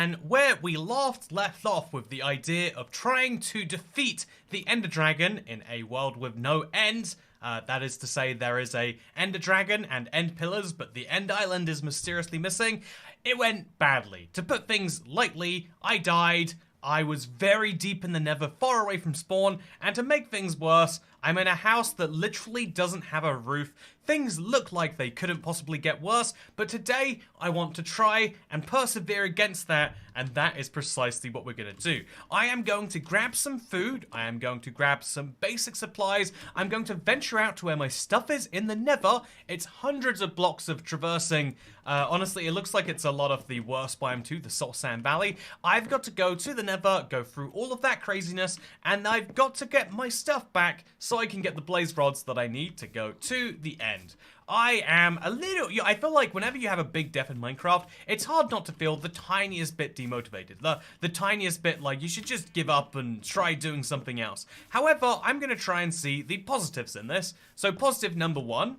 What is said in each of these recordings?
and where we left off with the idea of trying to defeat the Ender Dragon in a world with no end. That is to say, there is a Ender Dragon and End Pillars, but the End Island is mysteriously missing. It went badly. To put things lightly, I died. I was very deep in the Nether, far away from spawn, and to make things worse, I'm in a house that literally doesn't have a roof. Things look like they couldn't possibly get worse, but today I want to try and persevere against that, and that is precisely what we're going to do. I am going to grab some food, I am going to grab some basic supplies, I'm going to venture out to where my stuff is in the Nether. It's hundreds of blocks of traversing. Honestly, it looks like it's a lot of the worst biome too, the Salt Sand Valley. I've got to go to the Nether, go through all of that craziness, and I've got to get my stuff back so I can get the blaze rods that I need to go to the end. I am a little, I feel like whenever you have a big death in Minecraft, it's hard not to feel the tiniest bit demotivated. The tiniest bit like you should just give up and try doing something else. However, I'm going to try and see the positives in this. So positive number one.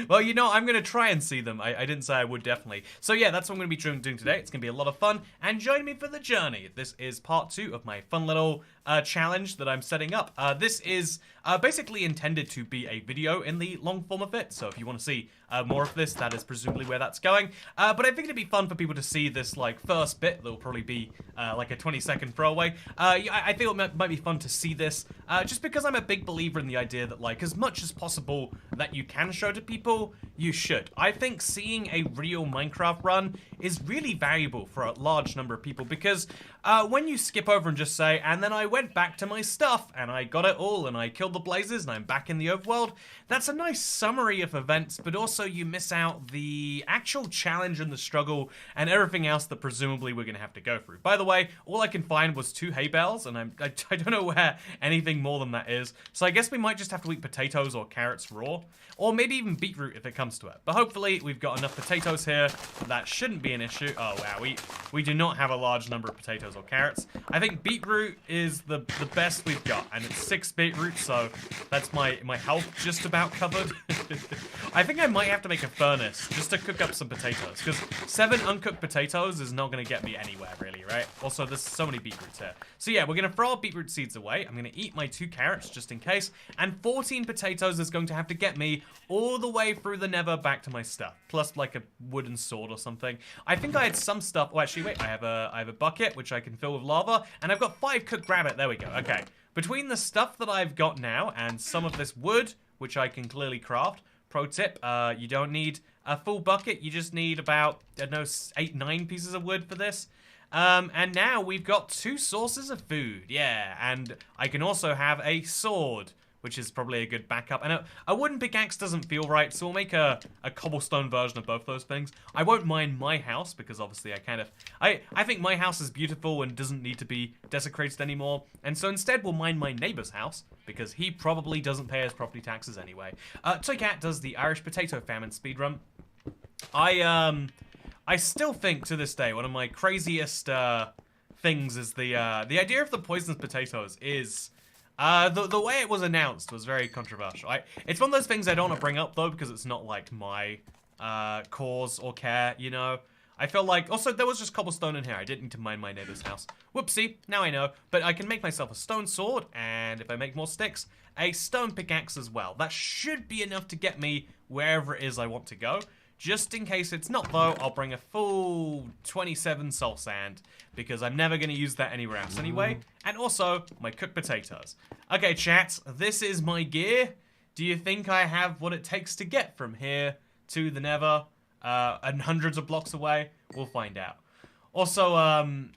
Well, you know, I'm going to try and see them. I didn't say I would, definitely. So yeah, that's what I'm going to be doing today. It's going to be a lot of fun, and join me for the journey. This is part 2 of my fun little challenge that I'm setting up. This is basically intended to be a video in the long form of it, so if you want to see more of this, that is presumably where that's going. But I think it'd be fun for people to see this like first bit. That'll probably be like a 20-second throwaway. I feel it might be fun to see this, just because I'm a big believer in the idea that like as much as possible that you can show to people, you should. I think seeing a real Minecraft run is really valuable for a large number of people, because when you skip over and just say, and then I went back to my stuff and I got it all and I killed the blazes and I'm back in the overworld, that's a nice summary of events, but also you miss out the actual challenge and the struggle and everything else that presumably we're gonna have to go through. By the way, all I can find was 2 hay bales, and I don't know where anything more than that is, so I guess we might just have to eat potatoes or carrots raw, or maybe even beetroot if it comes to it. But hopefully we've got enough potatoes here that shouldn't be an issue. Oh wow, we do not have a large number of potatoes or carrots. I think beetroot is the best we've got, and it's 6 beetroot, so that's my health just about covered. I think I might have to make a furnace just to cook up some potatoes, because 7 uncooked potatoes is not going to get me anywhere really, right? Also, there's so many beetroots here. So yeah, we're going to throw our beetroot seeds away. I'm going to eat my 2 carrots just in case, and 14 potatoes is going to have to get me all the way through the Nether back to my stuff, plus like a wooden sword or something. I think I had some stuff. Oh, actually, wait, I have a bucket which I can fill with lava, and I've got 5 cooked rabbit. There we go. Okay, between the stuff that I've got now and some of this wood, which I can clearly craft. Pro tip, you don't need a full bucket, you just need about, I don't know, 8-9 pieces of wood for this. And now we've got 2 sources of food, yeah, and I can also have a sword, which is probably a good backup. And a wooden pickaxe doesn't feel right, so we'll make a cobblestone version of both those things. I won't mind my house, because obviously I think my house is beautiful and doesn't need to be desecrated anymore. And so instead we'll mind my neighbor's house, because he probably doesn't pay his property taxes anyway. Toycat does the Irish potato famine speedrun. I still think to this day one of my craziest things is the idea of the poisonous potatoes is... the way it was announced was very controversial. It's one of those things I don't want to bring up, though, because it's not, like, my cause or care, you know? I feel like... Also, there was just cobblestone in here. I didn't need to mine my neighbor's house. Whoopsie. Now I know. But I can make myself a stone sword, and if I make more sticks, a stone pickaxe as well. That should be enough to get me wherever it is I want to go. Just in case it's not, though, I'll bring a full 27 soul sand, because I'm never going to use that anywhere else anyway. And also, my cooked potatoes. Okay, chat, this is my gear. Do you think I have what it takes to get from here to the Nether, and hundreds of blocks away? We'll find out. Also, I'm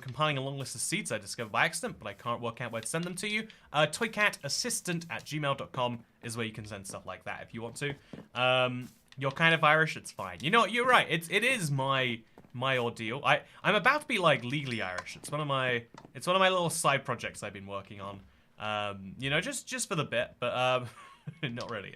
compiling a long list of seeds I discovered by accident, but I can't work out where to send them to you. toycatassistant@gmail.com is where you can send stuff like that if you want to. You're kind of Irish, it's fine. You know what, you're right. It is my ordeal. I'm about to be like legally Irish. It's one of my little side projects I've been working on. You know, just for the bit, but not really.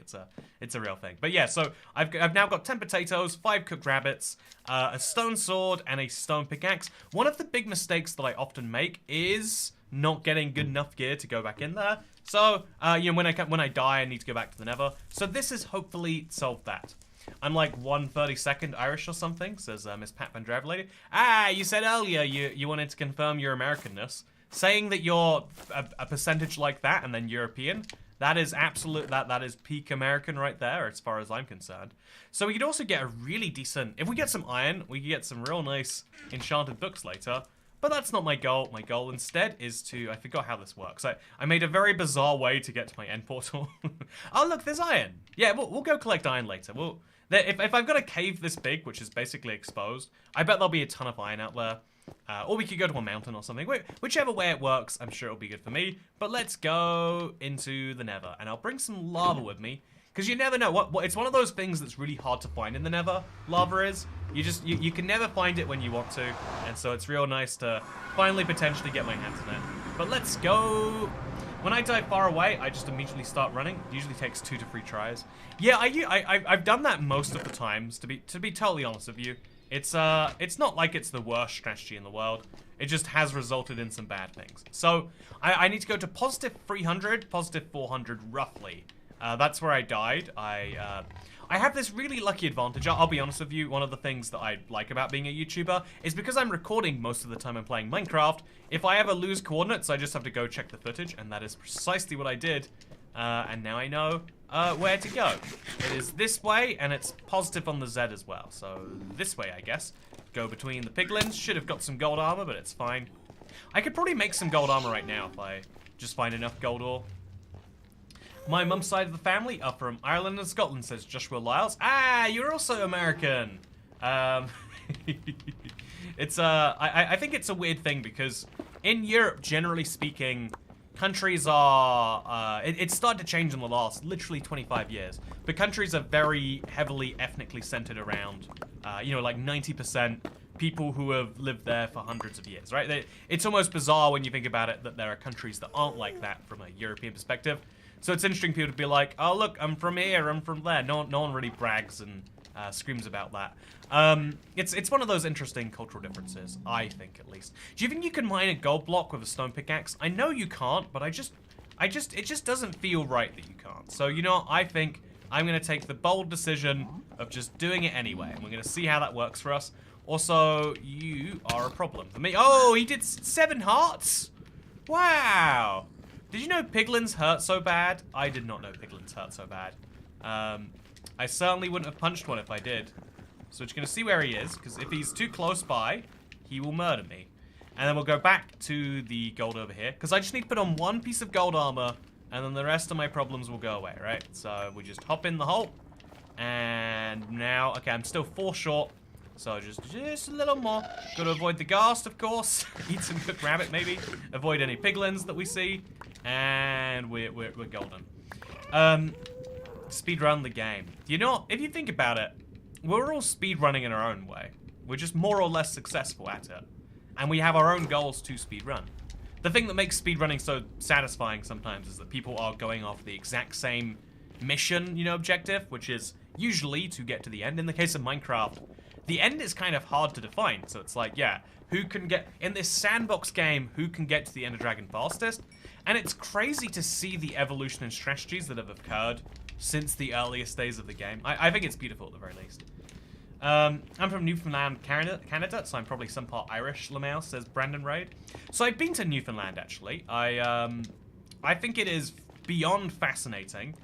It's a real thing. But yeah, so I've now got 10 potatoes, 5 cooked rabbits, a stone sword, and a stone pickaxe. One of the big mistakes that I often make is not getting good enough gear to go back in there. So you know, when I die, I need to go back to the Nether. So this has hopefully solved that. I'm like 1/32 Irish or something, says Miss Pat Van Drive Lady. Ah, you said earlier you wanted to confirm your Americanness. Saying that you're a percentage like that and then European, that is absolute, that is peak American right there as far as I'm concerned. So we could also get a really decent, if we get some iron, we could get some real nice enchanted books later. But that's not my goal. My goal instead is to, I forgot how this works. I made a very bizarre way to get to my end portal. Oh look, there's iron. Yeah, we'll go collect iron later. If I've got a cave this big, which is basically exposed, I bet there'll be a ton of iron out there. Or we could go to a mountain or something. Whichever way it works, I'm sure it'll be good for me. But let's go into the Nether, and I'll bring some lava with me. Because you never know. What it's one of those things that's really hard to find in the Nether, lava is. You can never find it when you want to. And so it's real nice to finally potentially get my hands on it. But let's go. When I die far away, I just immediately start running. It usually takes 2 to 3 tries. Yeah, I've done that most of the times, to be totally honest with you. It's not like it's the worst strategy in the world. It just has resulted in some bad things. So I need to go to positive 300, positive 400 roughly. That's where I died. I have this really lucky advantage. I'll be honest with you, one of the things that I like about being a YouTuber is because I'm recording most of the time I'm playing Minecraft, if I ever lose coordinates, I just have to go check the footage, and that is precisely what I did. And now I know where to go. It is this way, and it's positive on the Z as well. So this way, I guess. Go between the piglins. Should have got some gold armor, but it's fine. I could probably make some gold armor right now if I just find enough gold ore. My mum's side of the family are from Ireland and Scotland, says Joshua Lyles. Ah, you're also American. It's I think it's a weird thing because in Europe, generally speaking, countries are, it's started to change in the last literally 25 years. But countries are very heavily ethnically centered around, you know, like 90% people who have lived there for hundreds of years, right? It's almost bizarre when you think about it that there are countries that aren't like that from a European perspective. So it's interesting people to be like, oh look, I'm from here, I'm from there. No one really brags and screams about that. It's one of those interesting cultural differences, I think at least. Do you think you can mine a gold block with a stone pickaxe? I know you can't, but it just doesn't feel right that you can't. So you know, I think I'm gonna take the bold decision of just doing it anyway, and we're gonna see how that works for us. Also, you are a problem for me. Oh, he did 7 hearts. Wow. Did you know piglins hurt so bad? I did not know piglins hurt so bad. I certainly wouldn't have punched one if I did. So we're just gonna see where he is, because if he's too close by, he will murder me. And then we'll go back to the gold over here, because I just need to put on 1 piece of gold armor, and then the rest of my problems will go away, right? So we just hop in the hole, and now, okay, I'm still 4 short, so just a little more. Gotta avoid the ghast, of course. Eat some cooked rabbit, maybe. Avoid any piglins that we see. And we're golden. Speedrun the game. You know, if you think about it, we're all speedrunning in our own way. We're just more or less successful at it. And we have our own goals to speedrun. The thing that makes speedrunning so satisfying sometimes is that people are going off the exact same mission, you know, objective, which is usually to get to the end. In the case of Minecraft, the end is kind of hard to define. So it's like, yeah, who can get, in this sandbox game, who can get to the Ender Dragon fastest? And it's crazy to see the evolution in strategies that have occurred since the earliest days of the game. I think it's beautiful at the very least. I'm from Newfoundland, Canada, so I'm probably some part Irish, Lamau, says Brandon Raid. So I've been to Newfoundland, actually. I think it is beyond fascinating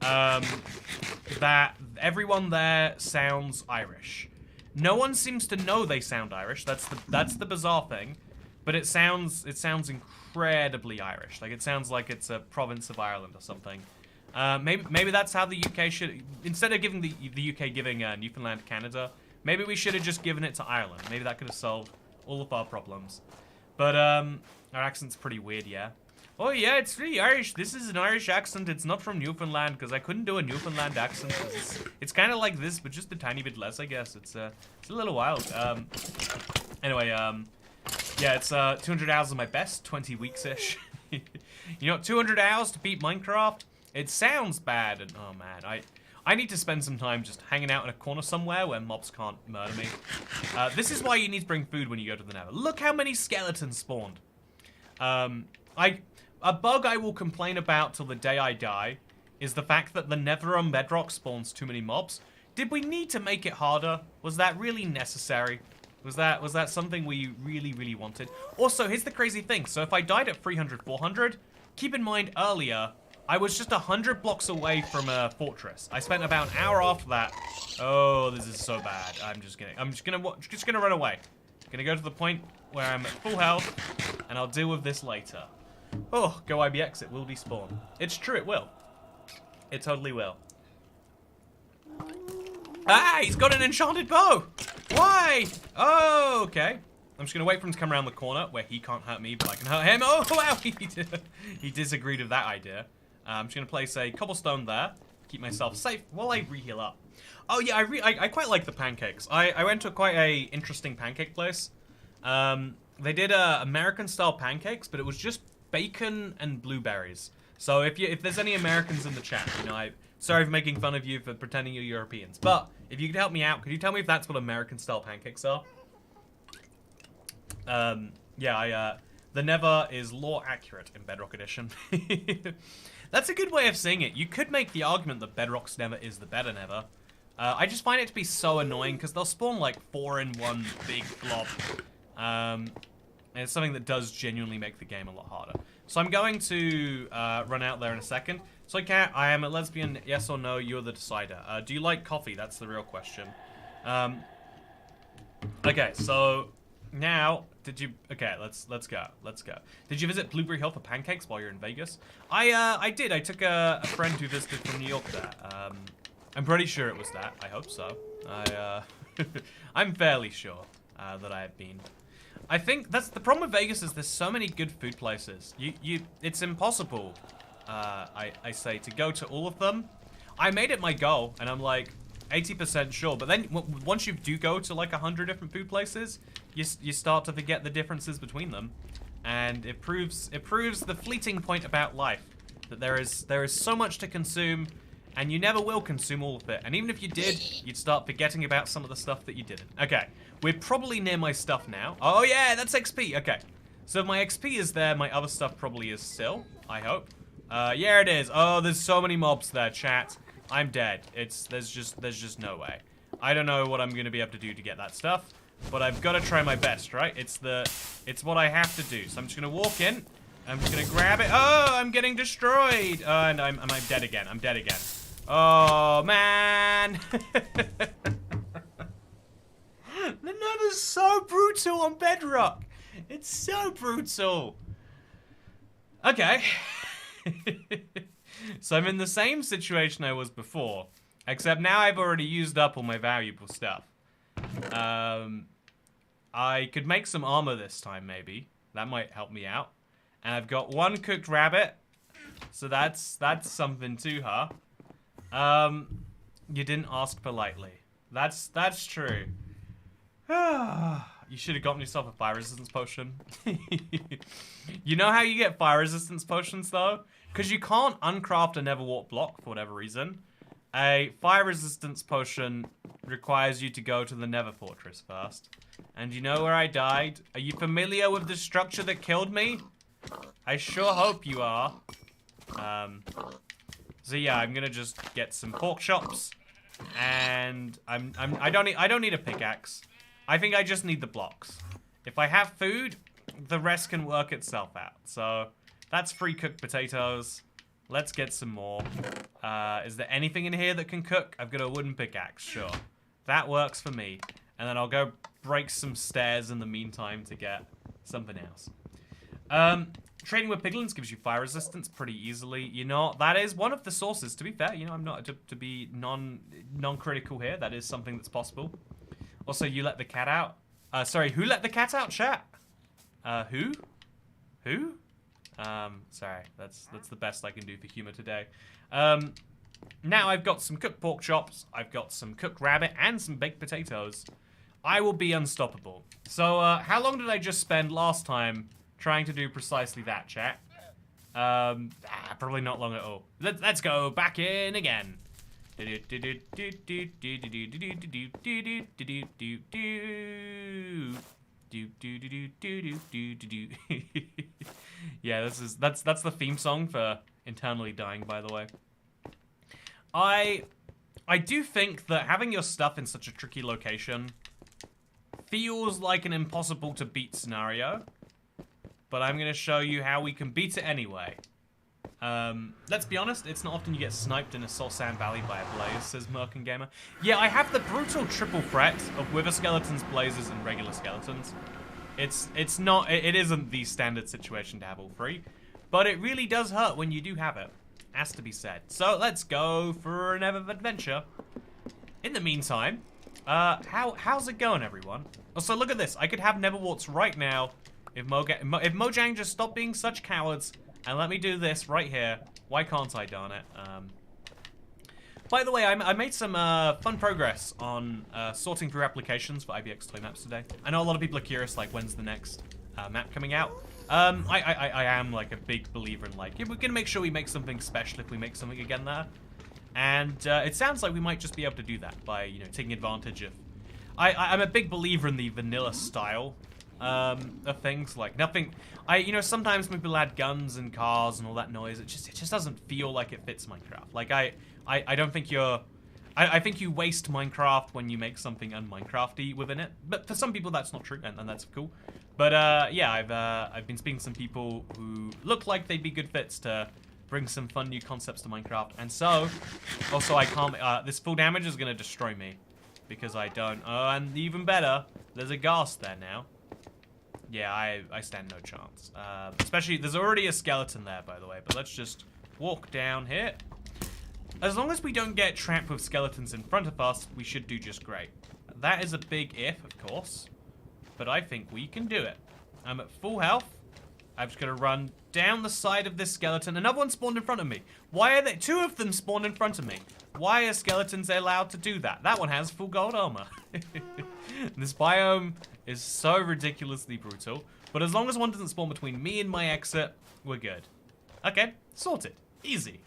that everyone there sounds Irish. No one seems to know they sound Irish. That's the bizarre thing. But it sounds incredibly Irish. Like, it sounds like it's a province of Ireland or something. Maybe that's how the UK should... Instead of giving the UK giving Newfoundland Canada, maybe we should have just given it to Ireland. Maybe that could have solved all of our problems. But our accent's pretty weird, yeah. Oh yeah, it's really Irish. This is an Irish accent. It's not from Newfoundland, because I couldn't do a Newfoundland accent. It's kind of like this, but just a tiny bit less, I guess. It's a little wild. Anyway, yeah, it's 200 hours of my best, 20 weeks-ish. You know, 200 hours to beat Minecraft? It sounds bad, and oh man, I need to spend some time just hanging out in a corner somewhere where mobs can't murder me. This is why you need to bring food when you go to the Nether. Look how many skeletons spawned. A bug I will complain about till the day I die is the fact that the Nether on Bedrock spawns too many mobs. Did we need to make it harder? Was that really necessary? Was that something we really, really wanted? Also, here's the crazy thing. So if I died at 300, 400, keep in mind earlier, I was just 100 blocks away from a fortress. I spent about an hour after that. Oh, this is so bad. I'm just gonna run away. Gonna go to the point where I'm at full health, and I'll deal with this later. Oh, go IBX, it will despawn. It's true, it will. It totally will. Ah, he's got an enchanted bow! Why? Oh, okay. I'm just gonna wait for him to come around the corner where he can't hurt me, but I can hurt him. Oh, wow, he disagreed with that idea. I'm just gonna place a cobblestone there, keep myself safe while I re-heal up. Oh yeah, I quite like the pancakes. I went to quite a interesting pancake place. They did American-style pancakes, but it was just bacon and blueberries. So if there's any Americans in the chat, you know, sorry for making fun of you for pretending you're Europeans, but if you could help me out, could you tell me if that's what American-style pancakes are? Yeah, the Nether is lore accurate in Bedrock Edition. That's a good way of saying it. You could make the argument that Bedrock's Nether is the better Nether. I just find it to be so annoying because they'll spawn like 4 in one big blob. And it's something that does genuinely make the game a lot harder. So I'm going to run out there in a second. So Cat, I am a lesbian, yes or no, you're the decider. Do you like coffee? That's the real question. Okay, so now, okay, let's go. Did you visit Blueberry Hill for pancakes while you're in Vegas? I did. I took a friend who visited from New York there. I'm pretty sure it was that. I hope so. I'm fairly sure that I have been. I think that's the problem with Vegas is there's so many good food places. It's impossible, I say, to go to all of them. I made it my goal, and I'm like 80% sure. But then once you do go to like 100 different food places, you start to forget the differences between them, and it proves the fleeting point about life that there is so much to consume. And you never will consume all of it. And even if you did, you'd start forgetting about some of the stuff that you didn't. Okay, we're probably near my stuff now. Oh yeah, that's XP, okay. So if my XP is there, my other stuff probably is still, I hope. Yeah, it is. Oh, there's so many mobs there, chat. I'm dead. There's just no way. I don't know what I'm gonna be able to do to get that stuff, but I've gotta try my best, right? It's what I have to do. So I'm just gonna walk in, I'm just gonna grab it. Oh, I'm getting destroyed. And I'm dead again, I'm dead again. Oh, man. The Nether's so brutal on Bedrock. It's so brutal. Okay. So I'm in the same situation I was before, except now I've already used up all my valuable stuff. I could make some armor this time, maybe. That might help me out. And I've got 1 cooked rabbit, so that's something too, huh? You didn't ask politely. That's true. You should have gotten yourself a fire resistance potion. You know how you get fire resistance potions though? Because you can't uncraft a never warp block for whatever reason. A fire resistance potion requires you to go to the Nether Fortress first. And you know where I died? Are you familiar with the structure that killed me? I sure hope you are. So yeah, I'm gonna just get some pork chops, and I don't need a pickaxe. I think I just need the blocks. If I have food, the rest can work itself out. So that's 3 cooked potatoes. Let's get some more. Is there anything in here that can cook? I've got a wooden pickaxe, sure. That works for me. And then I'll go break some stairs in the meantime to get something else. Trading with piglins gives you fire resistance pretty easily. You know, that is one of the sources. To be fair, you know, I'm not to be non-critical here. That is something that's possible. Also, you let the cat out. Sorry, who let the cat out, chat? Who? Who? Sorry, that's the best I can do for humor today. Now I've got some cooked pork chops, I've got some cooked rabbit, and some baked potatoes. I will be unstoppable. So, how long did I just spend last time trying to do precisely that, chat? Probably not long at all. Let's go back in again. Yeah, that's the theme song for Internally Dying, by the way. I do think that having your stuff in such a tricky location feels like an impossible to beat scenario, but I'm going to show you how we can beat it anyway. Let's be honest, it's not often you get sniped in Assault Sand Valley by a blaze, says Merkin Gamer. Yeah, I have the brutal triple threat of wither skeletons, blazes, and regular skeletons. It isn't the standard situation to have all three, but it really does hurt when you do have it, has to be said. So let's go for an adventure. In the meantime, how's it going, everyone? Oh, so look at this. I could have Neverwarts right now if Mojang just stopped being such cowards and let me do this right here. Why can't I, darn it? By the way, I made some fun progress on sorting through applications for ibxtoymaps today. I know a lot of people are curious, like, when's the next map coming out? I am, like, a big believer in, like, we're gonna make sure we make something special if we make something again there. And it sounds like we might just be able to do that by, you know, taking advantage of... I'm a big believer in the vanilla style of things, like nothing. You know, sometimes when people add guns and cars and all that noise, it just doesn't feel like it fits Minecraft. Like I don't think you're. I think you waste Minecraft when you make something un-Minecrafty within it. But for some people that's not true, and that's cool. But yeah, I've been speaking to some people who look like they'd be good fits to bring some fun new concepts to Minecraft. And so, also I can't. This full damage is gonna destroy me because I don't. And even better, there's a ghast there now. Yeah, I stand no chance. Especially, there's already a skeleton there, by the way. But let's just walk down here. As long as we don't get trapped with skeletons in front of us, we should do just great. That is a big if, of course. But I think we can do it. I'm at full health. I'm just going to run down the side of this skeleton. Another one spawned in front of me. Why are they? Two of them spawned in front of me. Why are skeletons allowed to do that? That one has full gold armor. This biome is so ridiculously brutal. But as long as one doesn't spawn between me and my exit, we're good. Okay, sorted. Easy.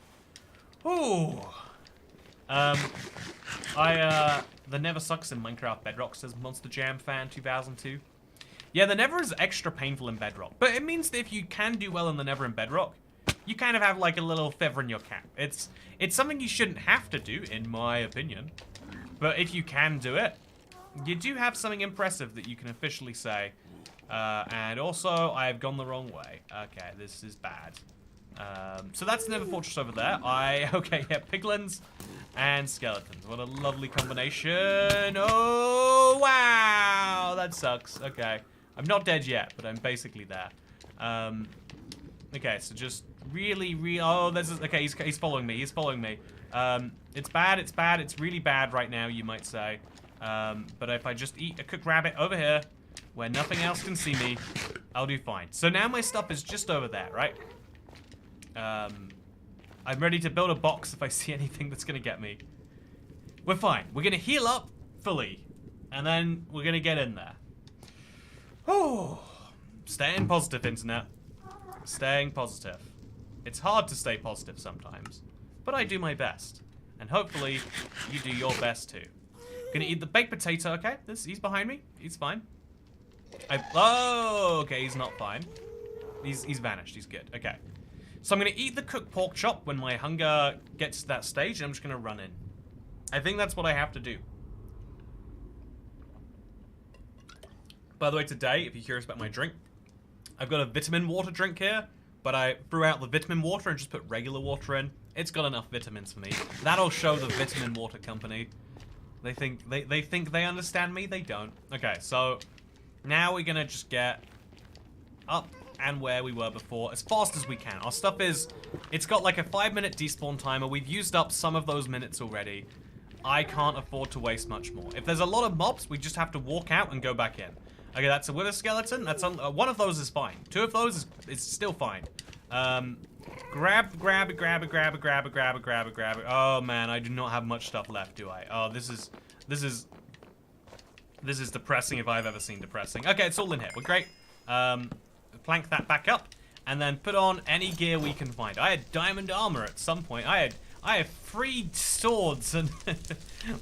Ooh. The Nether sucks in Minecraft Bedrock, says Monster Jam Fan 2002. Yeah, the Nether is extra painful in Bedrock, but it means that if you can do well in the Nether and Bedrock, you kind of have like a little feather in your cap. It's something you shouldn't have to do, in my opinion. But if you can do it, you do have something impressive that you can officially say. And also, I've gone the wrong way. Okay, this is bad. So that's the Nether Fortress over there. Okay, yeah, piglins and skeletons. What a lovely combination. Oh, wow. That sucks. Okay. I'm not dead yet, but I'm basically there. Okay, so just really... Oh, okay, he's following me. He's following me. It's bad. It's bad. It's really bad right now, you might say. But if I just eat a cooked rabbit over here, where nothing else can see me, I'll do fine. So now my stuff is just over there, right? I'm ready to build a box if I see anything that's gonna get me. We're fine. We're gonna heal up fully, and then we're gonna get in there. Oh, staying positive, internet. Staying positive. It's hard to stay positive sometimes, but I do my best, and hopefully you do your best too. Gonna eat the baked potato. Okay, he's behind me. He's fine. Oh, okay, he's not fine. He's vanished. He's good. Okay. So I'm going to eat the cooked pork chop when my hunger gets to that stage, and I'm just going to run in. I think that's what I have to do. By the way, today, if you're curious about my drink, I've got a vitamin water drink here, but I threw out the vitamin water and just put regular water in. It's got enough vitamins for me. That'll show the vitamin water company. They think they understand me. They don't. Okay, so now we're going to just get up and where we were before as fast as we can. Our stuff it's got like a 5-minute despawn timer. We've used up some of those minutes already. I can't afford to waste much more. If there's a lot of mobs, we just have to walk out and go back in. Okay, that's a wither skeleton. That's one of those is fine. Two of those is still fine. Grab it. Oh man, I do not have much stuff left, do I? Oh, this is depressing if I've ever seen depressing. Okay, it's all in here. We're great. Plank that back up, and then put on any gear we can find. I had diamond armor at some point. I have 3 swords, and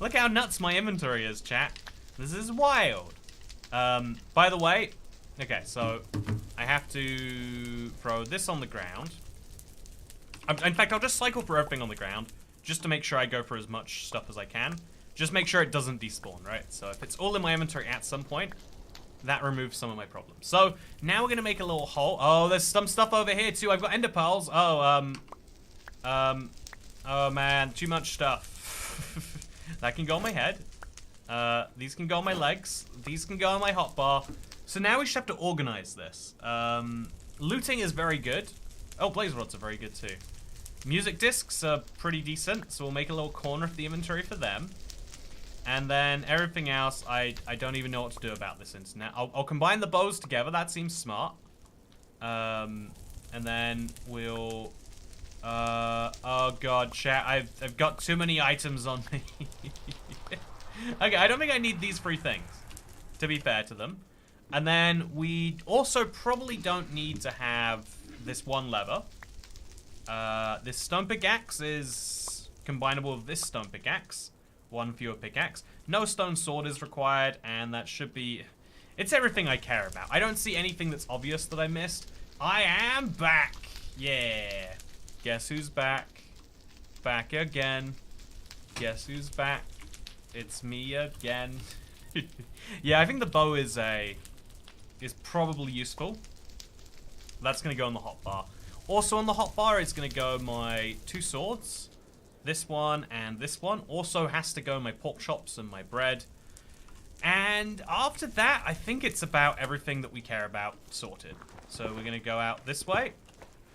look how nuts my inventory is, chat. This is wild. By the way, okay, so I have to throw this on the ground. In fact, I'll just cycle for everything on the ground, just to make sure I go for as much stuff as I can. Just make sure it doesn't despawn, right? So if it's all in my inventory at some point, that removes some of my problems. So now we're gonna make a little hole. Oh, there's some stuff over here too. I've got ender pearls. Oh, oh man, too much stuff. That can go on my head. These can go on my legs. These can go on my hotbar. So now we just have to organize this. Looting is very good. Oh, blaze rods are very good too. Music discs are pretty decent, so we'll make a little corner of the inventory for them. And then everything else, I don't even know what to do about this internet. I'll combine the bows together. That seems smart. And then we'll... oh god, chat. I've got too many items on me. Okay, I don't think I need these 3 things, to be fair to them. And then we also probably don't need to have this one lever. This stone pickaxe is combinable with this stone pickaxe. 1 fewer pickaxe. No stone sword is required, and that should be... It's everything I care about. I don't see anything that's obvious that I missed. I am back! Yeah. Guess who's back? Back again. Guess who's back? It's me again. Yeah, I think the bow is probably useful. That's gonna go on the hotbar. Also on the hotbar is gonna go my 2 swords. This one and this one. Also has to go my pork chops and my bread. And after that, I think it's about everything that we care about sorted. So we're gonna go out this way.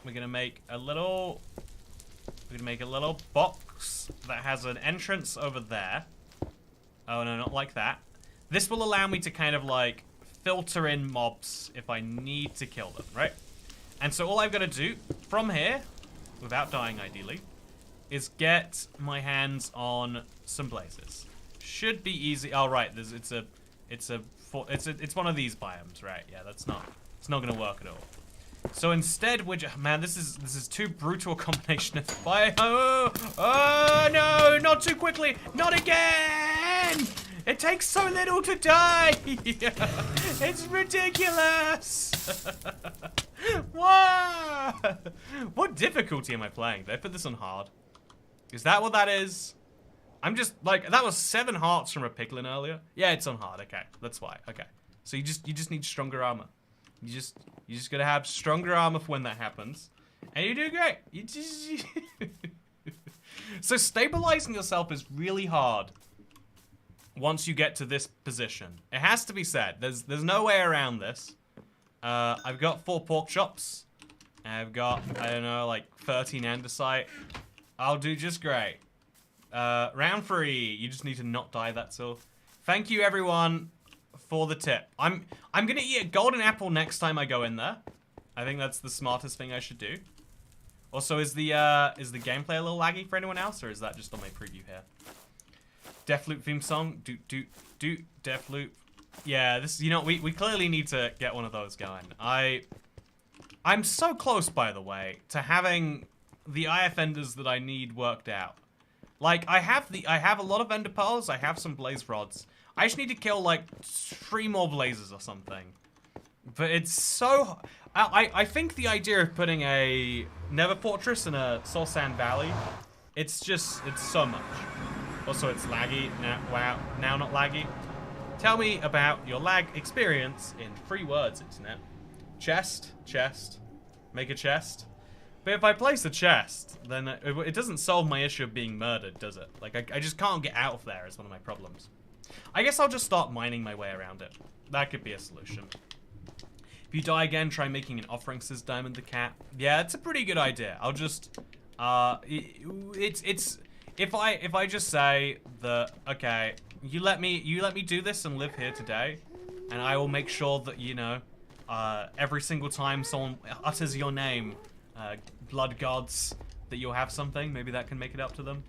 We're gonna make a little box that has an entrance over there. Oh no, not like that. This will allow me to kind of like filter in mobs if I need to kill them, right? And so all I've got to do from here, without dying ideally, is get my hands on some blazes. Should be easy. Oh right, it's one of these biomes, right? Yeah, it's not gonna work at all. So instead, man, this is too brutal a combination of fire. Oh no, not too quickly, not again! It takes so little to die. It's ridiculous. What? What difficulty am I playing? Did I put this on hard? Is that what that is? I'm just like, that was 7 hearts from a piglin earlier. Yeah, it's on hard. Okay, that's why. Okay, so you just need stronger armor. You just gotta have stronger armor for when that happens, and you do great. You just so stabilizing yourself is really hard once you get to this position. It has to be said. There's no way around this. I've got 4 pork chops. I've got, I don't know, like 13 andesite. I'll do just great. Round 3. You just need to not die, that's all. Thank you everyone for the tip. I'm gonna eat a golden apple next time I go in there. I think that's the smartest thing I should do. Also, is the gameplay a little laggy for anyone else, or is that just on my preview here? Deathloop theme song. Do Deathloop. Yeah, this, you know, we clearly need to get one of those going. I'm so close, by the way, to having the IF enders that I need worked out. Like, I have a lot of ender pearls, I have some blaze rods. I just need to kill like 3 more blazes or something. But it's so... I think the idea of putting a Nether Fortress in a Soul Sand Valley, it's so much. Also, it's laggy. Wow, now not laggy. Tell me about your lag experience in 3 words, internet. Chest, make a chest. But if I place a chest, then it doesn't solve my issue of being murdered, does it? Like, I just can't get out of there is one of my problems. I guess I'll just start mining my way around it. That could be a solution. If you die again, try making an offering, says Diamond the Cat. Yeah, it's a pretty good idea. I'll just, if I just say that, okay, you let me do this and live here today, and I will make sure that, you know, every single time someone utters your name, blood gods, that you'll have something. Maybe that can make it up to them.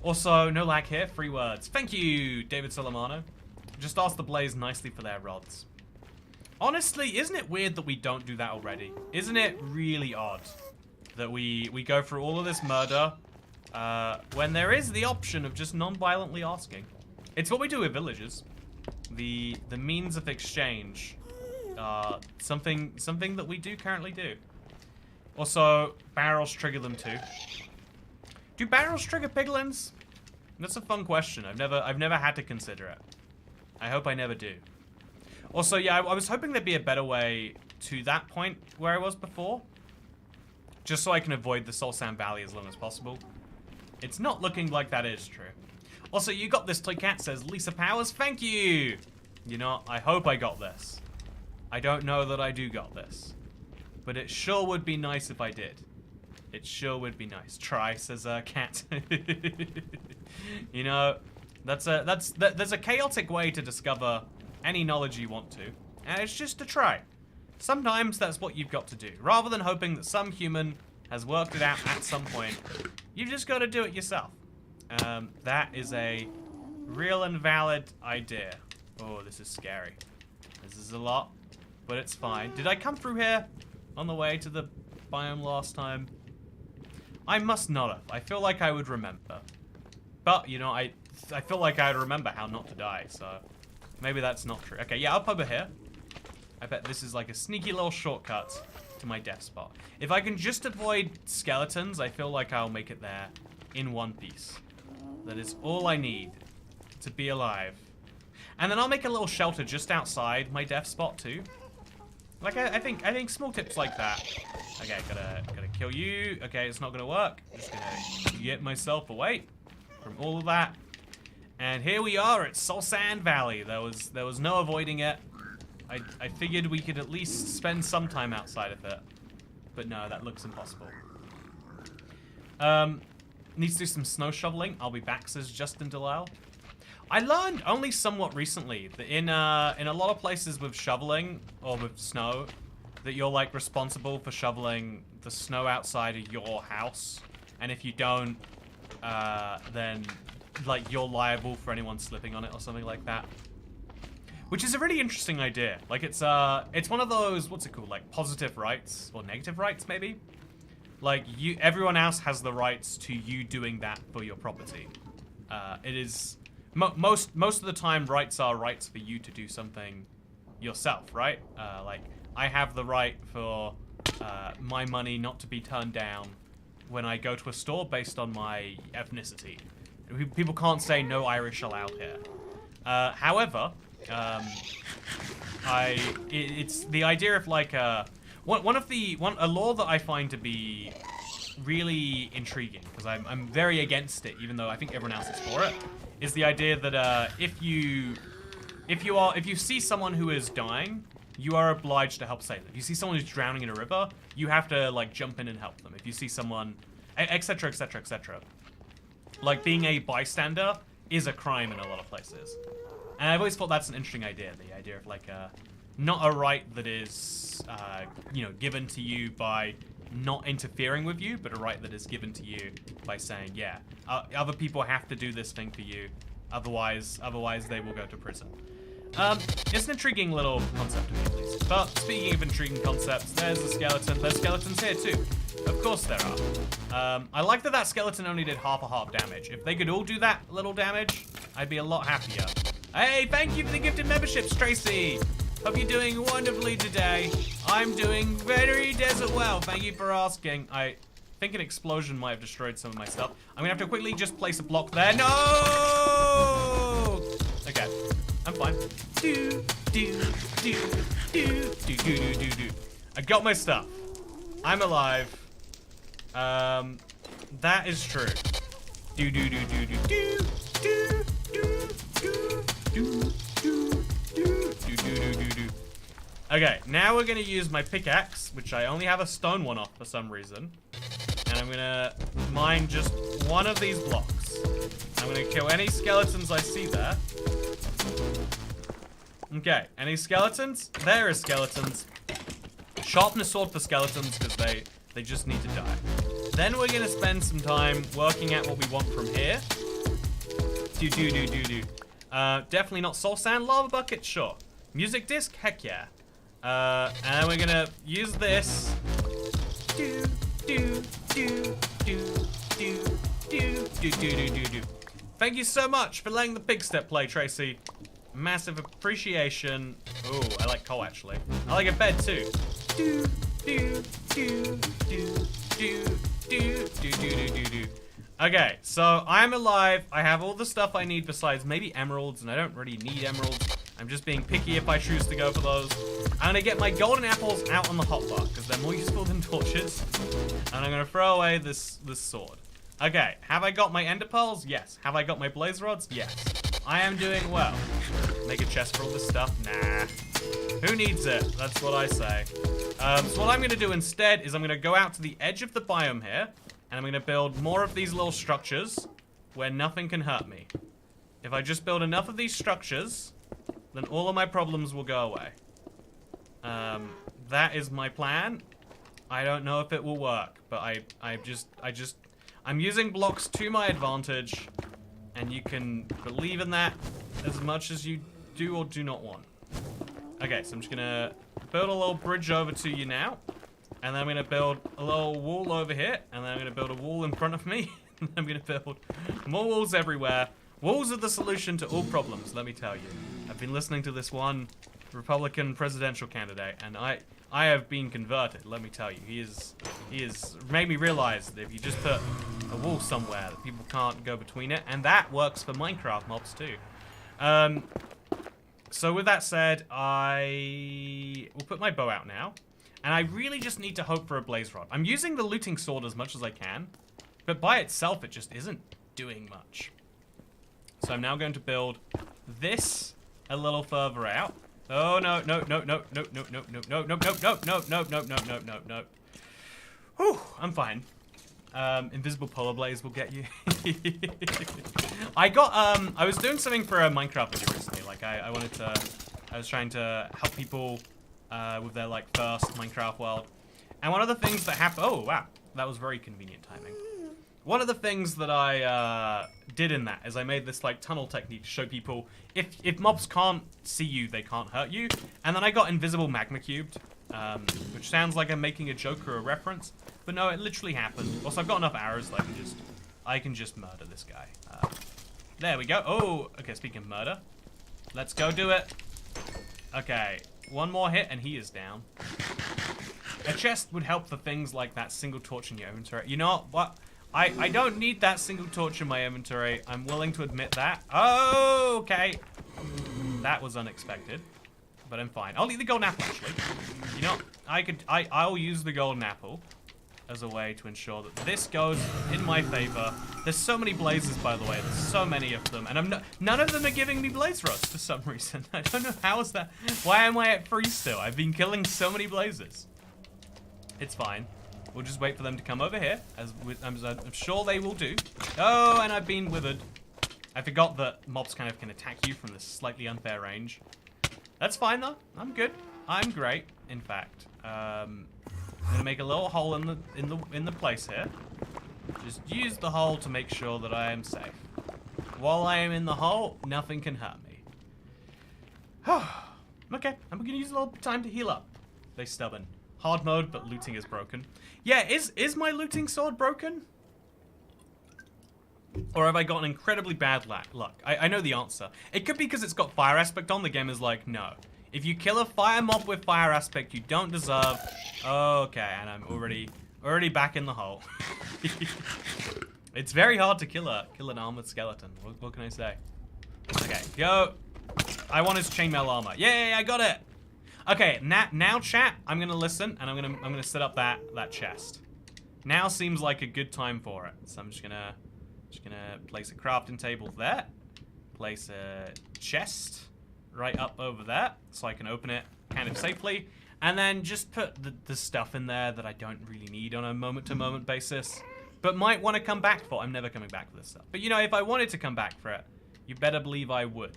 Also, no lag here, 3 words. Thank you, David Solomano. Just ask the Blaze nicely for their rods. Honestly, isn't it weird that we don't do that already? Isn't it really odd that we go through all of this murder when there is the option of just non-violently asking? It's what we do with villagers. The means of exchange, something that we do currently do. Also, barrels trigger them too. Do barrels trigger piglins? That's a fun question. I've never had to consider it. I hope I never do. Also, yeah, I was hoping there'd be a better way to that point where I was before. Just so I can avoid the Soul Sand Valley as long as possible. It's not looking like that is true. Also, you got this, Toy Cat, says Lisa Powers. Thank you! You know, I hope I got this. I don't know that I do got this. But it sure would be nice if I did. It sure would be nice. Try, says Cat. You know, there's a chaotic way to discover any knowledge you want to. And it's just to try. Sometimes that's what you've got to do. Rather than hoping that some human has worked it out at some point, you've just got to do it yourself. That is a real and valid idea. Oh, this is scary. This is a lot, but it's fine. Did I come through here on the way to the biome last time? I must not have. I feel like I would remember. But, you know, I feel like I would remember how not to die, so maybe that's not true. Okay, yeah, up over here. I bet this is like a sneaky little shortcut to my death spot. If I can just avoid skeletons, I feel like I'll make it there in one piece. That is all I need to be alive. And then I'll make a little shelter just outside my death spot too. Like I think small tips like that. Okay, gotta kill you. Okay, it's not gonna work. Just gonna get myself away from all of that. And here we are at Soul Sand Valley. There was no avoiding it. I figured we could at least spend some time outside of it. But no, that looks impossible. Needs to do some snow shoveling. I'll be back, says Justin Delisle. I learned only somewhat recently that in a lot of places with shoveling or with snow, that you're like responsible for shoveling the snow outside of your house, and if you don't, then like you're liable for anyone slipping on it or something like that. Which is a really interesting idea. Like it's one of those, what's it called, like positive rights or negative rights maybe. Like everyone else has the rights to you doing that for your property. It is. Most of the time, rights are rights for you to do something yourself, right? Like, I have the right for my money not to be turned down when I go to a store based on my ethnicity. People can't say no Irish allowed here. However, it's the idea of like a law that I find to be really intriguing, because I'm very against it, even though I think everyone else is for it. Is the idea that if you see someone who is dying, you are obliged to help save them. If you see someone who's drowning in a river, you have to like jump in and help them. If you see someone, etc., etc., etc. Like being a bystander is a crime in a lot of places, and I've always thought that's an interesting idea. The idea of like not a right that is given to you by not interfering with you, but a right that is given to you by saying, yeah, other people have to do this thing for you, otherwise they will go to prison. It's an intriguing little concept to me, at least. But speaking of intriguing concepts, there's a skeleton. There's skeletons here too. Of course there are. I like that skeleton only did half a heart damage. If they could all do that little damage, I'd be a lot happier. Hey, thank you for the gifted memberships, Tracy. Hope you're doing wonderfully today. I'm doing very desert well. Thank you for asking. I think an explosion might have destroyed some of my stuff. I'm gonna have to quickly just place a block there. No! Okay, I'm fine. I got my stuff. I'm alive. That is true. Okay, now we're gonna use my pickaxe, which I only have a stone one off for some reason. And I'm gonna mine just one of these blocks. I'm gonna kill any skeletons I see there. Okay, any skeletons? There are skeletons. Sharpen a sword for skeletons, because they just need to die. Then we're gonna spend some time working out what we want from here. Definitely not soul sand, lava bucket, sure. Music disc, heck yeah. And we're gonna use this. Thank you so much for letting the pig step play, Tracy. Massive appreciation. Oh, I like coal actually. I like a bed too. Okay, so I'm alive. I have all the stuff I need besides maybe emeralds, and I don't really need emeralds. I'm just being picky if I choose to go for those. I'm gonna get my golden apples out on the hotbar because they're more useful than torches. And I'm gonna throw away this sword. Okay, have I got my ender pearls? Yes. Have I got my blaze rods? Yes. I am doing well. Make a chest for all this stuff? Nah. Who needs it? That's what I say. So what I'm gonna do instead is I'm gonna go out to the edge of the biome here, and I'm gonna build more of these little structures where nothing can hurt me. If I just build enough of these structures, then all of my problems will go away. That is my plan. I don't know if it will work, but I'm using blocks to my advantage, and you can believe in that as much as you do or do not want. Okay, so I'm just gonna build a little bridge over to you now, and then I'm gonna build a little wall over here, and then I'm gonna build a wall in front of me, and I'm gonna build more walls everywhere. Walls are the solution to all problems, let me tell you. I've been listening to this one Republican presidential candidate, and I have been converted, let me tell you. He is made me realize that if you just put a wall somewhere that people can't go between it, and that works for Minecraft mobs too. So with that said, I will put my bow out now, and I really just need to hope for a blaze rod. I'm using the looting sword as much as I can, but by itself it just isn't doing much. So I'm now going to build this a little further out. Oh no, no, no, no, no, no, no, no, no, no, no, no, no, no, no, no, no, no, no, no. Whew, I'm fine. Invisible polar blaze will get you. I was doing something for a Minecraft video recently. Like I was trying to help people with their like first Minecraft world. And one of the things that happened, oh wow, that was very convenient timing. One of the things that I did in that is I made this like tunnel technique to show people if mobs can't see you, they can't hurt you. And then I got invisible magma cubed, which sounds like I'm making a joke or a reference, but no, it literally happened. Also, I've got enough arrows that I can just murder this guy. There we go. Oh, okay. Speaking of murder, let's go do it. Okay, one more hit and he is down. A chest would help for things like that single torch in your inventory. You know what? I don't need that single torch in my inventory. I'm willing to admit that. Oh, okay. That was unexpected, but I'm fine. I'll eat the golden apple, actually. You know, I'll use the golden apple as a way to ensure that this goes in my favor. There's so many blazes, by the way. There's so many of them, and none of them are giving me blaze rods for some reason. I don't know how is that. Why am I at 3 still? I've been killing so many blazes. It's fine. We'll just wait for them to come over here, as I'm sure they will do. Oh, and I've been withered. I forgot that mobs kind of can attack you from this slightly unfair range. That's fine though. I'm good. I'm great. In fact, I'm gonna make a little hole in the place here. Just use the hole to make sure that I am safe. While I am in the hole, nothing can hurt me. Okay, I'm gonna use a little time to heal up. They stubborn. Hard mode, but looting is broken. Yeah, is my looting sword broken? Or have I got an incredibly bad luck? I know the answer. It could be because it's got fire aspect on. The game is like, no. If you kill a fire mob with fire aspect, you don't deserve... Okay, and I'm already back in the hole. It's very hard to kill an armored skeleton. What can I say? Okay, go. I want his chainmail armor. Yay, I got it. Okay, now chat, I'm gonna listen, and I'm gonna set up that chest. Now seems like a good time for it. So I'm just gonna place a crafting table there, place a chest right up over there, so I can open it kind of safely, and then just put the stuff in there that I don't really need on a moment-to-moment basis, but might want to come back for. I'm never coming back for this stuff. But you know, if I wanted to come back for it, you better believe I would.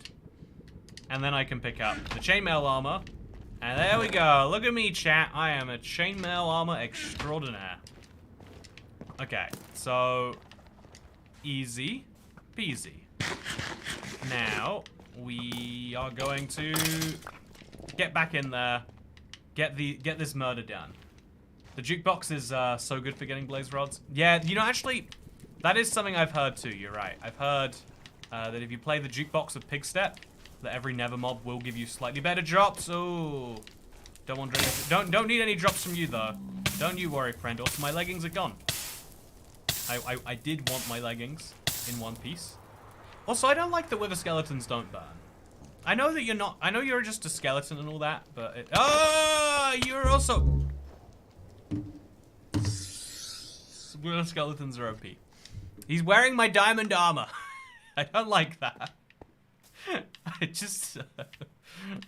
And then I can pick up the chainmail armor. And there we go. Look at me, chat. I am a chainmail armor extraordinaire. Okay, so easy peasy. Now we are going to get back in there, get this murder done. The jukebox is so good for getting blaze rods. Yeah, you know, actually, that is something I've heard too. You're right. I've heard that if you play the jukebox with Pigstep, that every Nether mob will give you slightly better drops. Oh, don't need any drops from you though. Don't you worry, friend. Also, my leggings are gone. I did want my leggings in one piece. Also, I don't like that wither skeletons don't burn. I know that you're not. I know you're just a skeleton and all that, but oh, you're also. Wither skeletons are OP. He's wearing my diamond armor. I don't like that. I just.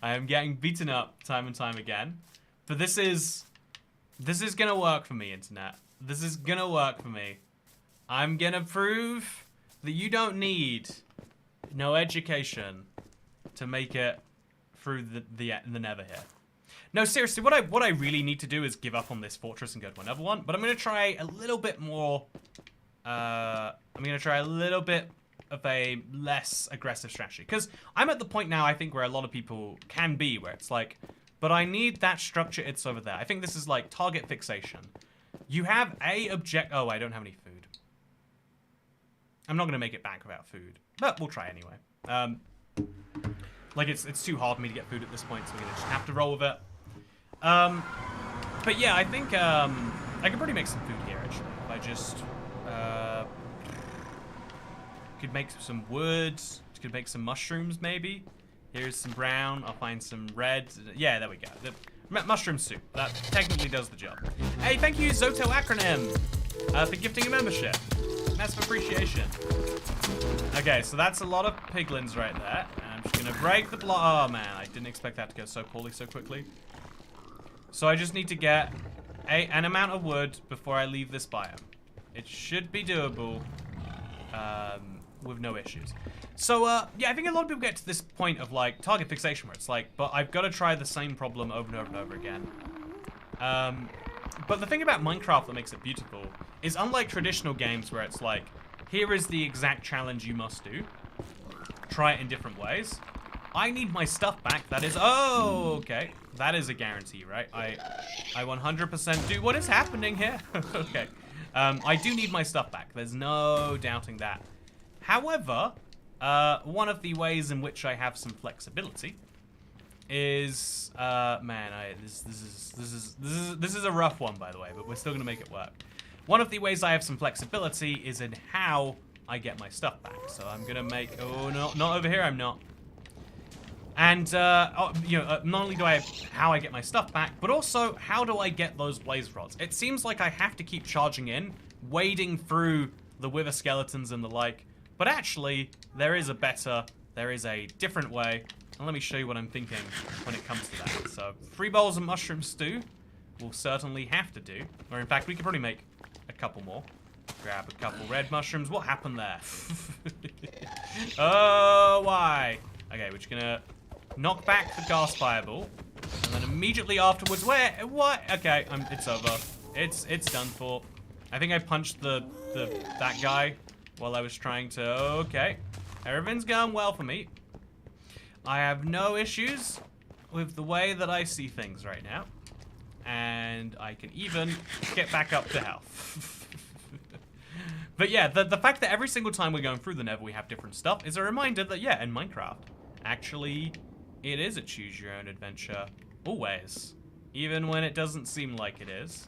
I am getting beaten up time and time again, but this is gonna work for me, internet. This is gonna work for me. I'm gonna prove that you don't need no education to make it through the nether here. No, seriously, what I really need to do is give up on this fortress and go to another one. But I'm gonna try a little bit more. I'm gonna try a little bit of a less aggressive strategy, because I'm at the point now I think where a lot of people can be, where it's like, but I need that structure. It's over there. I think this is like target fixation. You have a object. Oh, I don't have any food. I'm not gonna make it back without food, but we'll try anyway. Like it's too hard for me to get food at this point, so we're gonna just have to roll with it. But yeah, I think I could probably make some food here actually. If I just could make some wood, could make some mushrooms maybe. Here's some brown. I'll find some red. Yeah, there we go. The mushroom soup. That technically does the job. Hey, thank you Zoto Acronym for gifting a membership. Massive appreciation. Okay, so that's a lot of piglins right there. And I'm just gonna break the block. Oh man, I didn't expect that to go so poorly so quickly. So I just need to get an amount of wood before I leave this biome. It should be doable with no issues. So yeah, I think a lot of people get to this point of like target fixation where it's like, but I've got to try the same problem over and over and over again. But the thing about Minecraft that makes it beautiful is, unlike traditional games where it's like, here is the exact challenge you must do. Try it in different ways. I need my stuff back. That is, oh, okay. That is a guarantee, right? I 100% do. What is happening here? Okay. I do need my stuff back. There's no doubting that. However, one of the ways in which I have some flexibility is, man, this is a rough one, by the way, but we're still gonna make it work. One of the ways I have some flexibility is in how I get my stuff back. So I'm gonna make, oh no, not over here, I'm not. And, you know, not only do I have how I get my stuff back, but also how do I get those blaze rods? It seems like I have to keep charging in, wading through the wither skeletons and the like, but actually, there is a different way, and let me show you what I'm thinking when it comes to that. So, 3 bowls of mushroom stew we'll certainly have to do, or in fact, we could probably make a couple more. Grab a couple red mushrooms. What happened there? Oh, why? Okay, we're just gonna knock back the gas fireball, and then immediately afterwards, what? Okay, it's over. It's done for. I think I punched that guy while I was trying to. Okay, everything's going well for me. I have no issues with the way that I see things right now, and I can even get back up to health. But yeah, the fact that every single time we're going through the Nether we have different stuff is a reminder that, yeah, in Minecraft, actually, it is a choose-your-own adventure, always. Even when it doesn't seem like it is.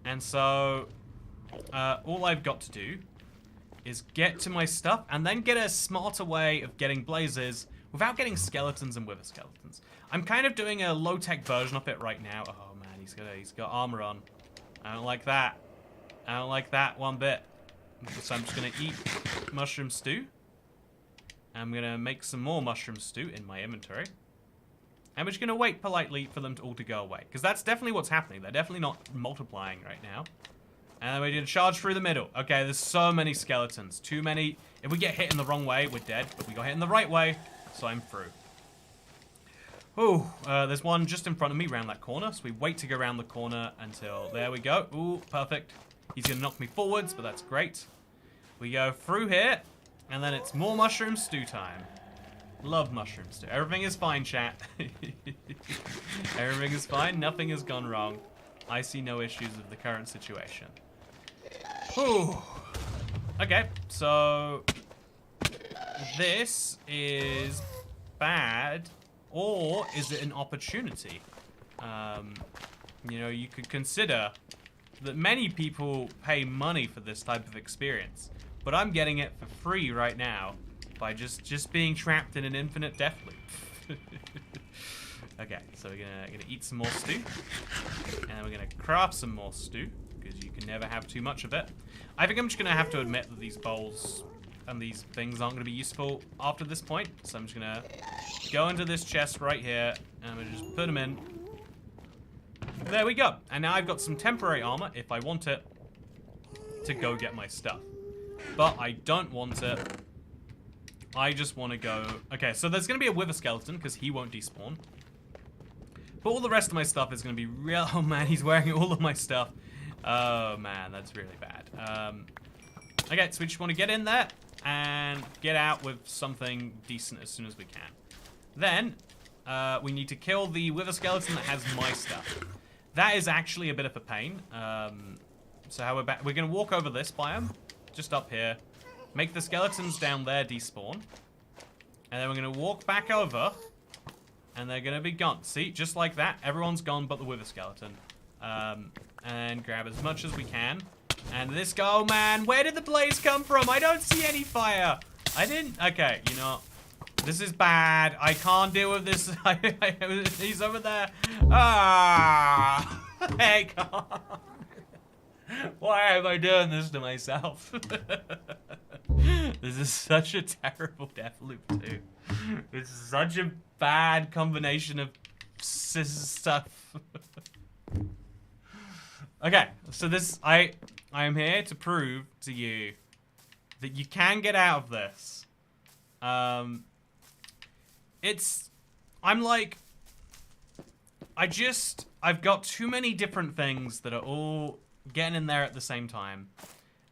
And so, all I've got to do is get to my stuff and then get a smarter way of getting blazes without getting skeletons and wither skeletons. I'm kind of doing a low-tech version of it right now. Oh man, he's got armor on. I don't like that. I don't like that one bit. So I'm just gonna eat mushroom stew. I'm gonna make some more mushroom stew in my inventory. And we're just gonna wait politely for them all to go away. Because that's definitely what's happening. They're definitely not multiplying right now. And then we're gonna charge through the middle. Okay, there's so many skeletons. Too many. If we get hit in the wrong way, we're dead. But we got hit in the right way, so I'm through. Ooh, there's one just in front of me around that corner. So we wait to go around the corner until, there we go. Ooh, perfect. He's gonna knock me forwards, but that's great. We go through here, and then it's more mushroom stew time. Love mushroom stew. Everything is fine, chat. Everything is fine. Nothing has gone wrong. I see no issues with the current situation. Whew. Okay, so this is bad, or is it an opportunity? You know, you could consider that many people pay money for this type of experience, but I'm getting it for free right now by just being trapped in an infinite death loop. Okay, so we're gonna eat some more stew, and we're gonna craft some more stew because you can never have too much of it. I think I'm just gonna have to admit that these bowls and these things aren't gonna be useful after this point, so I'm just gonna go into this chest right here, and I'm gonna just put them in. There we go. And now I've got some temporary armor, if I want it, to go get my stuff. But I don't want it. I just want to go... Okay, so there's going to be a wither skeleton, because he won't despawn. But all the rest of my stuff is going to be real... Oh, man, he's wearing all of my stuff. Oh, man, that's really bad. Okay, so we just want to get in there and get out with something decent as soon as we can. Then, we need to kill the wither skeleton that has my stuff. That is actually a bit of a pain. So how we're going to walk over this biome, just up here, make the skeletons down there despawn, and then we're going to walk back over, and they're going to be gone. See, just like that, everyone's gone but the wither skeleton. And grab as much as we can. And this guy, oh man, where did the blaze come from? I don't see any fire. I didn't, okay, you know, this is bad. I can't deal with this. He's over there. Ah, hey, God. Why am I doing this to myself? This is such a terrible death loop too. It's such a bad combination of stuff. Okay, so this I am here to prove to you that you can get out of this. I've got too many different things that are all getting in there at the same time.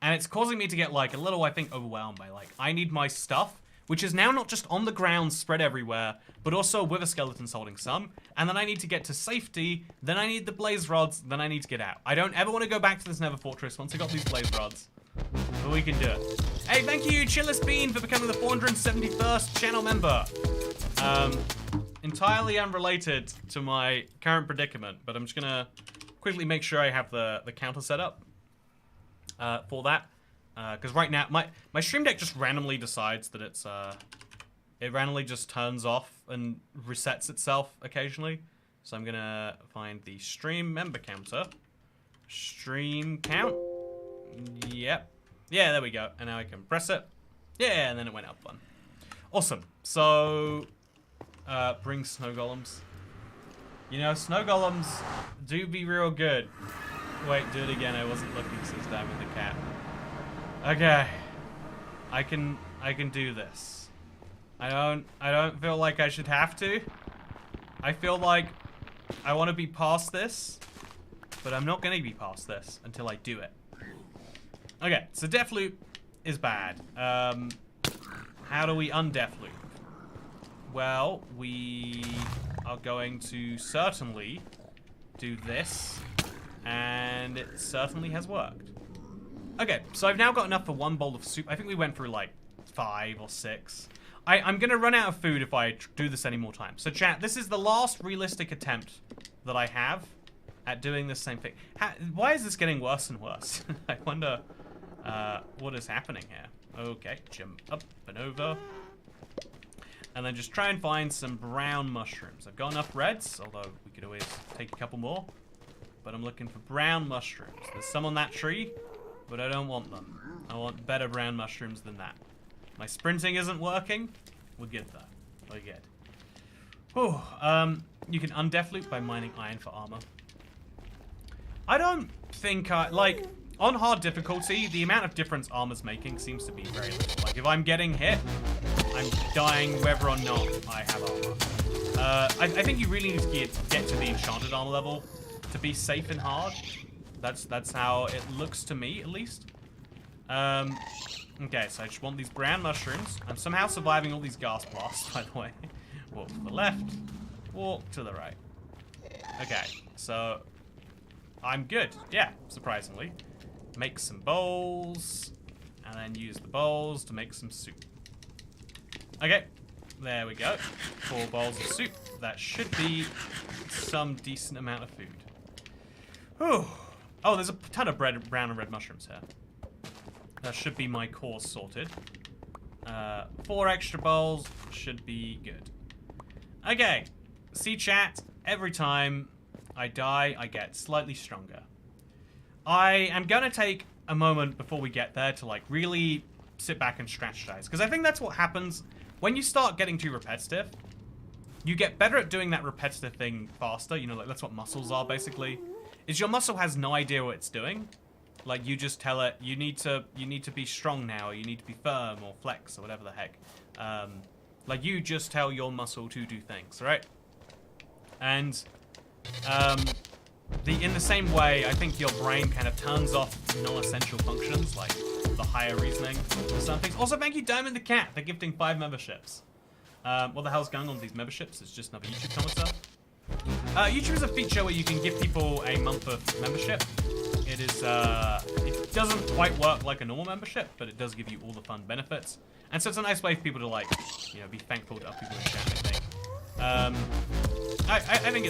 And it's causing me to get like a little, I think, overwhelmed by like, I need my stuff, which is now not just on the ground spread everywhere, but also wither skeletons holding some. And then I need to get to safety, then I need the blaze rods, then I need to get out. I don't ever want to go back to this nether fortress once I got these blaze rods. But we can do it. Hey, thank you, Chillis Bean, for becoming the 471st channel member. Entirely unrelated to my current predicament, but I'm just gonna quickly make sure I have the counter set up for that. Because right now, my stream deck just randomly decides that it's, it randomly just turns off and resets itself occasionally. So I'm gonna find the stream member counter. Stream count. Yep. Yeah, there we go. And now I can press it. Yeah, and then it went up one. Awesome. So, bring snow golems. You know, snow golems do be real good. Wait, do it again. I wasn't looking since time with the cat. Okay. I can do this. I don't feel like I should have to. I feel like I want to be past this, but I'm not going to be past this until I do it. Okay, so death loop is bad. How do we undeath loop? Well, we are going to certainly do this, and it certainly has worked. Okay, so I've now got enough for one bowl of soup. I think we went through like 5 or 6. I'm gonna run out of food if I do this any more time. So chat, this is the last realistic attempt that I have at doing the same thing. Why is this getting worse and worse? I wonder what is happening here. Okay, jump up and over. And then just try and find some brown mushrooms. I've got enough reds, although we could always take a couple more. But I'm looking for brown mushrooms. There's some on that tree, but I don't want them. I want better brown mushrooms than that. My sprinting isn't working. We're good though. We're good. Whew. You can undeath loop by mining iron for armor. I don't think like, on hard difficulty, the amount of difference armor's making seems to be very little. Like, if I'm getting hit, I'm dying whether or not I have armor. I think you really need to get to the enchanted armor level to be safe and hard. That's how it looks to me, at least. Okay, so I just want these brown mushrooms. I'm somehow surviving all these gas blasts, by the way. Walk to the left, walk to the right. Okay, so I'm good. Yeah, surprisingly. Make some bowls, and then use the bowls to make some soup. Okay, there we go. 4 bowls of soup. That should be some decent amount of food. Whew. Oh, there's a ton of brown and red mushrooms here. That should be my course sorted. 4 extra bowls should be good. Okay. See, chat. Every time I die, I get slightly stronger. I am gonna take a moment before we get there to, like, really sit back and strategize. Because I think that's what happens when you start getting too repetitive. You get better at doing that repetitive thing faster. You know, like, that's what muscles are, basically. Is your muscle has no idea what it's doing. Like, you just tell it, you need to be strong now, or you need to be firm, or flex, or whatever the heck. Like, you just tell your muscle to do things, right? And, in the same way, I think your brain kind of turns off non-essential functions, like the higher reasoning or some things. Also, thank you, Diamond the Cat, for gifting 5 memberships. What the hell's going on with these memberships? It's just another YouTube commenter. YouTube is a feature where you can give people a month of membership. It is, it doesn't quite work like a normal membership, but it does give you all the fun benefits. And so it's a nice way for people to, like, you know, be thankful to other people in chat, I think. I think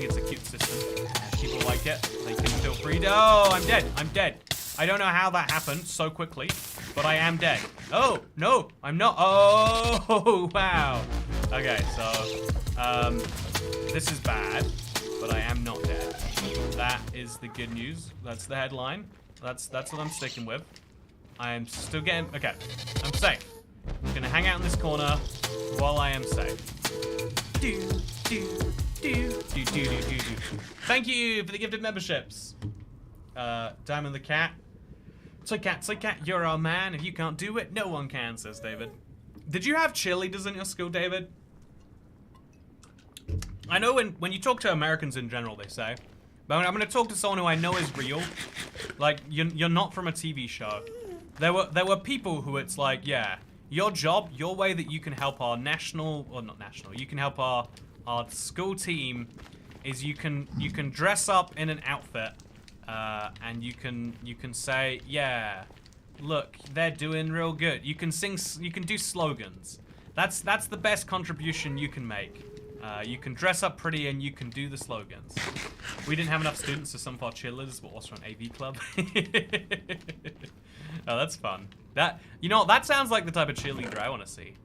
it's a cute system. People like it. They can feel free to... Oh, I'm dead. I'm dead. I don't know how that happened so quickly, but I am dead. Oh, no, I'm not. Oh, wow. Okay, so, this is bad, but I am not dead. That is the good news. That's the headline. That's what I'm sticking with. I am still getting... Okay, I'm safe. I'm gonna hang out in this corner while I am safe. Thank you for the gifted memberships. Diamond the Cat. Toycat, you're our man. If you can't do it, no one can, says David. Did you have cheerleaders in your school, David? I know when you talk to Americans in general, they say, but I'm going to talk to someone who I know is real. Like, you're not from a TV show. There were people who it's like, yeah, your job, your way that you can help our national, or not national, you can help our school team is you can dress up in an outfit, and you can say, yeah, look, they're doing real good. You can sing, you can do slogans. That's the best contribution you can make. You can dress up pretty and you can do the slogans. We didn't have enough students, so some of our cheerleaders were also an AV club. Oh, that's fun. You know what, that sounds like the type of cheerleader I want to see.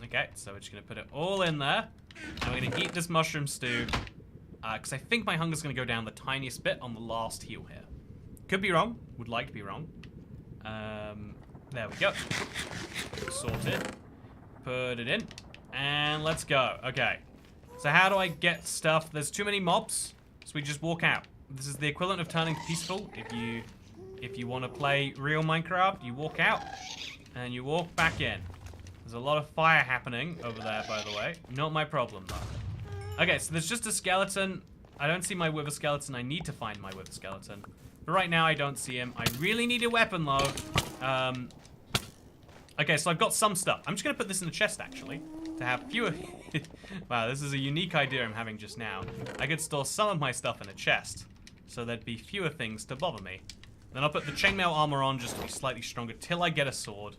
Okay, so we're just gonna put it all in there. And we're gonna eat this mushroom stew. Because I think my hunger's gonna go down the tiniest bit on the last heal here. Could be wrong, would like to be wrong. There we go. Sorted. Put it in. And let's go. Okay. So how do I get stuff? There's too many mobs, so we just walk out. This is the equivalent of turning peaceful. If you want to play real Minecraft, you walk out and you walk back in. There's a lot of fire happening over there, by the way. Not my problem, though. Okay, so there's just a skeleton. I don't see my wither skeleton. I need to find my wither skeleton. But right now, I don't see him. I really need a weapon, though. Okay, so I've got some stuff. I'm just going to put this in the chest, actually, to have fewer... Wow, this is a unique idea I'm having just now. I could store some of my stuff in a chest, so there'd be fewer things to bother me. Then I'll put the chainmail armor on just to be slightly stronger till I get a sword.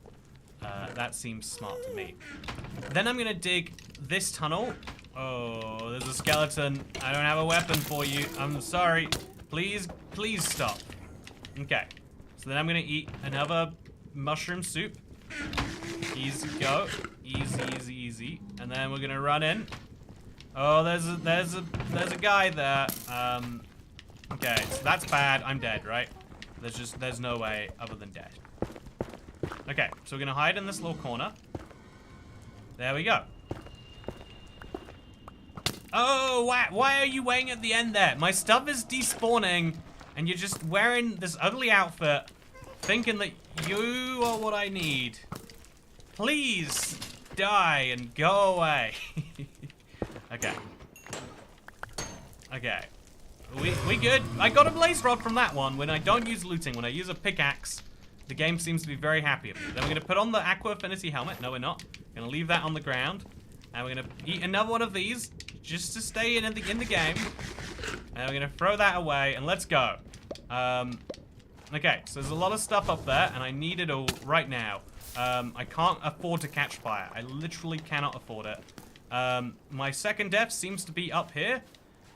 That seems smart to me. Then I'm going to dig this tunnel. Oh, there's a skeleton. I don't have a weapon for you. I'm sorry. Please, please stop. Okay. So then I'm going to eat another mushroom soup. Easy go. Easy, easy, easy. And then we're going to run in. Oh, there's a guy there. Okay, so that's bad. I'm dead, right? There's no way other than dead. Okay, so we're gonna hide in this little corner. There we go. Oh, why are you waiting at the end there? My stuff is despawning, and you're just wearing this ugly outfit, thinking that you are what I need. Please die and go away. Okay. Okay. We good? I got a blaze rod from that one. When I don't use looting, when I use a pickaxe, the game seems to be very happy with me. Then we're going to put on the Aqua Affinity helmet. No, we're not. We're going to leave that on the ground. And we're going to eat another one of these just to stay in the game. And we're going to throw that away and let's go. Okay, so there's a lot of stuff up there and I need it all right now. I can't afford to catch fire. I literally cannot afford it. My second death seems to be up here.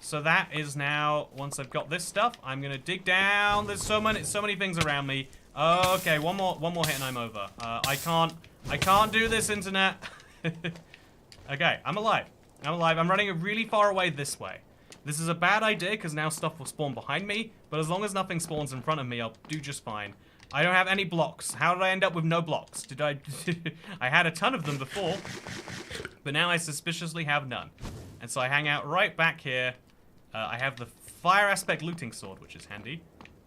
So that is now, once I've got this stuff, I'm gonna dig down. There's so many things around me. Okay, one more hit and I'm over. I can't do this, internet. Okay, I'm alive. I'm running really far away this way. This is a bad idea because now stuff will spawn behind me, but as long as nothing spawns in front of me, I'll do just fine. I don't have any blocks. How did I end up with no blocks? Did I... I had a ton of them before, but now I suspiciously have none. And so I hang out right back here. I have the fire aspect looting sword, which is handy.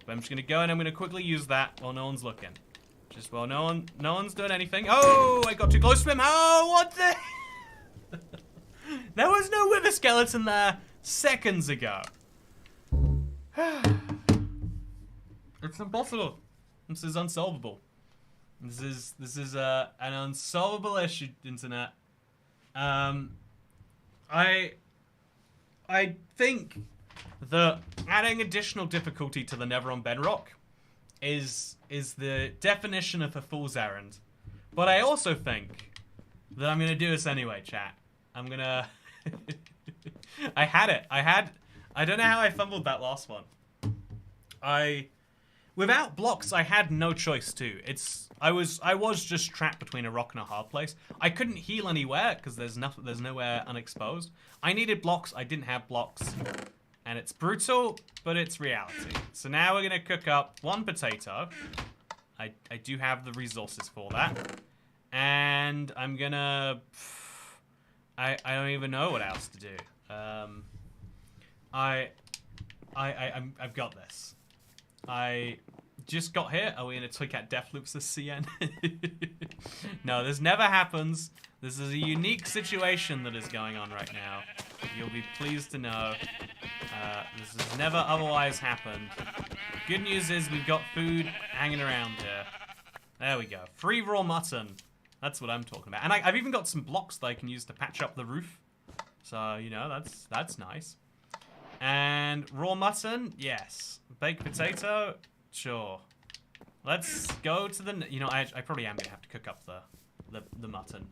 But I'm just gonna go and I'm gonna quickly use that while no one's looking. Just while no one's doing anything. Oh, I got too close to him. Oh, what the... There was no wither skeleton there seconds ago. It's impossible. This is unsolvable. This is an unsolvable issue, internet. I think that adding additional difficulty to the Nether on Bedrock is the definition of a fool's errand. But I also think that I'm gonna do this anyway, chat. I'm gonna... I had it. I don't know how I fumbled that last one. Without blocks, I had no choice too. I was just trapped between a rock and a hard place. I couldn't heal anywhere because there's nowhere unexposed. I needed blocks. I didn't have blocks, and it's brutal, but it's reality. So now we're gonna cook up one potato. I do have the resources for that, and I'm gonna. I don't even know what else to do. I've got this. I just got here. Are we in a Toycat Death Loops this CN? No, this never happens. This is a unique situation that is going on right now. You'll be pleased to know. This has never otherwise happened. Good news is we've got food hanging around here. There we go. Free raw mutton. That's what I'm talking about. And I've even got some blocks that I can use to patch up the roof. So, you know, that's nice. And raw mutton, yes. Baked potato, sure. Let's go to the... You know, I probably am going to have to cook up the mutton.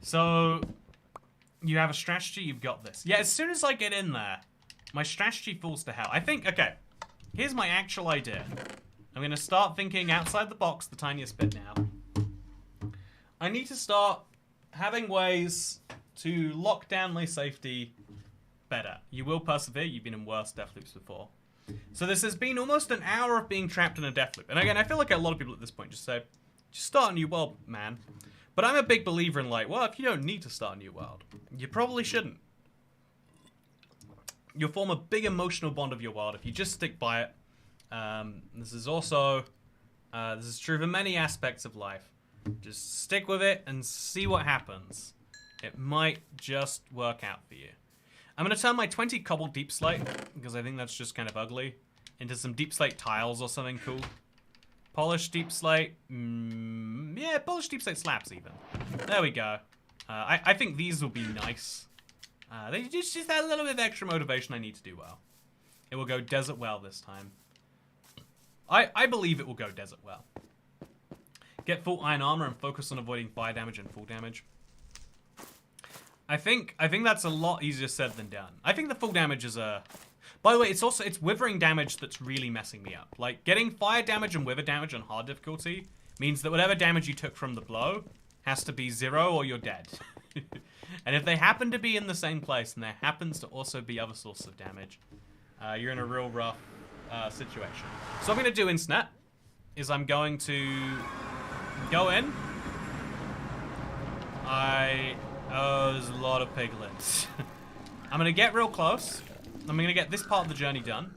So, you have a strategy, you've got this. Yeah, as soon as I get in there, my strategy falls to hell. I think, okay, here's my actual idea. I'm going to start thinking outside the box the tiniest bit now. I need to start having ways to lock down my safety better. You will persevere. You've been in worse death loops before. So this has been almost an hour of being trapped in a death loop. And again, I feel like a lot of people at this point just say, just start a new world, man. But I'm a big believer in like, well, if you don't need to start a new world, you probably shouldn't. You'll form a big emotional bond of your world if you just stick by it. This is also, this is true for many aspects of life. Just stick with it and see what happens. It might just work out for you. I'm going to turn my 20 cobble deep slate, because I think that's just kind of ugly, into some deep slate tiles or something cool. Polished deep slate. Yeah, polished deep slate slabs even. There we go. I think these will be nice. They just add a little bit of extra motivation I need to do well. It will go desert well this time. I believe it will go desert well. Get full iron armor and focus on avoiding fire damage and full damage. I think that's a lot easier said than done. I think the full damage is a... By the way, it's withering damage that's really messing me up. Like, getting fire damage and wither damage on hard difficulty means that whatever damage you took from the blow has to be 0 or you're dead. And if they happen to be in the same place and there happens to also be other sources of damage, you're in a real rough situation. So what I'm going to do instead is I'm going to go in. Oh, there's a lot of piglets. I'm gonna get real close. I'm gonna get this part of the journey done,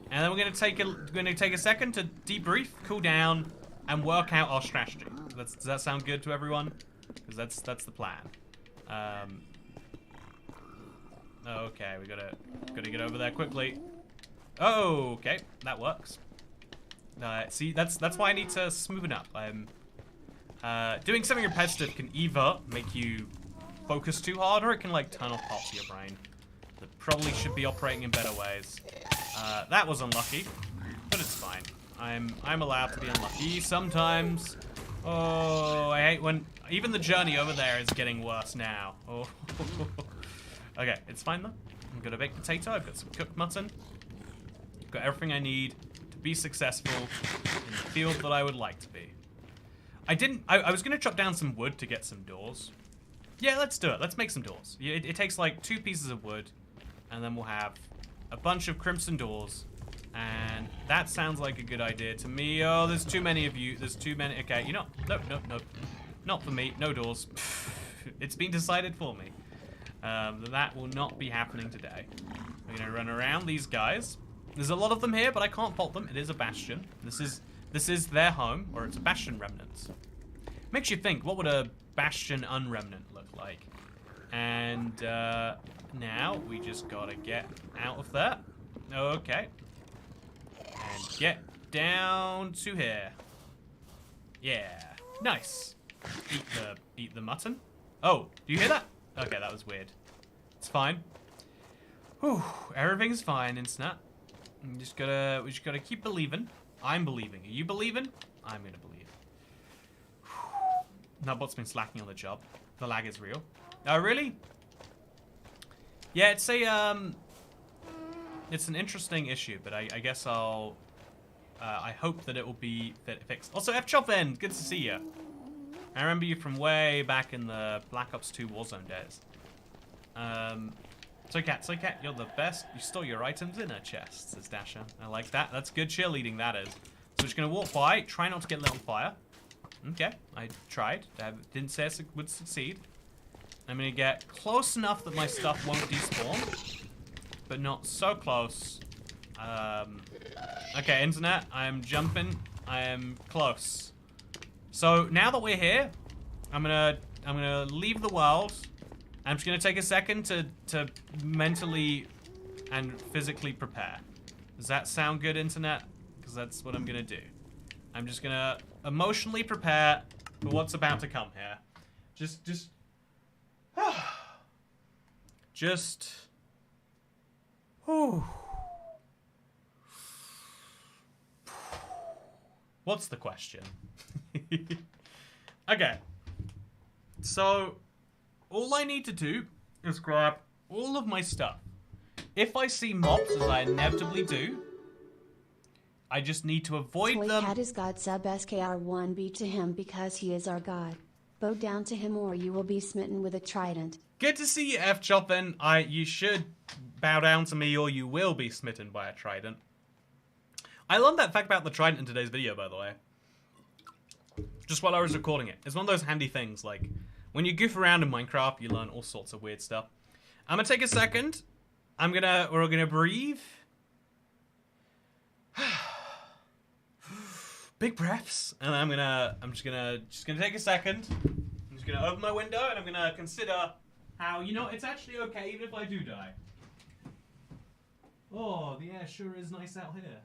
and then we're gonna take a second to debrief, cool down, and work out our strategy. Does that sound good to everyone? Because that's the plan. Okay, we gotta get over there quickly. Oh, okay, that works. See, that's why I need to smoothen up. Doing something repetitive can either make you focus too hard, or it can like turn off parts of your brain that probably should be operating in better ways. That was unlucky, but it's fine. I'm allowed to be unlucky sometimes. Oh, I hate when even the journey over there is getting worse now. Oh. Okay, it's fine though. I've got a baked potato. I've got some cooked mutton. I've got everything I need to be successful in the field that I would like to be. I was going to chop down some wood to get some doors. Yeah, let's do it. Let's make some doors. It takes like 2 pieces of wood, and then we'll have a bunch of crimson doors. And that sounds like a good idea to me. Oh, there's too many of you. There's too many. Okay, you know, nope. Not for me. No doors. It's been decided for me. That will not be happening today. We're gonna run around these guys. There's a lot of them here, but I can't fault them. It is a bastion. This is their home, or it's a bastion remnant. Makes you think, what would a bastion unremnant look like? And now we just gotta get out of there. Okay. And get down to here. Yeah. Nice. Eat the mutton. Oh, do you hear that? Okay, that was weird. It's fine. Whew, everything's fine, Internet. We just gotta keep believing. I'm believing. Are you believing? I'm gonna believe. That bot's been slacking on the job. The lag is real. Oh, really? Yeah, it's an interesting issue, but I guess I hope that it will be fixed. Also, FChopin, good to see you. I remember you from way back in the Black Ops 2 Warzone days. Toycat, you're the best. You store your items in a chest, says Dasher. I like that. That's good cheerleading, that is. So we're just going to walk by, try not to get lit on fire. Okay, I tried. I didn't say I would succeed. I'm going to get close enough that my stuff won't despawn, but not so close. Okay, Internet, I am jumping. I am close. So now that we're here, I'm gonna leave the world. I'm just gonna take a second to mentally and physically prepare. Does that sound good, Internet? Because that's what I'm gonna do. I'm just gonna emotionally prepare for what's about to come here. Whew. What's the question? Okay. So, all I need to do is grab all of my stuff. If I see mobs, as I inevitably do, I just need to avoid them. Toycat is God, sub SKR1B to him because he is our God. Bow down to him or you will be smitten with a trident. Good to see you, FChopin. You should bow down to me or you will be smitten by a trident. I love that fact about the trident in today's video, by the way. Just while I was recording it. It's one of those handy things, like, when you goof around in Minecraft, you learn all sorts of weird stuff. I'm gonna take a second. We're gonna breathe. Big breaths. And I'm just gonna take a second. I'm just gonna open my window and I'm gonna consider how, you know, it's actually okay even if I do die. Oh, the air sure is nice out here.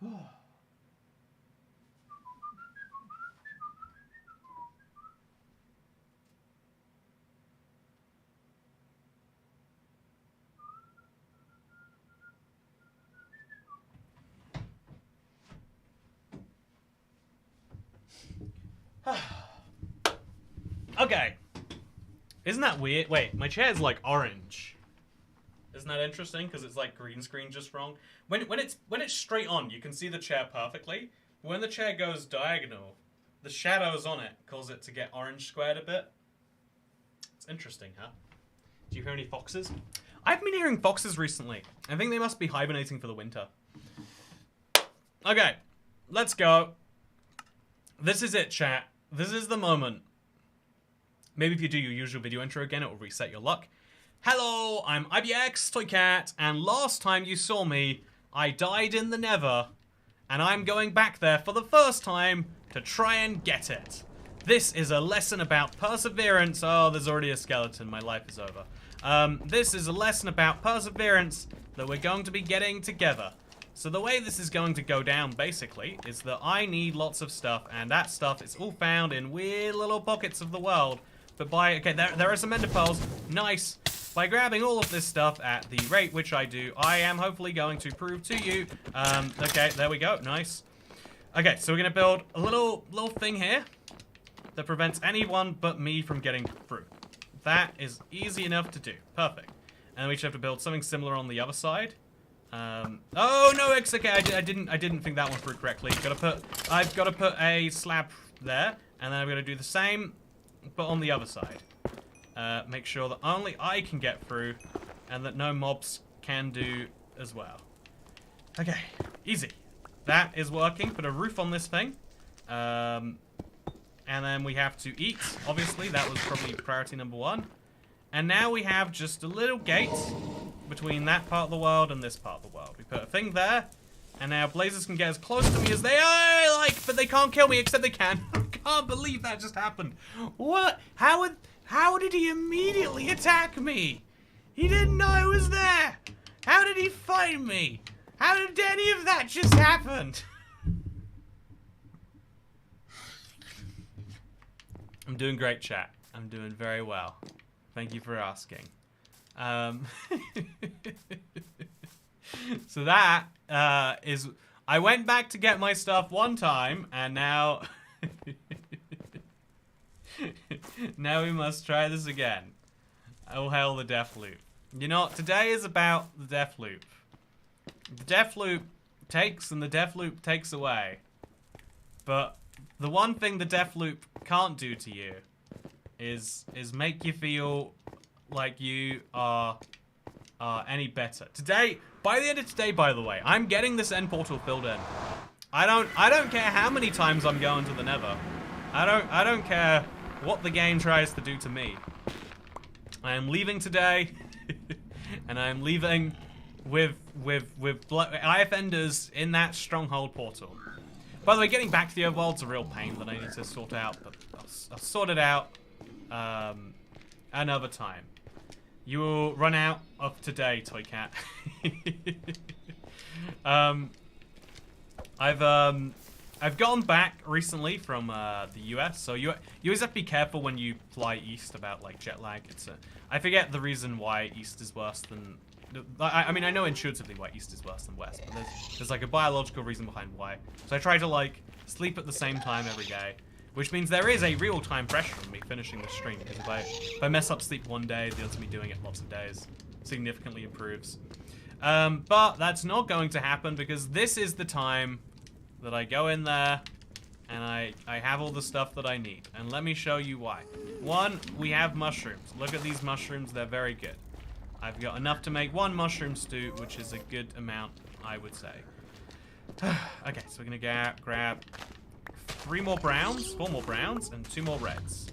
Oh. Okay. Isn't that weird? Wait, my chair's like orange. Isn't that interesting? Because it's like green screen just wrong. When it's straight on, you can see the chair perfectly. But when the chair goes diagonal, the shadows on it cause it to get orange squared a bit. It's interesting, huh? Do you hear any foxes? I've been hearing foxes recently. I think they must be hibernating for the winter. Okay, let's go. This is it, chat. This is the moment. Maybe if you do your usual video intro again, it will reset your luck. Hello, I'm ibxtoycat, and last time you saw me, I died in the Nether, and I'm going back there for the first time to try and get it. This is a lesson about perseverance. Oh, there's already a skeleton. My life is over. This is a lesson about perseverance that we're going to be getting together. So the way this is going to go down, basically, is that I need lots of stuff, and that stuff is all found in weird little pockets of the world. But okay, there are some ender pearls. Nice. By grabbing all of this stuff at the rate which I do, I am hopefully going to prove to you. Okay, there we go. Nice. Okay, so we're going to build a little thing here that prevents anyone but me from getting through. That is easy enough to do. Perfect. And we should have to build something similar on the other side. Oh no, it's okay. I didn't think that one through correctly. I've got to put a slab there, and then I'm gonna do the same, but on the other side. Make sure that only I can get through, and that no mobs can do as well. Okay, easy. That is working. Put a roof on this thing. And then we have to eat. Obviously, that was probably priority number 1. And now we have just a little gate between that part of the world and this part of the world. We put a thing there, and now blazers can get as close to me as they like, but they can't kill me, except they can. I can't believe that just happened. What? How did he immediately attack me? He didn't know I was there. How did he find me? How did any of that just happen? I'm doing great, chat. I'm doing very well. Thank you for asking. So that is... I went back to get my stuff one time, and now... now we must try this again. Oh, hail the death loop. You know what? Today is about the death loop. The death loop takes and the death loop takes away. But the one thing the death loop can't do to you is make you feel like you are any better. Today, by the end of today, by the way, I'm getting this end portal filled in. I don't care how many times I'm going to the Nether. I don't care what the game tries to do to me. I am leaving today, and I am leaving with IF enders in that stronghold portal. By the way, getting back to the overworld's a real pain that I need to sort out, but I'll sort it out another time. You will run out of today, Toycat. I've gone back recently from the US, so you always have to be careful when you fly east about like jet lag. I forget the reason why east is worse than. I mean, I know intuitively why east is worse than west, but there's like a biological reason behind why. So I try to like sleep at the same time every day, which means there is a real time pressure on me finishing the stream, because if I mess up sleep one day, the odds of me doing it lots of days significantly improves. But that's not going to happen, because this is the time that I go in there and I have all the stuff that I need. And let me show you why. One, we have mushrooms. Look at these mushrooms, they're very good. I've got enough to make 1 mushroom stew, which is a good amount, I would say. Okay, so we're gonna grab 3 more browns, 4 more browns, and 2 more reds.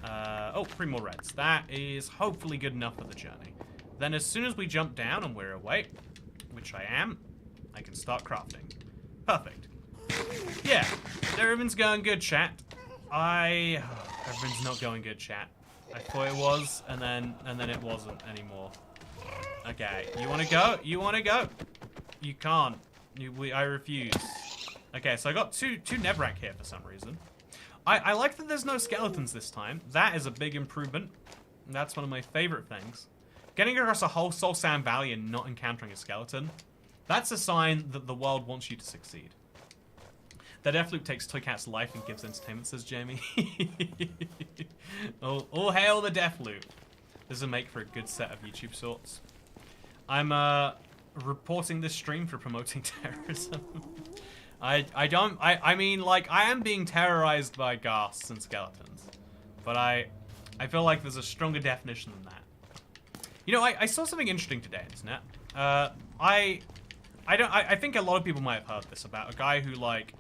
3 more reds. That is hopefully good enough for the journey. Then as soon as we jump down and we're awake, which I am, I can start crafting. Perfect. Yeah, everything's going good, chat. Everything's not going good, chat. I thought it was, and then it wasn't anymore. Okay, you wanna go? You wanna go? You can't. I refuse. Okay, so I got two Nevrak here for some reason. I like that there's no skeletons this time. That is a big improvement. That's one of my favorite things. Getting across a whole Soul Sand Valley and not encountering a skeleton, that's a sign that the world wants you to succeed. The Deathloop takes Toycat's life and gives entertainment, says Jamie. All hail the Deathloop. This will make for a good set of YouTube shorts. I'm reporting this stream for promoting terrorism. I mean, like, I am being terrorized by ghasts and skeletons. But I feel like there's a stronger definition than that. You know, I saw something interesting today on the internet. I think a lot of people might have heard this about a guy who, like,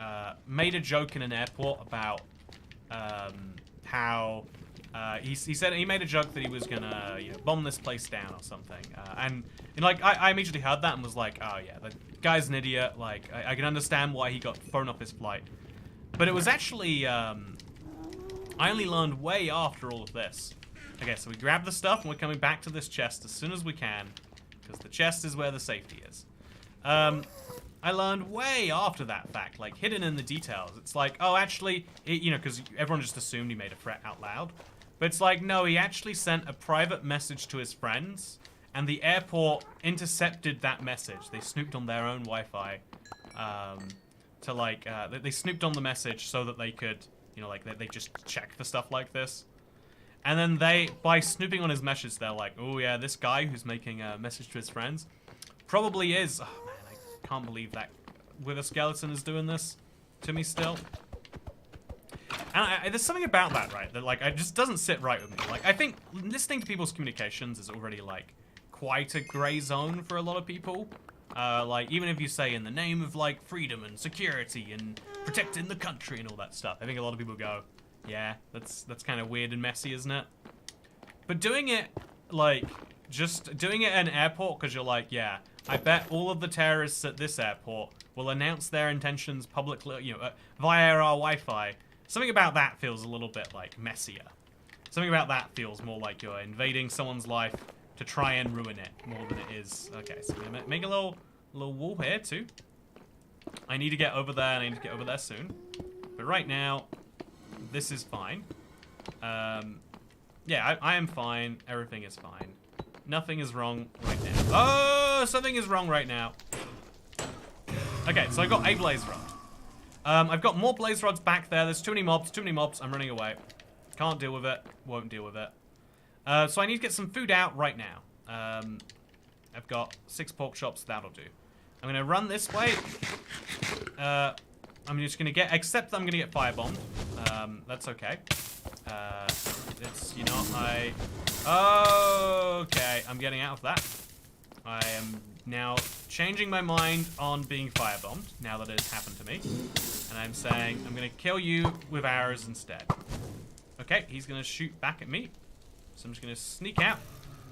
made a joke in an airport about how he said he made a joke that he was gonna, you know, bomb this place down or something. And like, I immediately heard that and was like, oh yeah, the guy's an idiot. Like, I can understand why he got thrown off his flight. But it was actually, I only learned way after all of this. Okay, so we grab the stuff and we're coming back to this chest as soon as we can, because the chest is where the safety is. I learned way after that fact, like hidden in the details. It's like, oh, actually, you know, because everyone just assumed he made a threat out loud. But it's like, no, he actually sent a private message to his friends, and the airport intercepted that message. They snooped on their own Wi-Fi to, like, they snooped on the message so that they could, you know, like, they just check for stuff like this. And then they, by snooping on his message, they're like, oh yeah, this guy who's making a message to his friends probably is... Oh man, I can't believe that Wither Skeleton is doing this to me still. And there's something about that, right? That like, it just doesn't sit right with me. Like, I think listening to people's communications is already like quite a gray zone for a lot of people. Like, even if you say in the name of like freedom and security and protecting the country and all that stuff, I think a lot of people go, yeah, that's kind of weird and messy, isn't it? But doing it, like, just doing it at an airport because you're like, yeah, I bet all of the terrorists at this airport will announce their intentions publicly, you know, via our Wi-Fi. Something about that feels a little bit, like, messier. Something about that feels more like you're invading someone's life to try and ruin it more than it is. Okay, so I'm gonna make a little wall here, too. I need to get over there, and I need to get over there soon. But right now, this is fine. Yeah, I am fine. Everything is fine. Nothing is wrong right now. Oh, something is wrong right now. Okay, so I got a blaze rod. I've got more blaze rods back there. There's too many mobs, I'm running away. Can't deal with it, won't deal with it. So I need to get some food out right now. I've got 6 pork chops, that'll do. I'm gonna run this way. I'm just gonna get, except that I'm gonna get firebombed. That's okay. It's, you know, okay, I'm getting out of that. I am now changing my mind on being firebombed, now that it has happened to me. And I'm saying, I'm gonna kill you with arrows instead. Okay, he's gonna shoot back at me. So I'm just gonna sneak out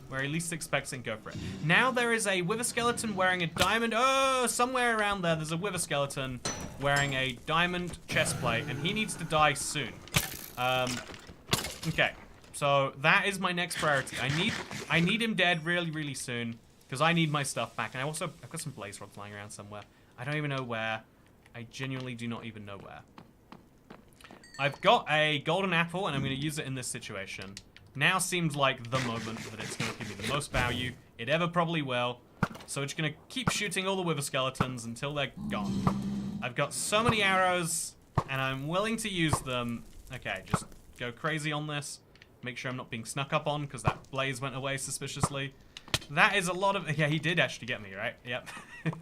where he least expects it and go for it. Now there is a Wither Skeleton wearing a diamond. Oh, somewhere around there's a Wither Skeleton wearing a diamond chest plate, and he needs to die soon. Okay, so that is my next priority. I need him dead really, really soon because I need my stuff back. And I've got some blaze rods lying around somewhere. I don't even know where. I genuinely do not even know where. I've got a golden apple, and I'm going to use it in this situation. Now seems like the moment that it's going to give me the most value it ever probably will. So it's going to keep shooting all the Wither Skeletons until they're gone. I've got so many arrows, and I'm willing to use them. Okay, just go crazy on this. Make sure I'm not being snuck up on, because that blaze went away suspiciously. That is a lot of... Yeah, he did actually get me, right? Yep.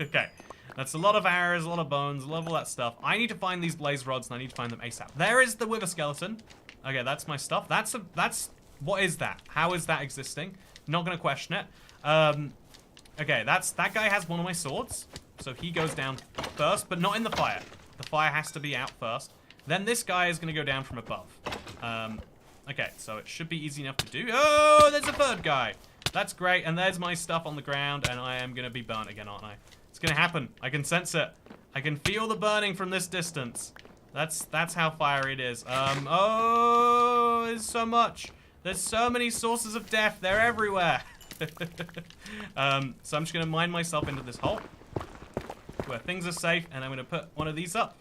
Okay. That's a lot of arrows, a lot of bones, a lot of all that stuff. I need to find these blaze rods, and I need to find them ASAP. There is the Wither Skeleton. Okay, that's my stuff. That's... What is that? How is that existing? Not gonna question it. Okay, that guy has one of my swords. So he goes down first, but not in the fire. The fire has to be out first. Then this guy is gonna go down from above. Okay, so it should be easy enough to do. Oh, there's a third guy. That's great, and there's my stuff on the ground, and I am gonna be burnt again, aren't I? It's gonna happen. I can sense it. I can feel the burning from this distance. That's how fiery it is. Oh, there's so much. There's so many sources of death. They're everywhere. So I'm just going to mine myself into this hole where things are safe, and I'm going to put one of these up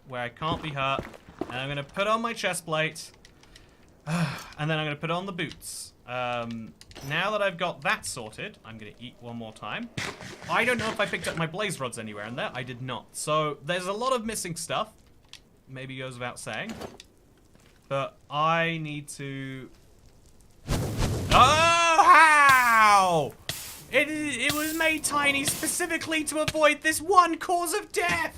where I can't be hurt, and I'm going to put on my chest plate, and then I'm going to put on the boots. Now that I've got that sorted, I'm going to eat one more time. I don't know if I picked up my blaze rods anywhere in there. I did not. So there's a lot of missing stuff. Maybe goes without saying. But I need to... Oh, how? It was made tiny specifically to avoid this one cause of death.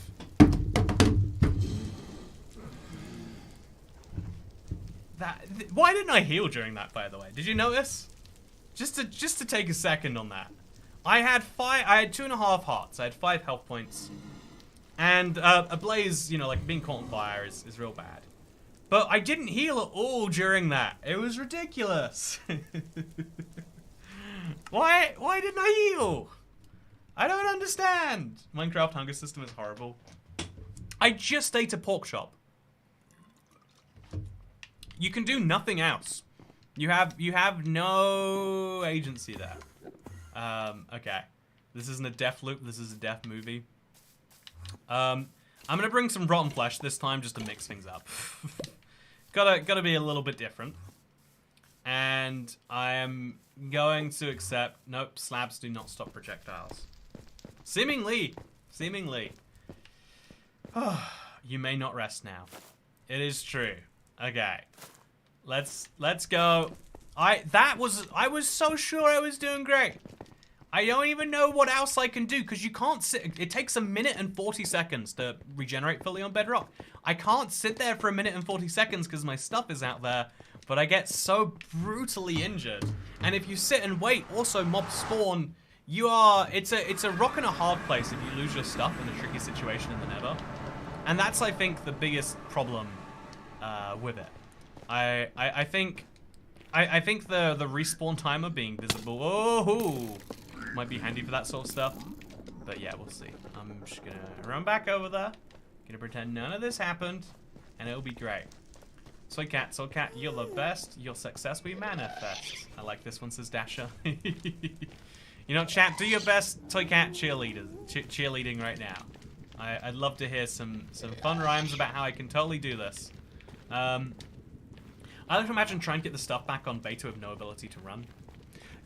Why didn't I heal during that, by the way? Did you notice? Just to take a second on that. I had 2.5 hearts. I had 5 health points. And a blaze, you know, like being caught on fire is real bad. But I didn't heal at all during that. It was ridiculous. Why didn't I heal? I don't understand. Minecraft hunger system is horrible. I just ate a pork chop. You can do nothing else. You have no agency there. Okay. This isn't a death loop, this is a death movie. I'm gonna bring some rotten flesh this time just to mix things up. Gotta be a little bit different. And I am going to accept... Nope, slabs do not stop projectiles. Seemingly. You may not rest now. It is true. Okay. Let's go. I was so sure I was doing great. I don't even know what else I can do because you can't sit. It takes 1 minute and 40 seconds to regenerate fully on Bedrock. I can't sit there for 1 minute and 40 seconds because my stuff is out there, but I get so brutally injured. And if you sit and wait, also mobs spawn. It's a rock and a hard place if you lose your stuff in a tricky situation in the Nether. And that's, I think, the biggest problem with it. I think the respawn timer being visible, oh, might be handy for that sort of stuff. But yeah, we'll see. I'm just gonna run back over there, gonna pretend none of this happened, and it'll be great. Toycat, you're the best. Your success we manifest. I like this one, says Dasher. You know, chat, do your best Toycat cheerleading right now. I'd love to hear some fun rhymes about how I can totally do this. I like to imagine trying to get the stuff back on beta with no ability to run.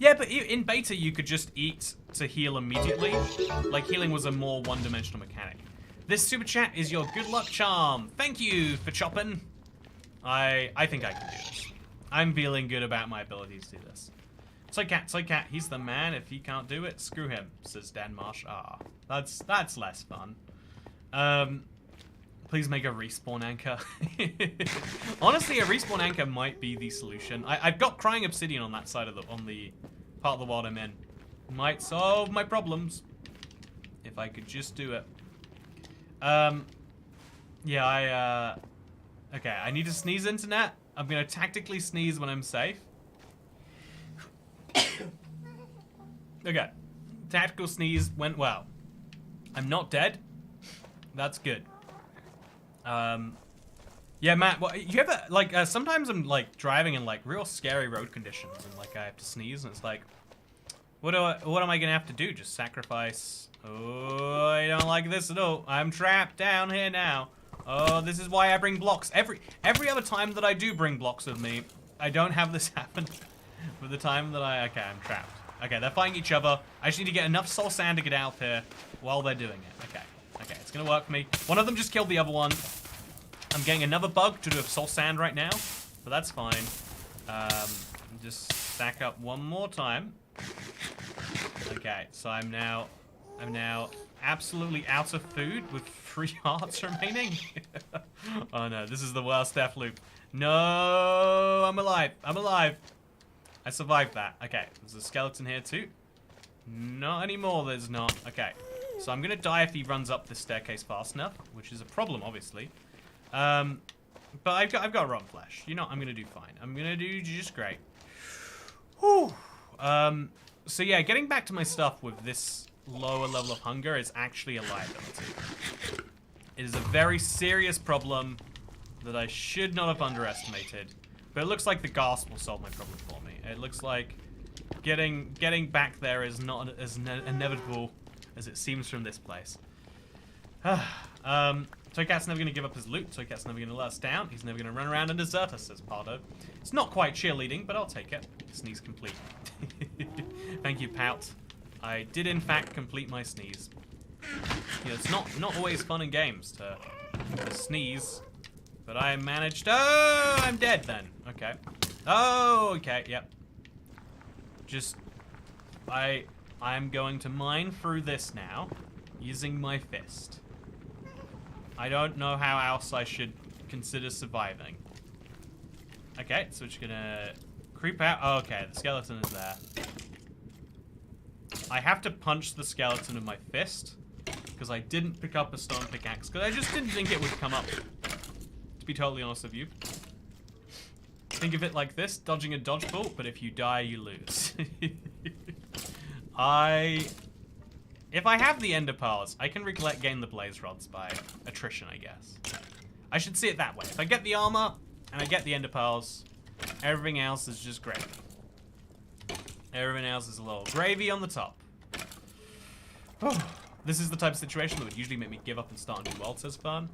Yeah, but in beta you could just eat to heal immediately. Like, healing was a more one-dimensional mechanic. This super chat is your good luck charm. Thank you for chopping. I think I can do this. I'm feeling good about my abilities to do this. Toycat, he's the man. If he can't do it, screw him, says Dan Marsh. Ah, that's less fun. Please make a respawn anchor. Honestly, a respawn anchor might be the solution. I've got crying obsidian on that side of the part of the world I'm in. Might solve my problems if I could just do it. Yeah, okay, I need to sneeze internet. I'm gonna tactically sneeze when I'm safe. Okay, tactical sneeze went well. I'm not dead. That's good. Yeah, Matt, you ever, like, sometimes I'm, like, driving in, like, real scary road conditions, and, like, I have to sneeze, and it's like, what am I gonna have to do? Just sacrifice? Oh, I don't like this at all. I'm trapped down here now. Oh, this is why I bring blocks. Every other time that I do bring blocks with me, I don't have this happen. For the time that okay, I'm trapped. Okay, they're fighting each other. I just need to get enough soul sand to get out here while they're doing it. Okay, it's gonna work for me. One of them just killed the other one. I'm getting another bug to do with soul sand right now, but that's fine. Just stack up one more time. Okay, so I'm now absolutely out of food with 3 hearts remaining. Oh no, this is the worst death loop. No, I'm alive. I survived that. Okay, there's a skeleton here too. Not anymore, there's not. Okay, so I'm gonna die if he runs up this staircase fast enough, which is a problem, obviously. But I've got rotten flesh. You know, I'm gonna do fine. I'm gonna do just great. Whew. So yeah, getting back to my stuff with this lower level of hunger is actually a liability. It is a very serious problem that I should not have underestimated. But it looks like the ghast will solve my problem for me. It looks like getting back there is not as inevitable as it seems from this place. Toycat's never going to give up his loot. Toycat's never going to let us down. He's never going to run around and desert us, says Pardo. It's not quite cheerleading, but I'll take it. Sneeze complete. Thank you, Pout. I did, in fact, complete my sneeze. You know, it's not always fun in games to sneeze, but I managed. Oh, I'm dead then. Okay. Oh, okay. Yep. Just, I'm going to mine through this now, using my fist. I don't know how else I should consider surviving. Okay, so we're just gonna creep out. Oh, okay, the skeleton is there. I have to punch the skeleton with my fist, because I didn't pick up a stone pickaxe, because I just didn't think it would come up, to be totally honest with you. Think of it like this, dodging a dodgeball, but if you die, you lose. If I have the ender pearls, I can gain the blaze rods by attrition, I guess. I should see it that way. If I get the armor, and I get the ender pearls, everything else is just gravy. Everything else is a little gravy on the top. This is the type of situation that would usually make me give up and start a new world, says Fern.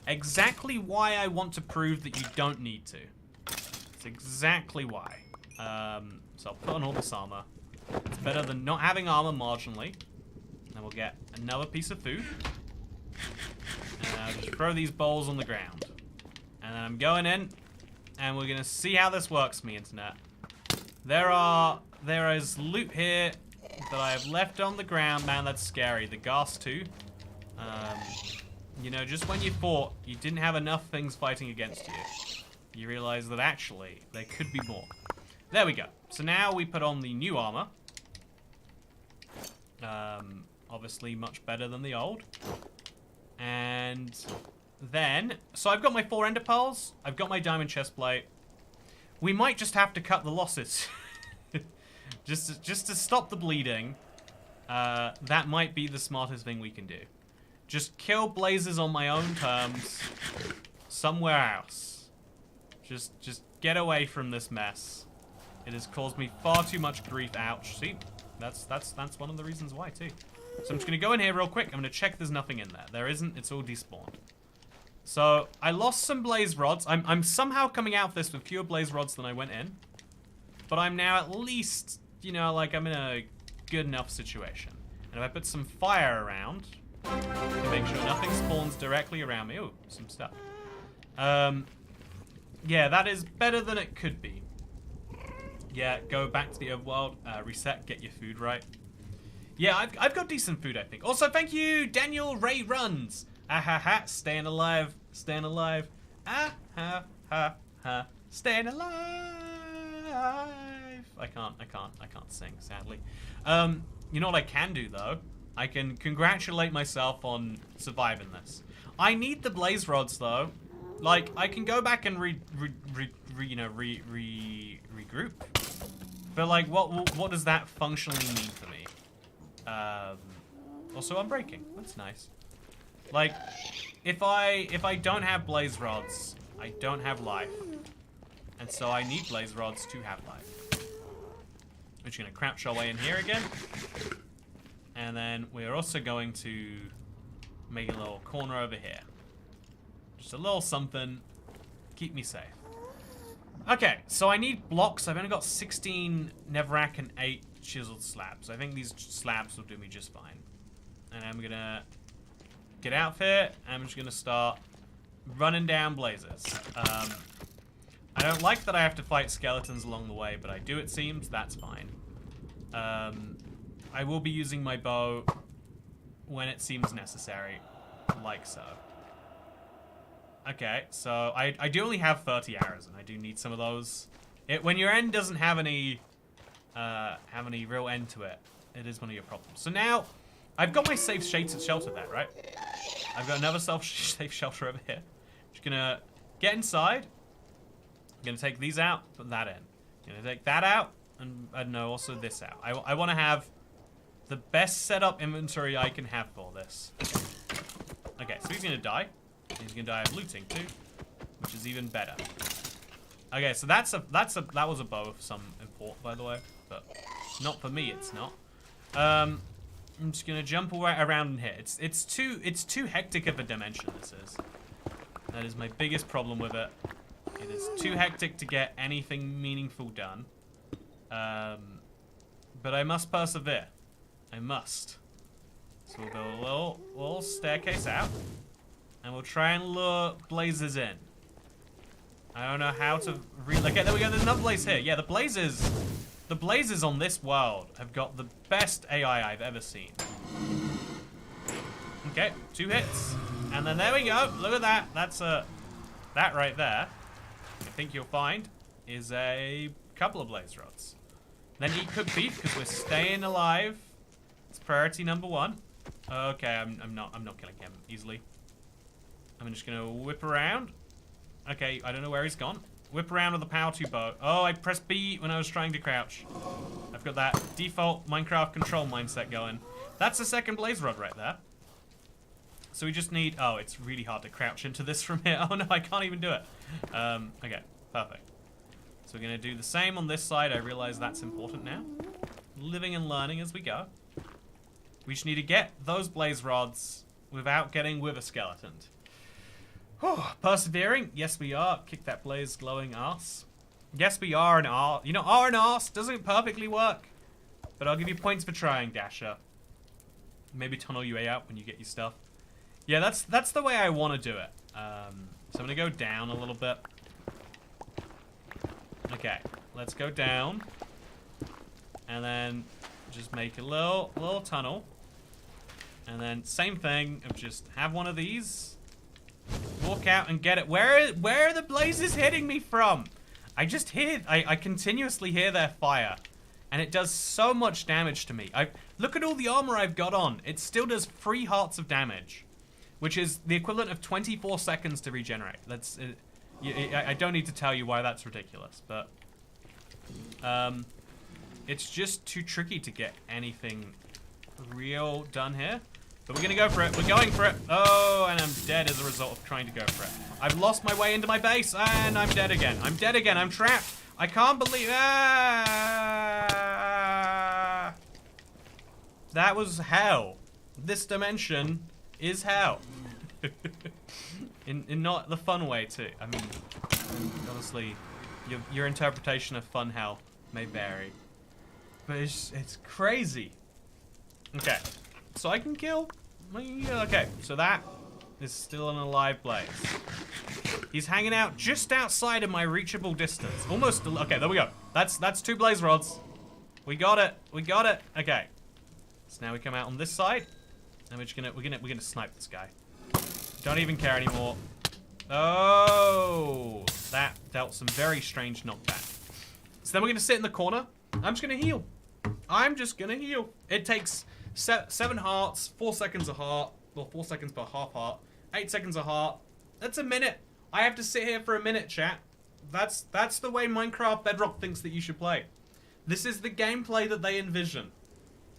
Exactly why I want to prove that you don't need to. It's exactly why. So I'll put on all this armor. It's better than not having armor marginally. And we'll get another piece of food. And I'll just throw these bowls on the ground. And then I'm going in, And we're gonna see how this works, me internet. There is loot here that I have left on the ground. Man, that's scary. The gas too. You know, just when you thought you didn't have enough things fighting against you, you realize that actually there could be more. There we go. So now we put on the new armor. Obviously much better than the old. And then, so I've got my 4 ender pearls. I've got my diamond chest plate. We might just have to cut the losses. just to stop the bleeding. That might be the smartest thing we can do. Just kill blazes on my own terms. Somewhere else. Just get away from this mess. It has caused me far too much grief. Ouch. See? That's one of the reasons why too. So I'm just gonna go in here real quick. I'm gonna check there's nothing in there. There isn't. It's all despawned. So I lost some blaze rods. I'm somehow coming out of this with fewer blaze rods than I went in. But I'm now at least, you know, like I'm in a good enough situation. And if I put some fire around to make sure nothing spawns directly around me. Oh, some stuff. Yeah, that is better than it could be. Yeah, go back to the overworld, reset, get your food right. Yeah, I've got decent food, I think. Also, thank you, Daniel Ray Runs. Ah ha ha, staying alive, staying alive. Ah ha ha ha, staying alive. I can't sing, sadly. You know what I can do though? I can congratulate myself on surviving this. I need the blaze rods though. Like, I can go back and regroup. But like, what does that functionally mean for me? Also, I'm breaking. That's nice. Like, if I don't have blaze rods, I don't have life, and so I need blaze rods to have life. We're just gonna crouch our way in here again, and then we're also going to make a little corner over here. Just a little something, keep me safe. Okay, so I need blocks. I've only got 16 netherrack and 8 chiseled slabs. I think these slabs will do me just fine. And I'm gonna get out here. I'm just gonna start running down blazes. I don't like that I have to fight skeletons along the way, but I do, it seems. That's fine. I will be using my bow when it seems necessary, like so. Okay, so I do only have 30 arrows, and I do need some of those. When your end doesn't have any real end to it, it is one of your problems. So now, I've got my safe shelter there, right? I've got another safe shelter over here. Just gonna get inside. I'm gonna take these out, put that in. I'm gonna take that out, and I don't know, also this out. I want to have the best setup inventory I can have for this. Okay, so he's gonna die. He's gonna die of looting too, which is even better. Okay, so that was a bow of some import, by the way, but not for me. It's not. I'm just gonna jump around in here. It's too hectic of a dimension. This is. That is my biggest problem with it. It is too hectic to get anything meaningful done. But I must persevere. I must. So we'll build a little staircase out. And we'll try and lure blazes in. I don't know how to okay, there we go, there's another blaze here. Yeah, the blazes on this world have got the best AI I've ever seen. Okay, 2 hits. And then there we go, look at that. That's that right there, I think you'll find, is a couple of blaze rods. Then eat cooked beef, because we're staying alive. It's priority number 1. Okay, I'm not killing him easily. I'm just gonna whip around. Okay, I don't know where he's gone. Whip around with the power 2 bow. Oh, I pressed B when I was trying to crouch. I've got that default Minecraft control mindset going. That's the second blaze rod right there. So we just need, oh, it's really hard to crouch into this from here. Oh no, I can't even do it. Okay, perfect. So we're gonna do the same on this side. I realize that's important now. Living and learning as we go. We just need to get those blaze rods without getting with a skeleton. Persevering, yes we are. Kick that blaze glowing ass. Yes we are an arse. You know, are an arse doesn't perfectly work, but I'll give you points for trying, Dasher. Maybe tunnel you out when you get your stuff. Yeah, that's the way I want to do it. So I'm gonna go down a little bit. Okay, let's go down. And then just make a little tunnel. And then same thing of just have one of these. Walk out and get it. Where are the blazes hitting me from? I continuously hear their fire. And it does so much damage to me. Look at all the armor I've got on. It still does 3 hearts of damage. Which is the equivalent of 24 seconds to regenerate. I don't need to tell you why that's ridiculous. But it's just too tricky to get anything real done here. But we're gonna go for it. We're going for it. Oh, and I'm dead as a result of trying to go for it. I've lost my way into my base, and I'm dead again. I'm dead again. I'm trapped. I can't believe... Ah! That was hell. This dimension is hell. in not the fun way, too. I mean, honestly, your interpretation of fun hell may vary. But it's crazy. Okay. So I can kill... Okay, so that is still an alive blaze. He's hanging out just outside of my reachable distance. Almost... Okay, there we go. That's 2 blaze rods. We got it. We got it. Okay. So now we come out on this side. And we're gonna snipe this guy. Don't even care anymore. Oh! That dealt some very strange knockback. So then we're gonna sit in the corner. I'm just gonna heal. I'm just gonna heal. It takes... 7 hearts, 4 seconds a heart, well 4 seconds per half heart, 8 seconds a heart. That's a minute. I have to sit here for a minute, chat. That's the way Minecraft Bedrock thinks that you should play. This is the gameplay that they envision.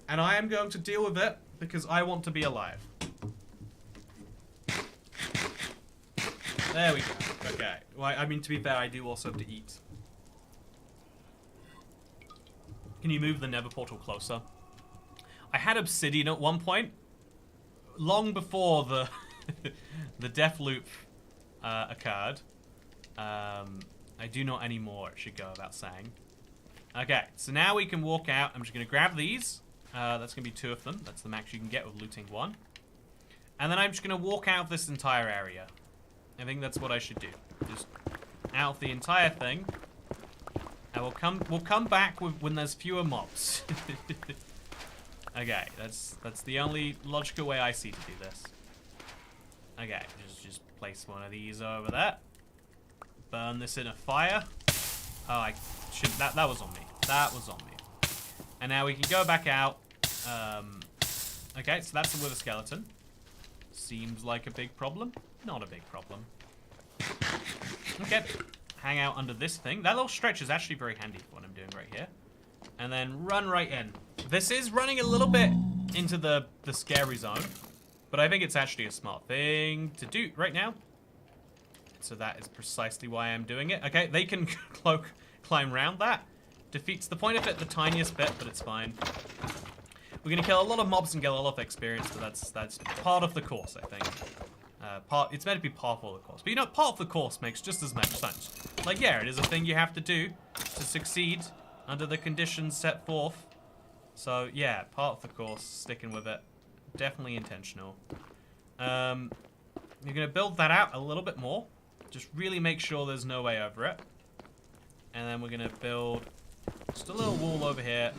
And I am going to deal with it because I want to be alive. There we go. Okay. Well, I mean, to be fair, I do also have to eat. Can you move the nether portal closer? I had obsidian at one point, long before the the death loop occurred. I do not anymore, it should go without saying. Okay, so now we can walk out. I'm just going to grab these. That's going to be 2 of them. That's the max you can get with looting 1. And then I'm just going to walk out of this entire area. I think that's what I should do. Just out of the entire thing. And we'll come back when there's fewer mobs. Okay, that's the only logical way I see to do this. Okay, just place one of these over there. Burn this in a fire. Oh, I should. That was on me. That was on me. And now we can go back out. Okay, so that's the wither skeleton. Seems like a big problem. Not a big problem. Okay, hang out under this thing. That little stretch is actually very handy for what I'm doing right here. And then run right in. This is running a little bit into the scary zone, but I think it's actually a smart thing to do right now. So that is precisely why I'm doing it. Okay, they can climb around that. Defeats the point of it the tiniest bit, but it's fine. We're gonna kill a lot of mobs and get a lot of experience, but that's part of the course, I think. It's meant to be part of the course, but you know, part of the course makes just as much sense. Like, yeah, it is a thing you have to do to succeed under the conditions set forth. So, yeah, part of the course, sticking with it. Definitely intentional. You're going to build that out a little bit more. Just really make sure there's no way over it. And then we're going to build just a little wall over here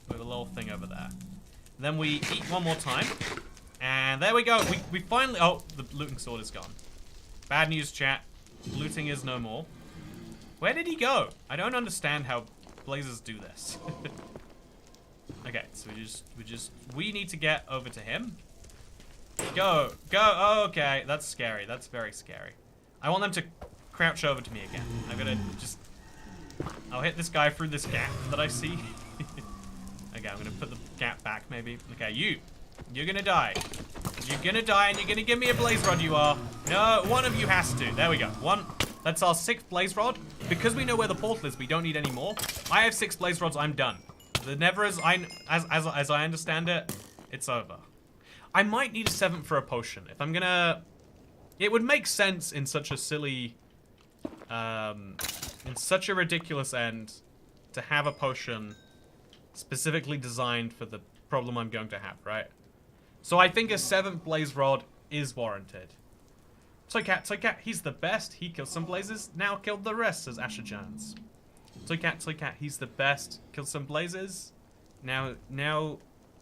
with a little thing over there. And then we eat one more time. And there we go. We finally... Oh, the looting sword is gone. Bad news, chat. Looting is no more. Where did he go? I don't understand how blazes do this. Okay, so we need to get over to him. Go. Oh, okay, that's scary. That's very scary. I want them to crouch over to me again. I'm gonna just... I'll hit this guy through this gap that I see. Okay, I'm gonna put the gap back, maybe. Okay, you're gonna die. You're gonna die, and you're gonna give me a blaze rod, you are. No, one of you has to. There we go. One. That's our 6th blaze rod. Because we know where the portal is, we don't need any more. I have 6 blaze rods, I'm done. The Nether, as I understand it, it's over. I might need a 7th for a potion. If I'm gonna... It would make sense in such a silly... in such a ridiculous end to have a potion specifically designed for the problem I'm going to have, right? So I think a 7th blaze rod is warranted. Toycat, he's the best. He killed some blazes, now killed the rest, says Asher Jones. Toycat, he's the best. Killed some blazes. Now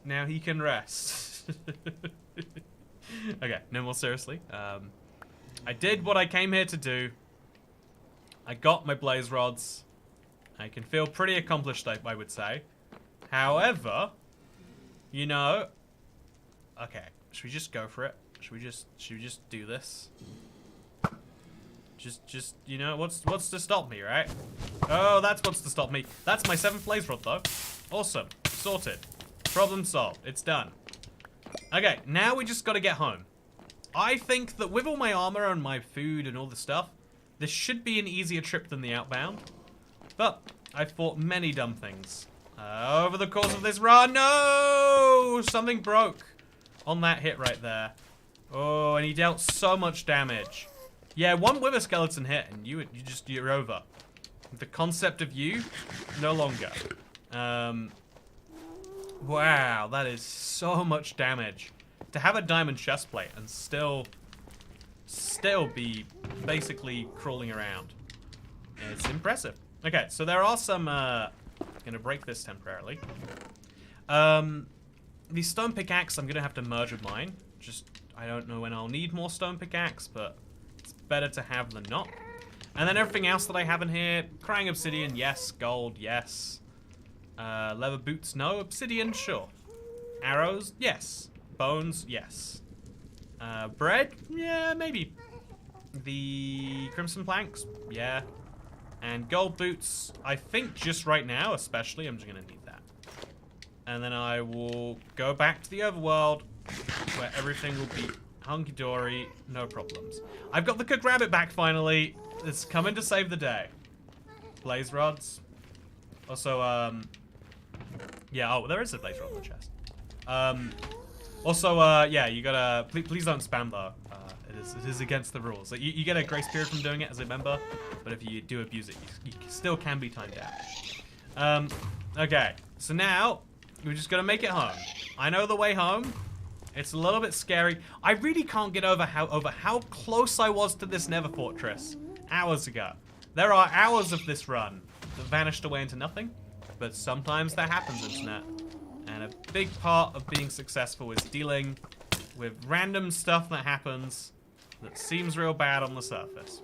he can rest. Okay, no more seriously. I did what I came here to do. I got my blaze rods. I can feel pretty accomplished, I would say. However, you know, okay, should we just go for it? Should we just do this? Just, you know, what's to stop me, right? Oh, that's what's to stop me. That's my 7th blaze rod, though. Awesome. Sorted. Problem solved. It's done. Okay, now we just gotta get home. I think that with all my armor and my food and all the stuff, this should be an easier trip than the outbound. But I've fought many dumb things. Over the course of this run, no! Something broke on that hit right there. Oh, and he dealt so much damage. Yeah, one wither skeleton hit, and you're over. The concept of you, no longer. Wow, that is so much damage. To have a diamond chestplate and still be basically crawling around. It's impressive. Okay, so there are some, gonna break this temporarily. The stone pickaxe I'm gonna have to merge with mine. I don't know when I'll need more stone pickaxe, but it's better to have than not. And then everything else that I have in here, crying obsidian, yes. Gold, yes. Leather boots, no. Obsidian, sure. Arrows, yes. Bones, yes. Bread, yeah, maybe. The crimson planks, yeah. And gold boots, I think just right now, especially, I'm just gonna need that. And then I will go back to the overworld, where everything will be hunky-dory, no problems. I've got the cooked rabbit back finally. It's coming to save the day. Blaze rods. Also, yeah, oh, there is a blaze rod in the chest. Also, yeah, you gotta, please don't spam though. It is against the rules. Like, you get a grace period from doing it as a member, but if you do abuse it, you still can be timed out. Okay, so now, we're just gonna make it home. I know the way home. It's a little bit scary. I really can't get over how close I was to this nether fortress hours ago. There are hours of this run that vanished away into nothing, but sometimes that happens, internet. And a big part of being successful is dealing with random stuff that happens that seems real bad on the surface.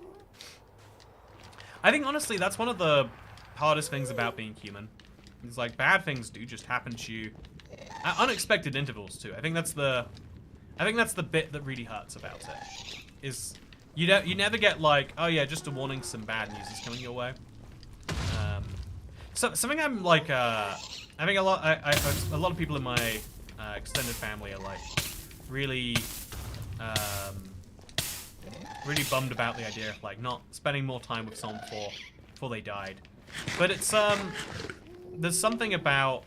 I think, honestly, that's one of the hardest things about being human. It's like, bad things do just happen to you at unexpected intervals, too. I think that's the bit that really hurts about it. Is you never get like, oh yeah, just a warning, some bad news is coming your way. So something I'm like, I think a lot of people in my extended family are like really bummed about the idea of like not spending more time with someone before they died. But it's there's something about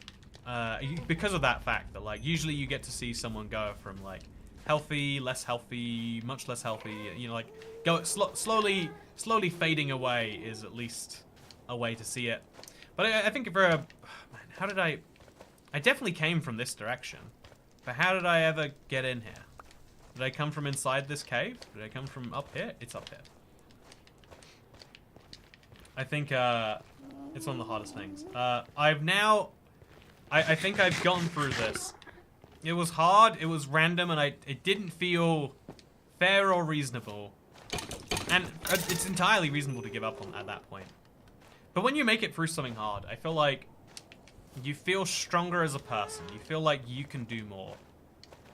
because of that fact that like usually you get to see someone go from like healthy, less healthy, much less healthy, you know, like go slowly fading away is at least a way to see it. But I think for man, how did I definitely came from this direction, but how did I ever get in here? Did I come from inside this cave? Did I come from up here? It's up here. I think it's one of the hardest things. I think I've gone through this. It was hard, it was random, and it didn't feel fair or reasonable. And it's entirely reasonable to give up on at that point. But when you make it through something hard, I feel like you feel stronger as a person. You feel like you can do more.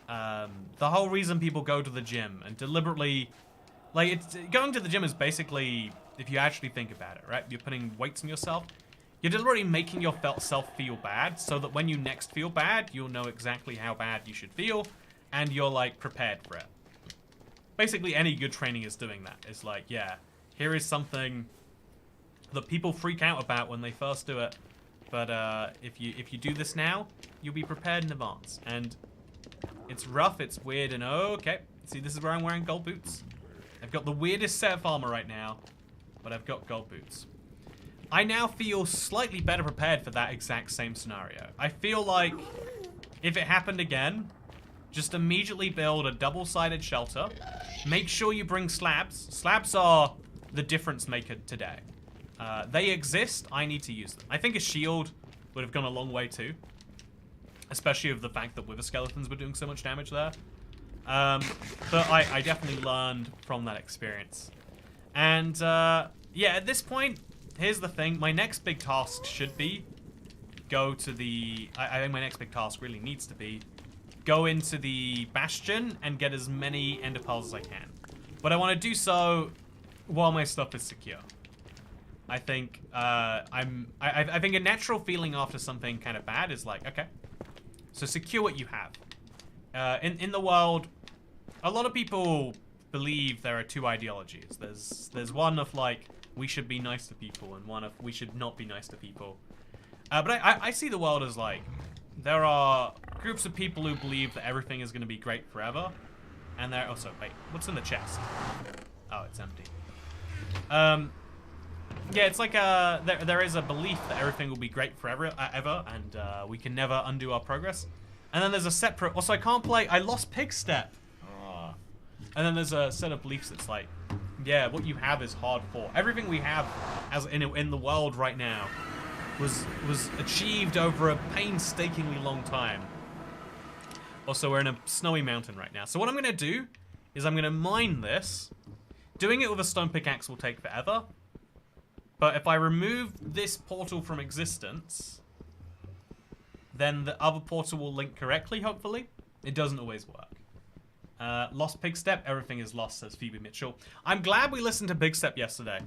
The whole reason people go to the gym and deliberately, like, going to the gym is basically, if you actually think about it, right? You're putting weights on yourself. You're deliberately making yourself feel bad so that when you next feel bad, you'll know exactly how bad you should feel and you're, like, prepared for it. Basically, any good training is doing that. It's like, yeah, here is something that people freak out about when they first do it. But if you do this now, you'll be prepared in advance. And it's rough, it's weird, and okay. See, this is where I'm wearing gold boots. I've got the weirdest set of armor right now, but I've got gold boots. I now feel slightly better prepared for that exact same scenario. I feel like if it happened again, just immediately build a double-sided shelter. Make sure you bring slabs. Slabs are the difference maker today. They exist. I need to use them. I think a shield would have gone a long way too. Especially with the fact that wither skeletons were doing so much damage there. But I definitely learned from that experience. And yeah, at this point, here's the thing. My next big task should be go to the... I think my next big task really needs to be go into the bastion and get as many ender pearls as I can. But I want to do so while my stuff is secure. I think I think a natural feeling after something kind of bad is like, okay, so secure what you have. In the world, a lot of people believe there are two ideologies. There's one of like we should be nice to people, and one of we should not be nice to people. But I see the world as like there are groups of people who believe that everything is going to be great forever, and there also wait, what's in the chest? Oh, it's empty. Yeah, it's like there is a belief that everything will be great forever, ever, and we can never undo our progress. And then there's a separate. Also, I can't play. I lost pig step. Oh. And then there's a set of beliefs that's like, yeah, what you have is hard fought. Everything we have, as in the world right now, was achieved over a painstakingly long time. Also, we're in a snowy mountain right now. So what I'm gonna do is I'm gonna mine this. Doing it with a stone pickaxe will take forever. But if I remove this portal from existence, then the other portal will link correctly, hopefully. It doesn't always work. Lost Pig Step, everything is lost, says Phoebe Mitchell. I'm glad we listened to Pig Step yesterday.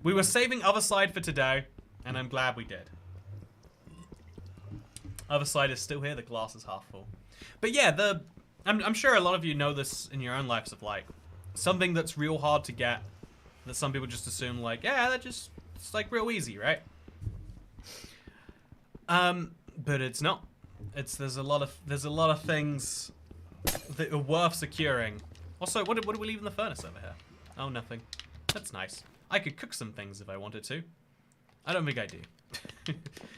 We were saving Other Side for today, and I'm glad we did. Other Side is still here, the glass is half full. But yeah, I'm sure a lot of you know this in your own lives of like, something that's real hard to get, that some people just assume like, yeah, it's like real easy, right? But it's not. There's a lot of things that are worth securing. Also, what do we leave in the furnace over here? Oh, nothing. That's nice. I could cook some things if I wanted to. I don't think I do.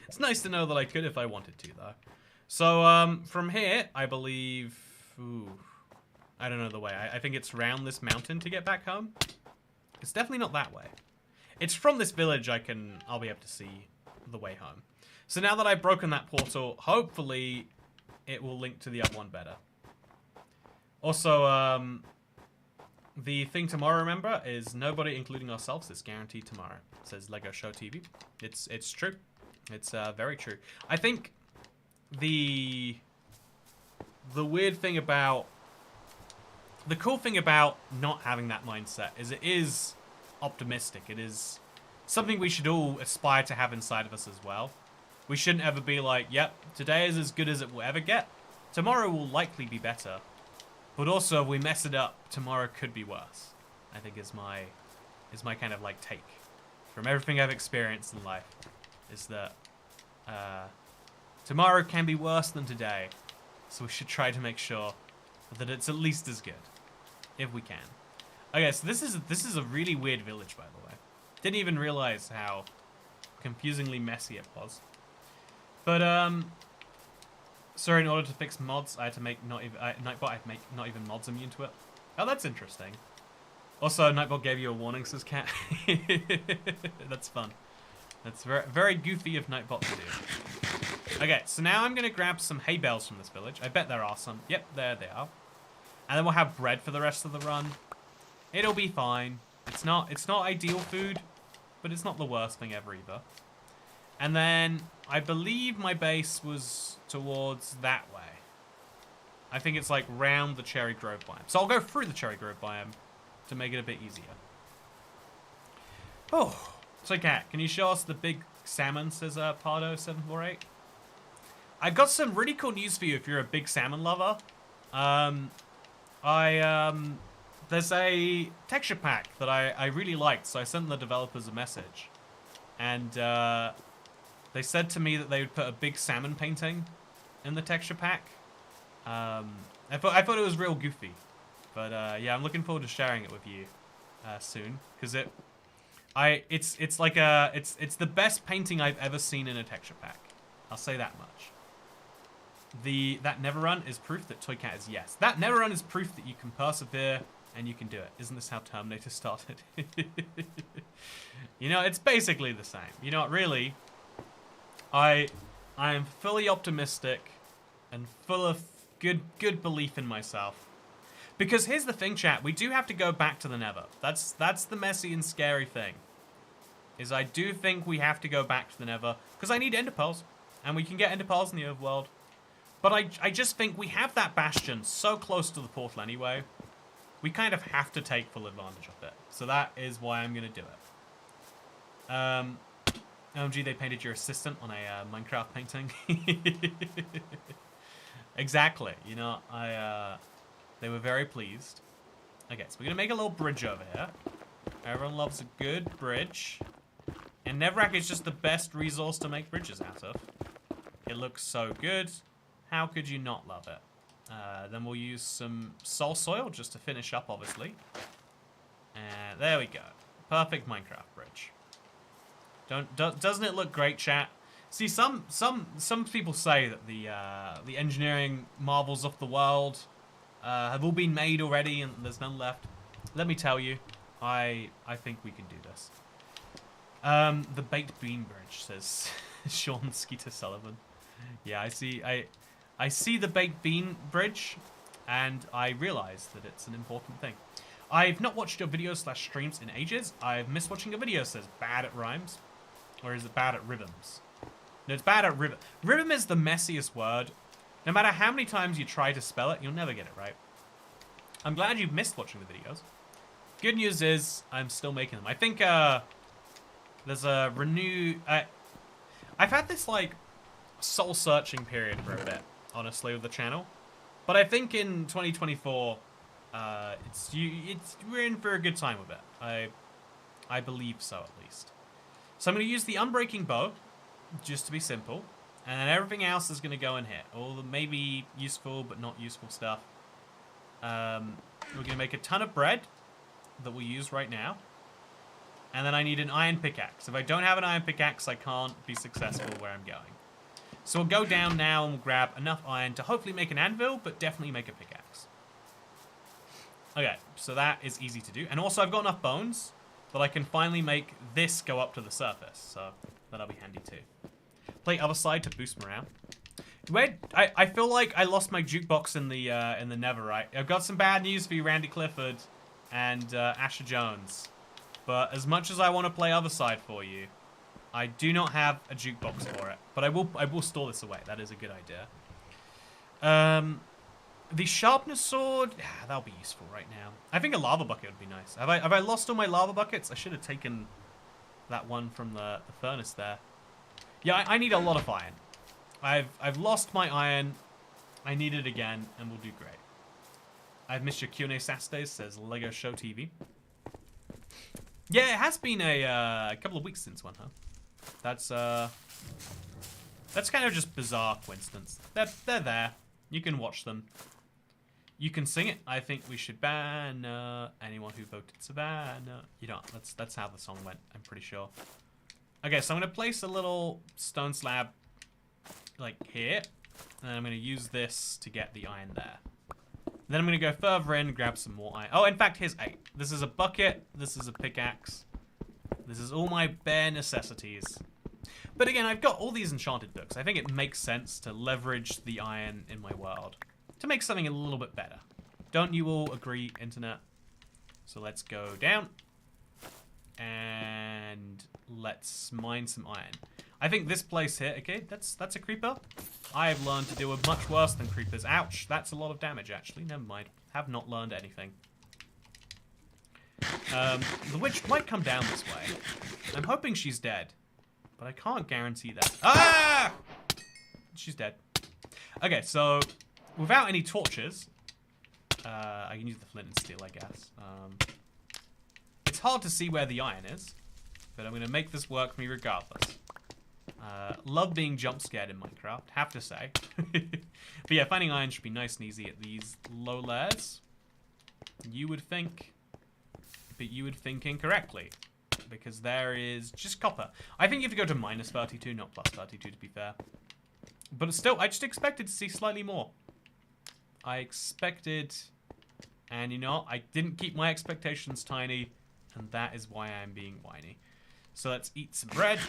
It's nice to know that I could if I wanted to, though. So, from here, I believe... Ooh, I don't know the way. I think it's round this mountain to get back home. It's definitely not that way. It's from this village I'll be able to see the way home. So now that I've broken that portal, hopefully it will link to the other one better. Also, the thing tomorrow, remember, is nobody, including ourselves, is guaranteed tomorrow. It says Lego Show TV. It's true. It's very true. I think the weird thing about... The cool thing about not having that mindset is it is optimistic. It is something we should all aspire to have inside of us as well. We shouldn't ever be like, yep, today is as good as it will ever get. Tomorrow will likely be better. But also, if we mess it up, tomorrow could be worse. I think is my kind of like take from everything I've experienced in life, is that tomorrow can be worse than today. So we should try to make sure that it's at least as good, if we can. Okay, so this is a really weird village, by the way. Didn't even realize how confusingly messy it was. But so in order to fix mods, I had to make Nightbot. I had to make not even mods immune to it. Oh, that's interesting. Also, Nightbot gave you a warning, says Cat. That's fun. That's very, very goofy of Nightbot to do. Okay, so now I'm gonna grab some hay bales from this village. I bet there are some. Yep, there they are. And then we'll have bread for the rest of the run. It'll be fine. It's not ideal food, but it's not the worst thing ever either. And then I believe my base was towards that way. I think it's like round the Cherry Grove biome. So I'll go through the Cherry Grove biome to make it a bit easier. Oh, so Cat, can you show us the big salmon, says Pardo748. I got some really cool news for you if you're a big salmon lover. There's a texture pack that I really liked, so I sent the developers a message. And they said to me that they would put a big salmon painting in the texture pack. I thought it was real goofy. But yeah, I'm looking forward to sharing it with you soon, because it's the best painting I've ever seen in a texture pack. I'll say that much. That never run is proof that Toycat is yes. That never run is proof that you can persevere and you can do it. Isn't this how Terminator started? You know, it's basically the same. You know what, really, I am fully optimistic and full of good belief in myself. Because here's the thing, chat, we do have to go back to the Nether. That's the messy and scary thing. Is I do think we have to go back to the Nether, because I need ender pearls, and we can get ender pearls in the overworld. But I just think we have that bastion so close to the portal anyway, we kind of have to take full advantage of it. So that is why I'm going to do it. OMG, they painted your assistant on a Minecraft painting. Exactly. You know, they were very pleased. Okay, so we're going to make a little bridge over here. Everyone loves a good bridge. And Netherrack is just the best resource to make bridges out of. It looks so good. How could you not love it? Then we'll use some soul soil just to finish up, obviously. And there we go. Perfect Minecraft bridge. Doesn't it look great, chat? See, some people say that the engineering marvels of the world have all been made already and there's none left. Let me tell you, I think we can do this. The baked bean bridge, says Sean Skeeter Sullivan. Yeah, I see the baked bean bridge, and I realize that it's an important thing. I've not watched your videos / streams in ages. I've missed watching a video that says bad at rhymes. Or is it bad at rhythms? No, it's bad at rhythm. Rhythm is the messiest word. No matter how many times you try to spell it, you'll never get it right. I'm glad you've missed watching the videos. Good news is, I'm still making them. I think, there's a I've had this, like, soul-searching period for a bit, honestly, with the channel. But I think in 2024, we're in for a good time with it. I believe so, at least. So I'm going to use the Unbreaking Bow, just to be simple. And then everything else is going to go in here. All the maybe useful, but not useful stuff. We're going to make a ton of bread that we'll use right now. And then I need an iron pickaxe. If I don't have an iron pickaxe, I can't be successful where I'm going. So we'll go down now and we'll grab enough iron to hopefully make an anvil, but definitely make a pickaxe. Okay, so that is easy to do. And also I've got enough bones that I can finally make this go up to the surface. So that'll be handy too. Play other side to boost morale. I feel like I lost my jukebox in the Netherite. I've got some bad news for you, Randy Clifford and Asher Jones. But as much as I want to play other side for you, I do not have a jukebox for it. But I will store this away. That is a good idea. The sharpness sword, that'll be useful right now. I think a lava bucket would be nice. Have I lost all my lava buckets? I should have taken that one from the furnace there. Yeah, I need a lot of iron. I've lost my iron. I need it again, and we'll do great. I've missed your Q&A Saturdays, says Lego Show TV. Yeah, it has been a couple of weeks since one, huh? That's kind of just bizarre coincidence. They're there. You can watch them. You can sing it. I think we should ban anyone who voted Savannah. You know, that's how the song went, I'm pretty sure. Okay, so I'm going to place a little stone slab, like here. And I'm going to use this to get the iron there. Then I'm going to go further in, grab some more iron. Oh, in fact, here's 8. This is a bucket. This is a pickaxe. This is all my bare necessities. But again, I've got all these enchanted books. I think it makes sense to leverage the iron in my world to make something a little bit better. Don't you all agree, internet? So let's go down. And let's mine some iron. I think this place here, okay, that's a creeper. I have learned to deal with much worse than creepers. Ouch, that's a lot of damage, actually. Never mind. Have not learned anything. The witch might come down this way. I'm hoping she's dead, but I can't guarantee that. Ah! She's dead. Okay, so without any torches, I can use the flint and steel, I guess. It's hard to see where the iron is, but I'm going to make this work for me regardless. Love being jump scared in Minecraft, have to say. But yeah, finding iron should be nice and easy at these low layers. You would think, but you would think incorrectly, because there is just copper. I think you have to go to minus 32, not plus 32 to be fair. But still, I just expected to see slightly more. I expected And you know, I didn't keep my expectations tiny, and that is why I'm being whiny. So let's eat some bread.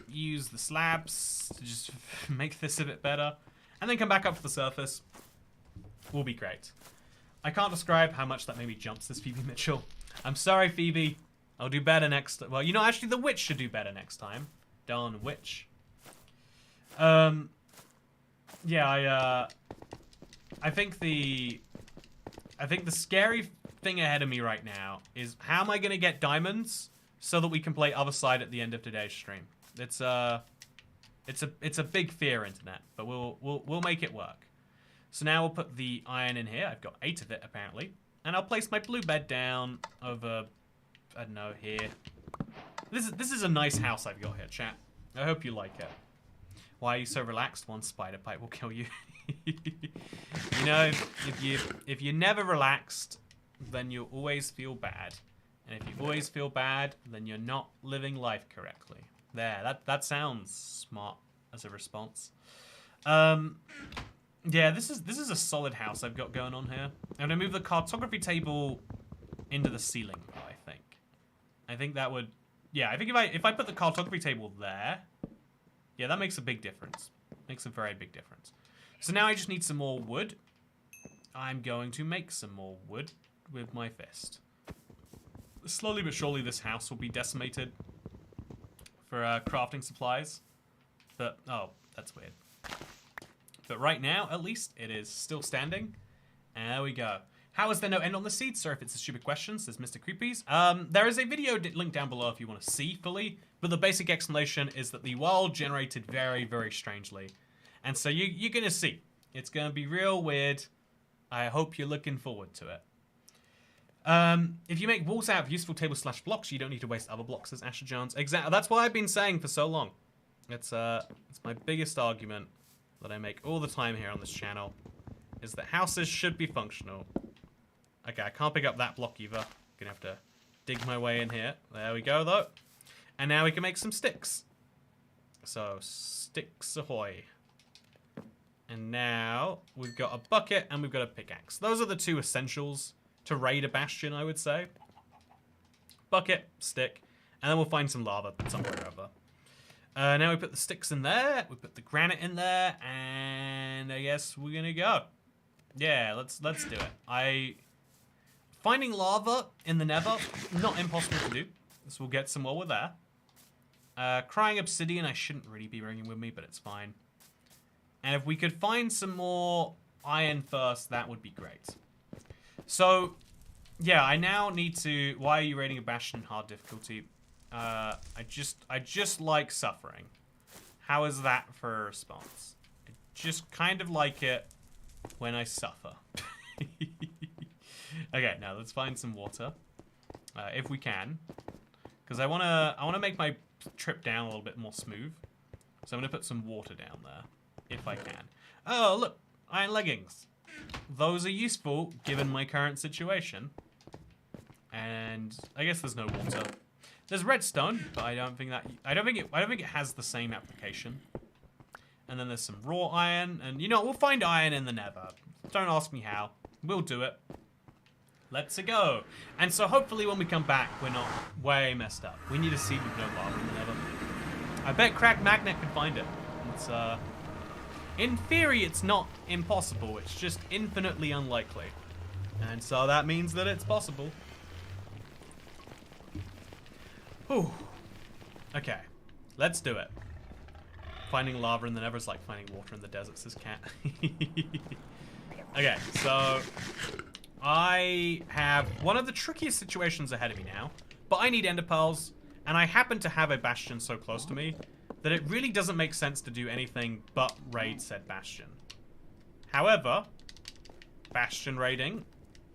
Use the slabs to just make this a bit better. And then come back up to the surface. Will be great. I can't describe how much that made me jumps this Phoebe Mitchell. I'm sorry, Phoebe. I'll do better next time. Well, you know, actually the witch should do better next time. Darn witch. Yeah, I think the scary thing ahead of me right now is how am I gonna get diamonds so that we can play Other Side at the end of today's stream. It's a big fear, internet, but we'll make it work. So now we'll put the iron in here. I've got 8 of it apparently, and I'll place my blue bed down over, I don't know, here. This is a nice house I've got here, chat. I hope you like it. Why are you so relaxed? One spider bite will kill you. You know, if you're never relaxed, then you'll always feel bad. And if you always feel bad, then you're not living life correctly. There, that sounds smart as a response. Yeah, this is a solid house I've got going on here. I'm gonna move the cartography table into the ceiling, though, I think. I think that would, yeah, I think if I put the cartography table there, yeah, that makes a big difference. Makes a very big difference. So now I just need some more wood. I'm going to make some more wood with my fist. Slowly but surely this house will be decimated for crafting supplies. But, oh, that's weird. But right now, at least, it is still standing. And there we go. How is there no end on the seed? Sorry if it's a stupid question, says Mr. Creepies. There is a video linked down below if you want to see fully. But the basic explanation is that the world generated very, very strangely. And so you're going to see. It's going to be real weird. I hope you're looking forward to it. If you make walls out of useful table / blocks, you don't need to waste other blocks, says Asher Jones. Exactly. That's what I've been saying for so long. It's my biggest argument that I make all the time here on this channel, is that houses should be functional. Okay, I can't pick up that block either. Gonna have to dig my way in here. There we go, though. And now we can make some sticks. So, sticks ahoy. And now we've got a bucket and we've got a pickaxe. Those are the 2 essentials to raid a bastion, I would say. Bucket, stick, and then we'll find some lava somewhere over. Now we put the sticks in there, we put the granite in there, and I guess we're gonna go. Yeah, let's do it. Finding lava in the nether, not impossible to do. So we'll get some while we're there. Crying obsidian, I shouldn't really be bringing with me, but it's fine. And if we could find some more iron first, that would be great. So, yeah, I now need to... Why are you raiding a bastion hard difficulty? I just like suffering. How is that for a response? I just kind of like it when I suffer. Okay, now let's find some water, if we can, because I wanna make my trip down a little bit more smooth. So I'm gonna put some water down there, if I can. Oh look, iron leggings. Those are useful given my current situation. And I guess there's no water. There's redstone, but I don't think it has the same application. And then there's some raw iron, and you know, we'll find iron in the nether. Don't ask me how. We'll do it. Let's go. And so hopefully when we come back, we're not way messed up. We need a seed with no lava in the nether. I bet Crack Magnet could find it. It's in theory, it's not impossible. It's just infinitely unlikely. And so that means that it's possible. Whew. Okay, let's do it. Finding lava in the nether is like finding water in the desert, says Cat. Okay, so I have one of the trickiest situations ahead of me now, but I need ender pearls, and I happen to have a bastion so close to me that it really doesn't make sense to do anything but raid said bastion. However, bastion raiding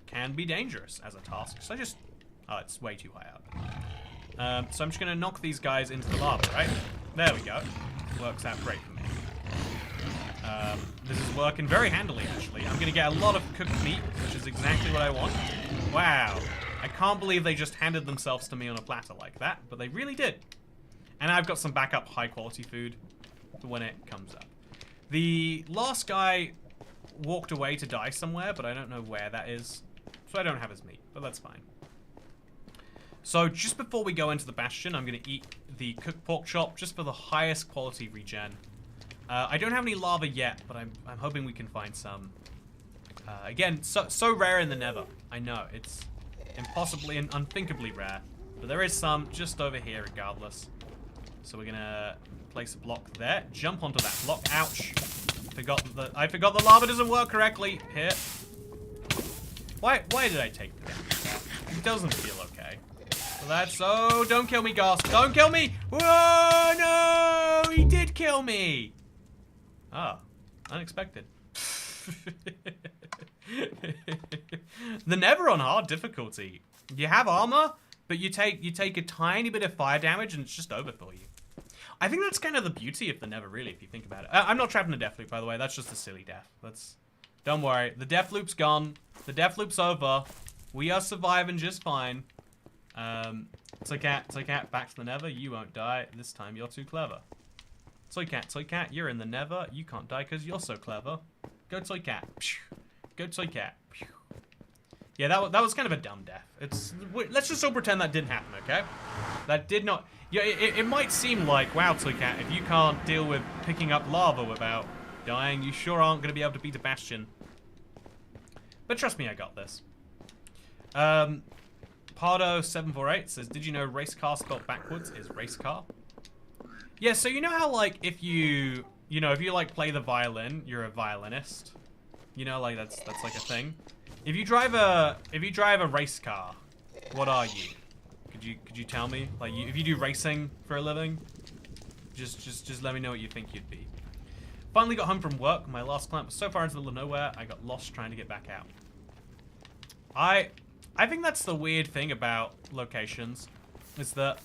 can be dangerous as a task, so oh, it's way too high up. So I'm just gonna knock these guys into the lava, right? There we go. Works out great for me. This is working very handily, actually. I'm gonna get a lot of cooked meat, which is exactly what I want. Wow. I can't believe they just handed themselves to me on a platter like that, but they really did. And I've got some backup high-quality food for when it comes up. The last guy walked away to die somewhere, but I don't know where that is. So I don't have his meat, but that's fine. So just before we go into the bastion, I'm going to eat the cooked pork chop just for the highest quality regen. I don't have any lava yet, but I'm hoping we can find some. Again, so rare in the Nether. I know, it's impossibly and unthinkably rare. But there is some just over here regardless. So we're going to place a block there. Jump onto that block. Ouch. I forgot the lava doesn't work correctly. Here. Why did I take the damage? It doesn't feel okay. So that's... Oh, don't kill me, Ghast. Don't kill me! Whoa, no! He did kill me! Ah, unexpected. The Nether on hard difficulty. You have armor, but you take a tiny bit of fire damage and it's just over for you. I think that's kind of the beauty of the Nether, really, if you think about it. I'm not trapped in a death loop, by the way. That's just a silly death. Don't worry. The death loop's gone. The death loop's over. We are surviving just fine. Toycat, back to the Nether. You won't die. This time you're too clever. Toycat, you're in the Nether. You can't die because you're so clever. Go Toycat. Go Toycat. Yeah, that was kind of a dumb death. Let's just all pretend that didn't happen, okay? That did not... Yeah, it might seem like, wow, Toycat, if you can't deal with picking up lava without dying, you sure aren't going to be able to beat a bastion. But trust me, I got this. Pardo748 says, did you know race car spelled backwards is race car? Yeah, so you know how, like, if you like play the violin, you're a violinist. You know, like that's like a thing. If you drive a race car, what are you? Could you tell me? Like, if you do racing for a living, just let me know what you think you'd be. Finally got home from work. My last client was so far into the middle of nowhere, I got lost trying to get back out. I think that's the weird thing about locations, is that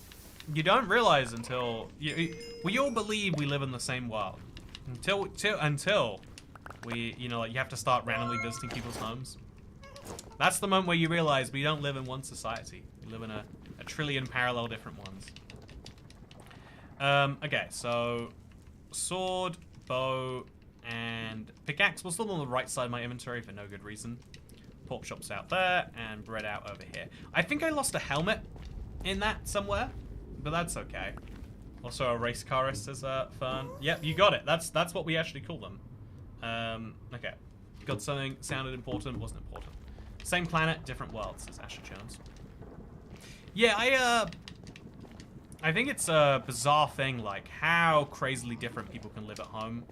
you don't realize until we all believe we live in the same world until we like you have to start randomly visiting people's homes. That's the moment where you realize we don't live in one society. We live in a trillion parallel different ones. Okay, so sword, bow, and pickaxe will still on the right side of my inventory for no good reason. Pork chops out there, and bread out over here. I think I lost a helmet in that somewhere, but that's okay. Also a race carist as Fern. Yep, you got it. That's what we actually call them. Okay. Got something sounded important, wasn't important. Same planet, different world, says Asher Jones. Yeah, I think it's a bizarre thing, like how crazily different people can live at home.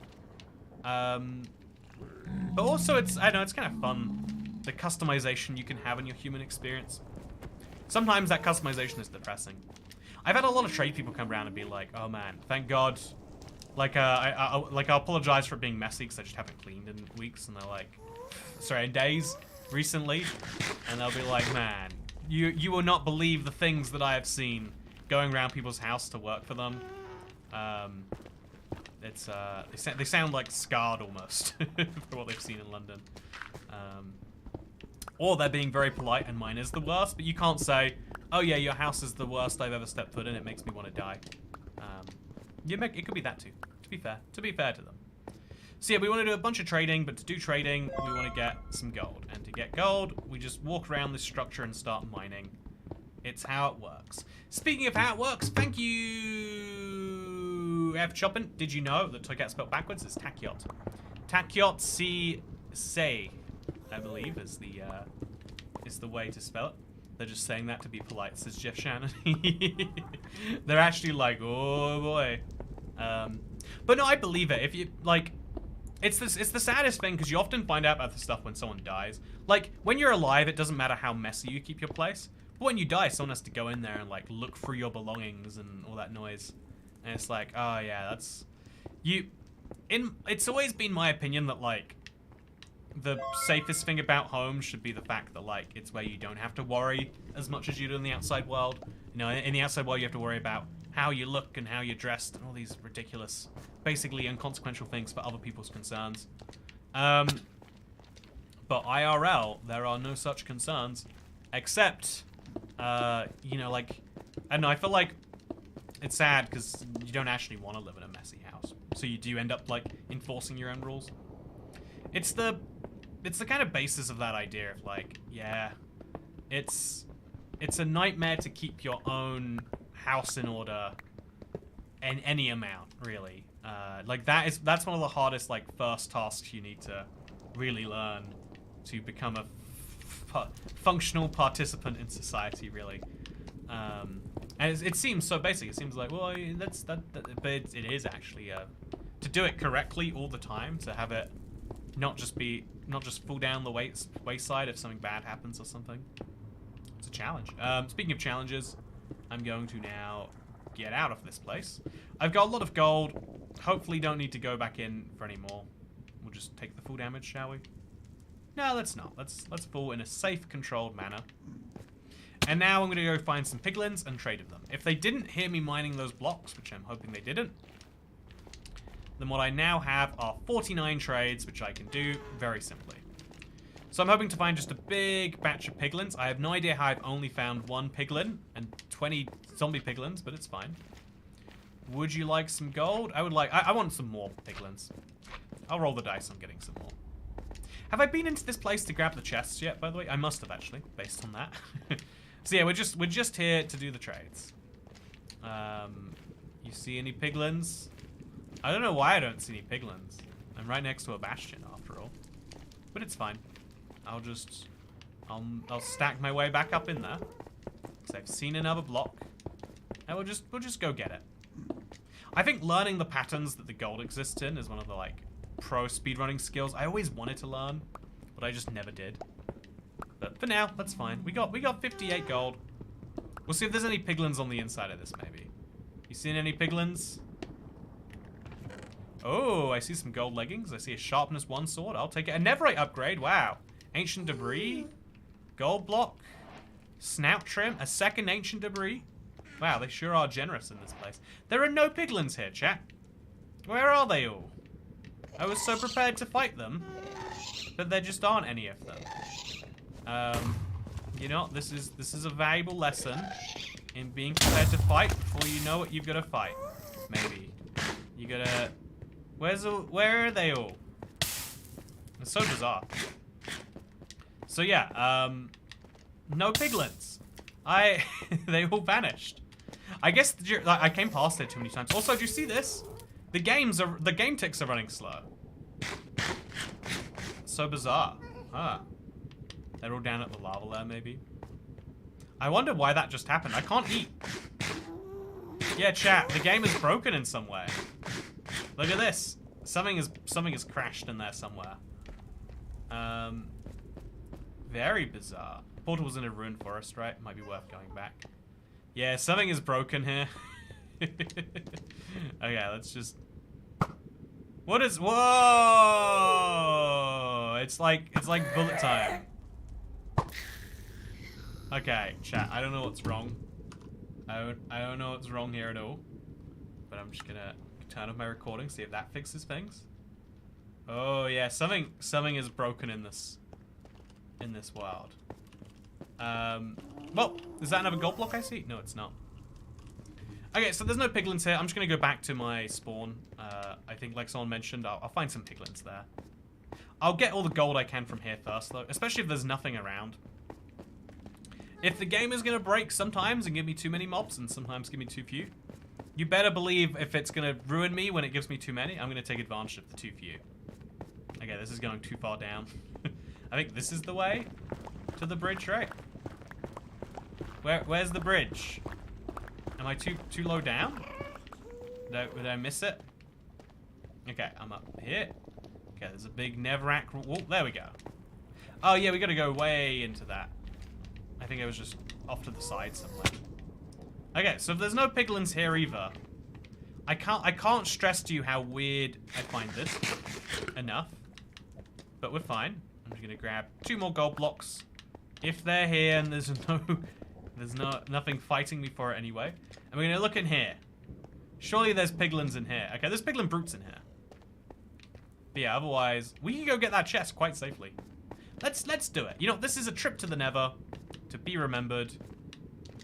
But also I know it's kind of fun, the customization you can have in your human experience. Sometimes that customization is depressing. I've had a lot of trade people come around and be like, oh man, thank God. Like, I'll apologize for being messy because I just haven't cleaned in weeks, and they're like, sorry, in days, recently, and they'll be like, man, you will not believe the things that I have seen going around people's house to work for them. They sound like scarred almost for what they've seen in London. Or they're being very polite and mine is the worst, but you can't say, oh yeah, your house is the worst I've ever stepped foot in, it makes me want to die. It could be that too, to be fair to them. So yeah, we want to do a bunch of trading, but to do trading, we want to get some gold. And to get gold, we just walk around this structure and start mining. It's how it works. Speaking of how it works, thank you, F. Choppin. Did you know that Toycat spelled backwards is Takyot? Takyot say, I believe, is the way to spell it. They're just saying that to be polite, says Jeff Shannon. They're actually like, oh boy. But no, I believe it. If you like, it's the saddest thing because you often find out about the stuff when someone dies. Like when you're alive, it doesn't matter how messy you keep your place. But when you die, someone has to go in there and like look through your belongings and all that noise. And it's like, oh yeah, that's you. It's always been my opinion that like the safest thing about home should be the fact that like it's where you don't have to worry as much as you do in the outside world. You know, in the outside world you have to worry about how you look and how you're dressed and all these ridiculous, basically inconsequential things for other people's concerns. But IRL, there are no such concerns, except, you know, like, I don't know, I feel like it's sad because you don't actually want to live in a messy house. So you do end up like enforcing your own rules. It's the it's the kind of basis of that idea of like, yeah, it's a nightmare to keep your own house in order in any amount, really. Like that's one of the hardest like first tasks you need to really learn to become a functional participant in society, really. And it seems so basic. It seems like, well, but it is actually to do it correctly all the time, to have it not just fall down the wayside if something bad happens or something. It's a challenge. Speaking of challenges, I'm going to now get out of this place. I've got a lot of gold. Hopefully don't need to go back in for any more. We'll just take the full damage, shall we? No, let's not. Let's fall in a safe, controlled manner. And now I'm going to go find some piglins and trade with them. If they didn't hear me mining those blocks, which I'm hoping they didn't, then what I now have are 49 trades, which I can do very simply. So I'm hoping to find just a big batch of piglins. I have no idea how I've only found 1 piglin and 20 zombie piglins, but it's fine. Would you like some gold? I want some more piglins. I'll roll the dice on getting some more. Have I been into this place to grab the chests yet, by the way? I must have, actually, based on that. So yeah, we're just here to do the trades. You see any piglins? I don't know why I don't see any piglins. I'm right next to a bastion, after all. But it's fine. I'll stack my way back up in there. Because I've seen another block. And we'll just go get it. I think learning the patterns that the gold exists in is one of the, like, pro speedrunning skills I always wanted to learn, but I just never did. But for now, that's fine. We got 58 gold. We'll see if there's any piglins on the inside of this, maybe. You seen any piglins? Oh, I see some gold leggings. I see a sharpness 1 sword. I'll take it. A netherite upgrade. Wow. Ancient debris. Gold block. Snout trim. A second ancient debris. Wow, they sure are generous in this place. There are no piglins here, chat. Where are they all? I was so prepared to fight them, but there just aren't any of them. You know, this is a valuable lesson in being prepared to fight before you know what you've got to fight. Maybe you gotta. Where are they all? It's so bizarre. So yeah, no piglins. They all vanished. I guess I came past it too many times. Also, do you see this? The game ticks are running slow. So bizarre. Huh. They're all down at the lava there, maybe. I wonder why that just happened. I can't eat. Yeah, chat. The game is broken in some way. Look at this. Something has crashed in there somewhere. Very bizarre. Portal was in a ruined forest, right? Might be worth going back. Yeah, something is broken here. Okay, let's just. What is? Whoa! It's like bullet time. Okay, chat. I don't know what's wrong. I don't know what's wrong here at all. But I'm just gonna turn off my recording, see if that fixes things. Oh yeah, something is broken in this world. Well, is that another gold block I see? No, it's not. Okay, so there's no piglins here. I'm just gonna go back to my spawn. I think, like someone mentioned, I'll find some piglins there. I'll get all the gold I can from here first, though, especially if there's nothing around. If the game is gonna break sometimes and give me too many mobs, and sometimes give me too few, you better believe if it's gonna ruin me when it gives me too many, I'm gonna take advantage of the too few. Okay, this is going too far down. I think this is the way to the bridge, right? Where's the bridge? Am I too low down? Did I miss it? Okay, I'm up here. Okay, there's a big netherrack wall. There we go. Oh yeah, we gotta go way into that. I think it was just off to the side somewhere. Okay, so if there's no piglins here either, I can't stress to you how weird I find this enough. But we're fine. I'm just gonna grab 2 more gold blocks. If they're here and there's nothing fighting me for it anyway. And we're gonna look in here. Surely there's piglins in here. Okay, there's piglin brutes in here. But yeah, otherwise, we can go get that chest quite safely. Let's do it. You know, this is a trip to the Nether, to be remembered.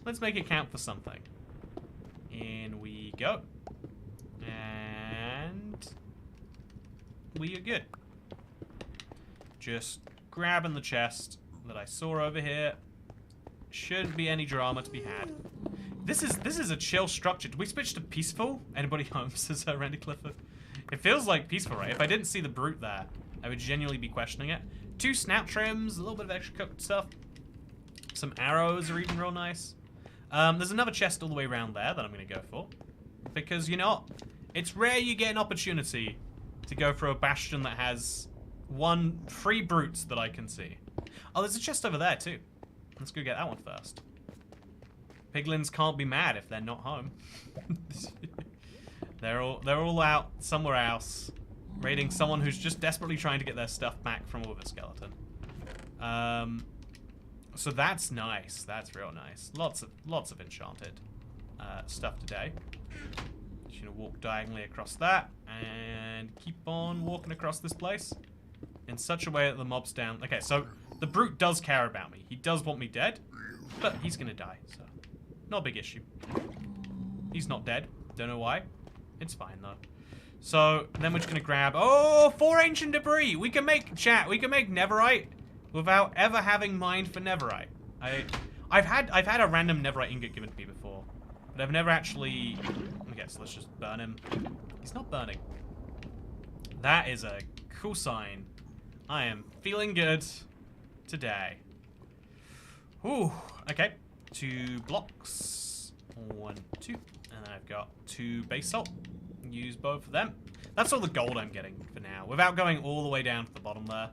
Let's make it count for something. In we go. And we are good. Just grabbing the chest that I saw over here. Shouldn't be any drama to be had. This is a chill structure. Did we switch to peaceful? Anybody home, says Randy Clifford. It feels like peaceful, right? If I didn't see the brute there, I would genuinely be questioning it. 2 snap trims, a little bit of extra cooked stuff. Some arrows are even real nice. There's another chest all the way around there that I'm going to go for. Because, you know, it's rare you get an opportunity to go for a bastion that has 3 brutes that I can see. Oh, there's a chest over there, too. Let's go get that one first. Piglins can't be mad if they're not home. They're all out somewhere else, raiding someone who's just desperately trying to get their stuff back from a wither skeleton. So that's nice. That's real nice. Lots of enchanted stuff today. Just gonna walk diagonally across that and keep on walking across this place in such a way that the mob's down. Okay, so the brute does care about me. He does want me dead, but he's gonna die, so not a big issue. He's not dead. Don't know why. It's fine though. So then we're just gonna grab 4 ancient debris. We can make netherite without ever having mined for netherite. I've had a random netherite ingot given to me before, but I've never actually. Okay, so let's just burn him. He's not burning. That is a cool sign. I am feeling good today. Ooh, okay. 2 blocks. 1, 2. And then I've got 2 base salt. Use both of them. That's all the gold I'm getting for now, without going all the way down to the bottom there.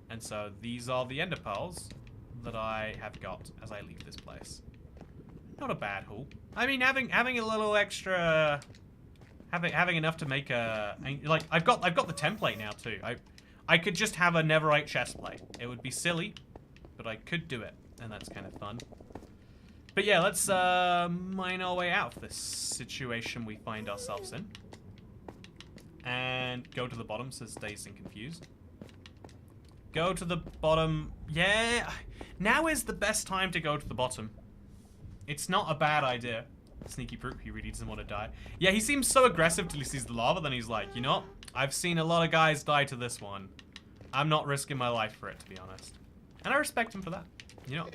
And so these are the ender pearls that I have got as I leave this place. Not a bad haul. I mean, having a little extra, having enough to make a, like, I've got the template now too. I could just have a netherite chestplate. It would be silly, but I could do it, and that's kind of fun. But yeah, let's mine our way out of this situation we find ourselves in. And go to the bottom, says Dazed and Confused. Go to the bottom. Yeah, now is the best time to go to the bottom. It's not a bad idea. Sneaky brute, he really doesn't want to die. Yeah, he seems so aggressive till he sees the lava, then he's like, you know, I've seen a lot of guys die to this one. I'm not risking my life for it, to be honest. And I respect him for that. You know,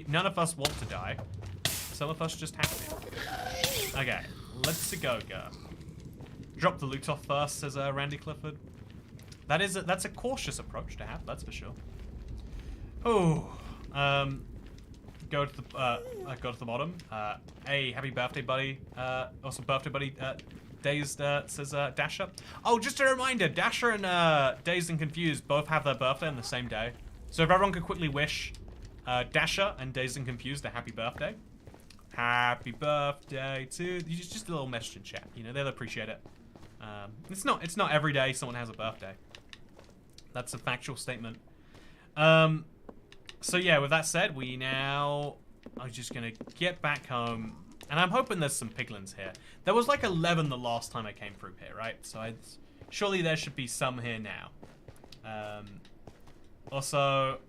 none of us want to die. Some of us just have to. Okay, let's go. Drop the loot off first, says Randy Clifford. That's a cautious approach to have, that's for sure. Oh, go to the bottom. Hey, happy birthday, buddy. Also, birthday, buddy. Dazed says Dasher. Oh, just a reminder, Dasher and Dazed and Confused both have their birthday on the same day. So if everyone could quickly wish Dasher and Dazed and Confused a happy birthday. Happy birthday to you. Just a little message in chat. You know, they'll appreciate it. It's not every day someone has a birthday. That's a factual statement. So yeah, with that said, I'm just gonna get back home, and I'm hoping there's some piglins here. There was like 11 the last time I came through here, right? So surely there should be some here now. Also,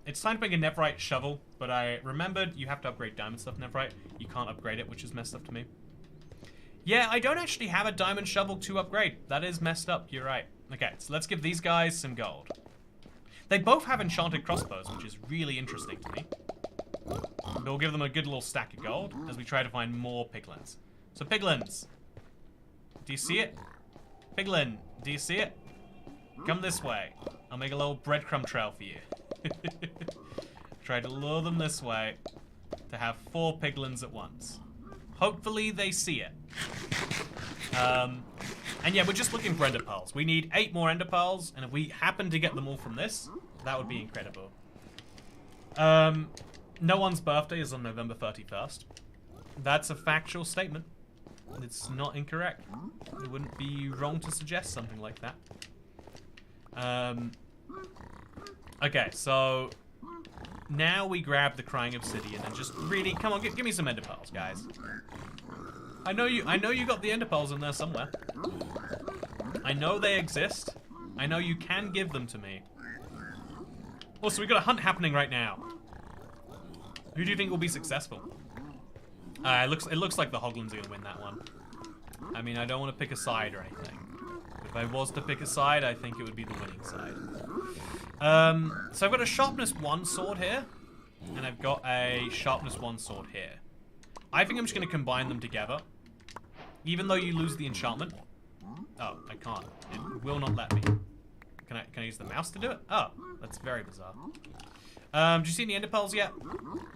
it's time to make a netherite shovel, but I remembered you have to upgrade diamond stuff netherite. You can't upgrade it, which is messed up to me. Yeah, I don't actually have a diamond shovel to upgrade. That is messed up, you're right. Okay, so let's give these guys some gold. They both have enchanted crossbows, which is really interesting to me. We'll give them a good little stack of gold as we try to find more piglins. So piglins, do you see it? Piglin, do you see it? Come this way. I'll make a little breadcrumb trail for you. Try to lure them this way to have 4 piglins at once. Hopefully they see it. And yeah, we're just looking for ender pearls. We need 8 more ender pearls, and if we happen to get them all from this, that would be incredible. No one's birthday is on November 31st. That's a factual statement. It's not incorrect. It wouldn't be wrong to suggest something like that. Okay, so now we grab the crying obsidian and just really come on, give me some ender pearls, guys. I know you got the ender pearls in there somewhere. I know they exist. I know you can give them to me. Also, we've got a hunt happening right now. Who do you think will be successful? It looks like the Hoglins are gonna win that one. I mean, I don't want to pick a side or anything, If I was to pick a side, I think it would be the winning side. So I've got a sharpness 1 sword here, and I've got a sharpness 1 sword here. I think I'm just going to combine them together. Even though you lose the enchantment. Oh, I can't. It will not let me. Can I use the mouse to do it? Oh, that's very bizarre. Do you see any ender pearls yet?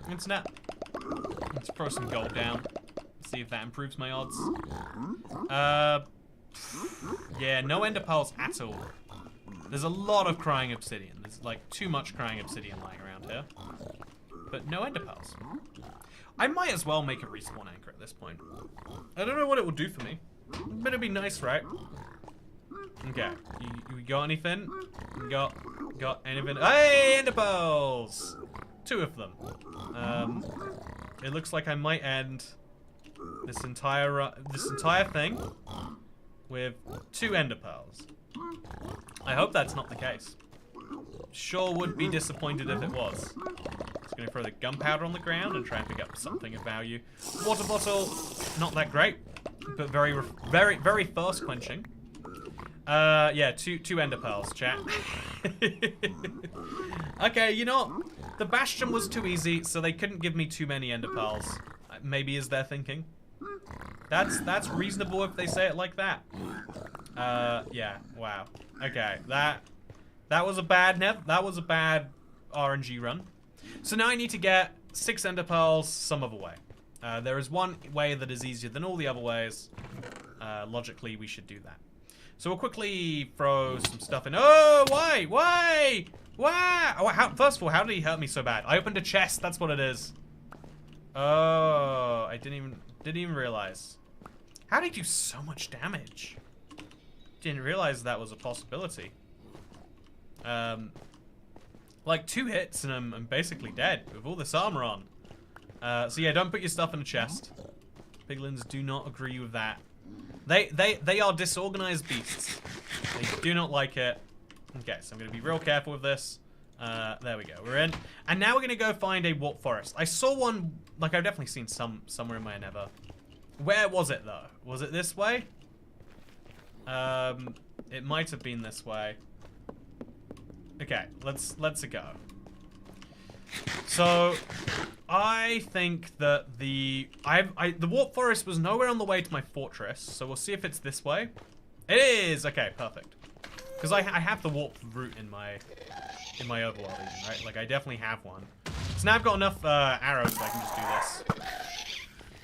Internet? Let's throw some gold down. See if that improves my odds. Yeah, no ender pearls at all. There's a lot of crying obsidian. There's like too much crying obsidian lying around here. But no ender pearls. I might as well make a respawn anchor at this point. I don't know what it will do for me. But it'd be nice, right? Okay. You got anything? You got anything? Hey, ender pearls! 2 of them. It looks like I might end this entire thing with 2 ender pearls. I hope that's not the case. Sure would be disappointed if it was. Just gonna throw the gunpowder on the ground and try and pick up something of value. Water bottle, not that great, but very thirst quenching. Yeah, two ender pearls, chat. Okay, you know, the bastion was too easy, so they couldn't give me too many ender pearls. Maybe is their thinking. That's reasonable if they say it like that. Yeah, wow. Okay, that was a bad RNG run. So now I need to get 6 ender pearls some other way. There is one way that is easier than all the other ways. Logically, we should do that. So we'll quickly throw some stuff in. Oh, why? Why? Oh, first of all, how did he hurt me so bad? I opened a chest. That's what it is. Oh, I didn't even realize. How did he do so much damage? Didn't realize that was a possibility. Like 2 hits and I'm basically dead with all this armor on. So yeah, don't put your stuff in a chest. Piglins do not agree with that. They are disorganized beasts. They do not like it. Okay, so I'm gonna be real careful with this. There we go, we're in. And now we're gonna go find a warp forest. I saw one, like I've definitely seen somewhere in my nether. Where was it though? Was it this way? It might have been this way. Okay, let's go. So, I think that the warp forest was nowhere on the way to my fortress, so we'll see if it's this way. It is. Okay, perfect. Because I have the warp route in my overworld region, right? Like I definitely have one. So now I've got enough arrows that I can just do this.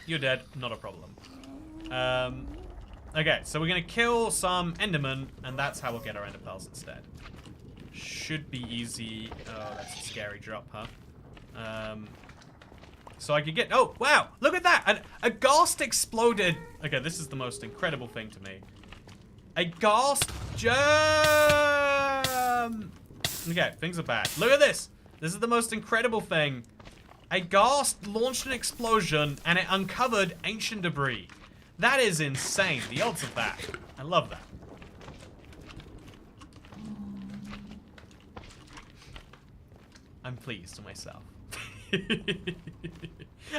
You're dead, not a problem. Okay, so we're gonna kill some endermen, and that's how we'll get our ender pearls instead. Should be easy. Oh, that's a scary drop, huh? So I could get... Oh, wow! Look at that! A ghast exploded! Okay, this is the most incredible thing to me. A ghast gem! Okay, things are bad. Look at this! This is the most incredible thing. A ghast launched an explosion, and it uncovered ancient debris. That is insane. The odds of that. I love that. I'm pleased with myself.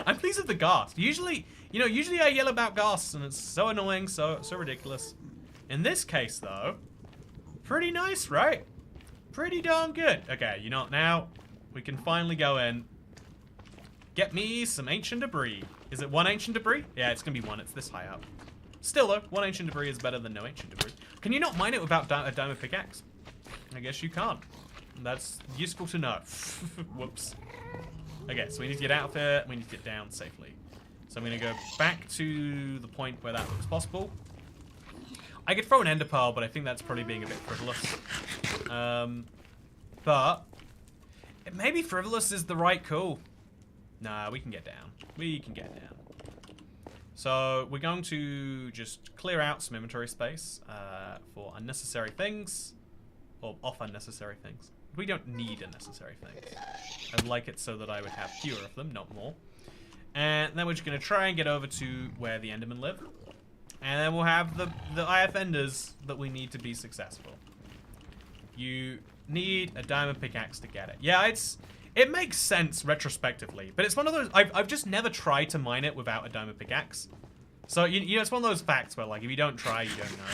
I'm pleased with the ghast. Usually I yell about ghasts and it's so annoying, so ridiculous. In this case, though, pretty nice, right? Pretty darn good. Okay, you know what, now we can finally go in. Get me some ancient debris. Is it 1 ancient debris? Yeah, it's gonna be 1. It's this high up. Still, though, 1 ancient debris is better than no ancient debris. Can you not mine it without a diamond pickaxe? I guess you can't. That's useful to know. Whoops. Okay, so we need to get out of here. We need to get down safely. So I'm going to go back to the point where that looks possible. I could throw an ender pearl, but I think that's probably being a bit frivolous. But maybe frivolous is the right call. Nah, we can get down. We can get down. So we're going to just clear out some inventory space for unnecessary things. Or off unnecessary things. We don't need unnecessary things. I'd like it so that I would have fewer of them, not more. And then we're just going to try and get over to where the endermen live. And then we'll have the IF enders that we need to be successful. You need a diamond pickaxe to get it. Yeah, it makes sense retrospectively, but it's one of those, I've just never tried to mine it without a diamond pickaxe. So, you know, it's one of those facts where, like, if you don't try, you don't know.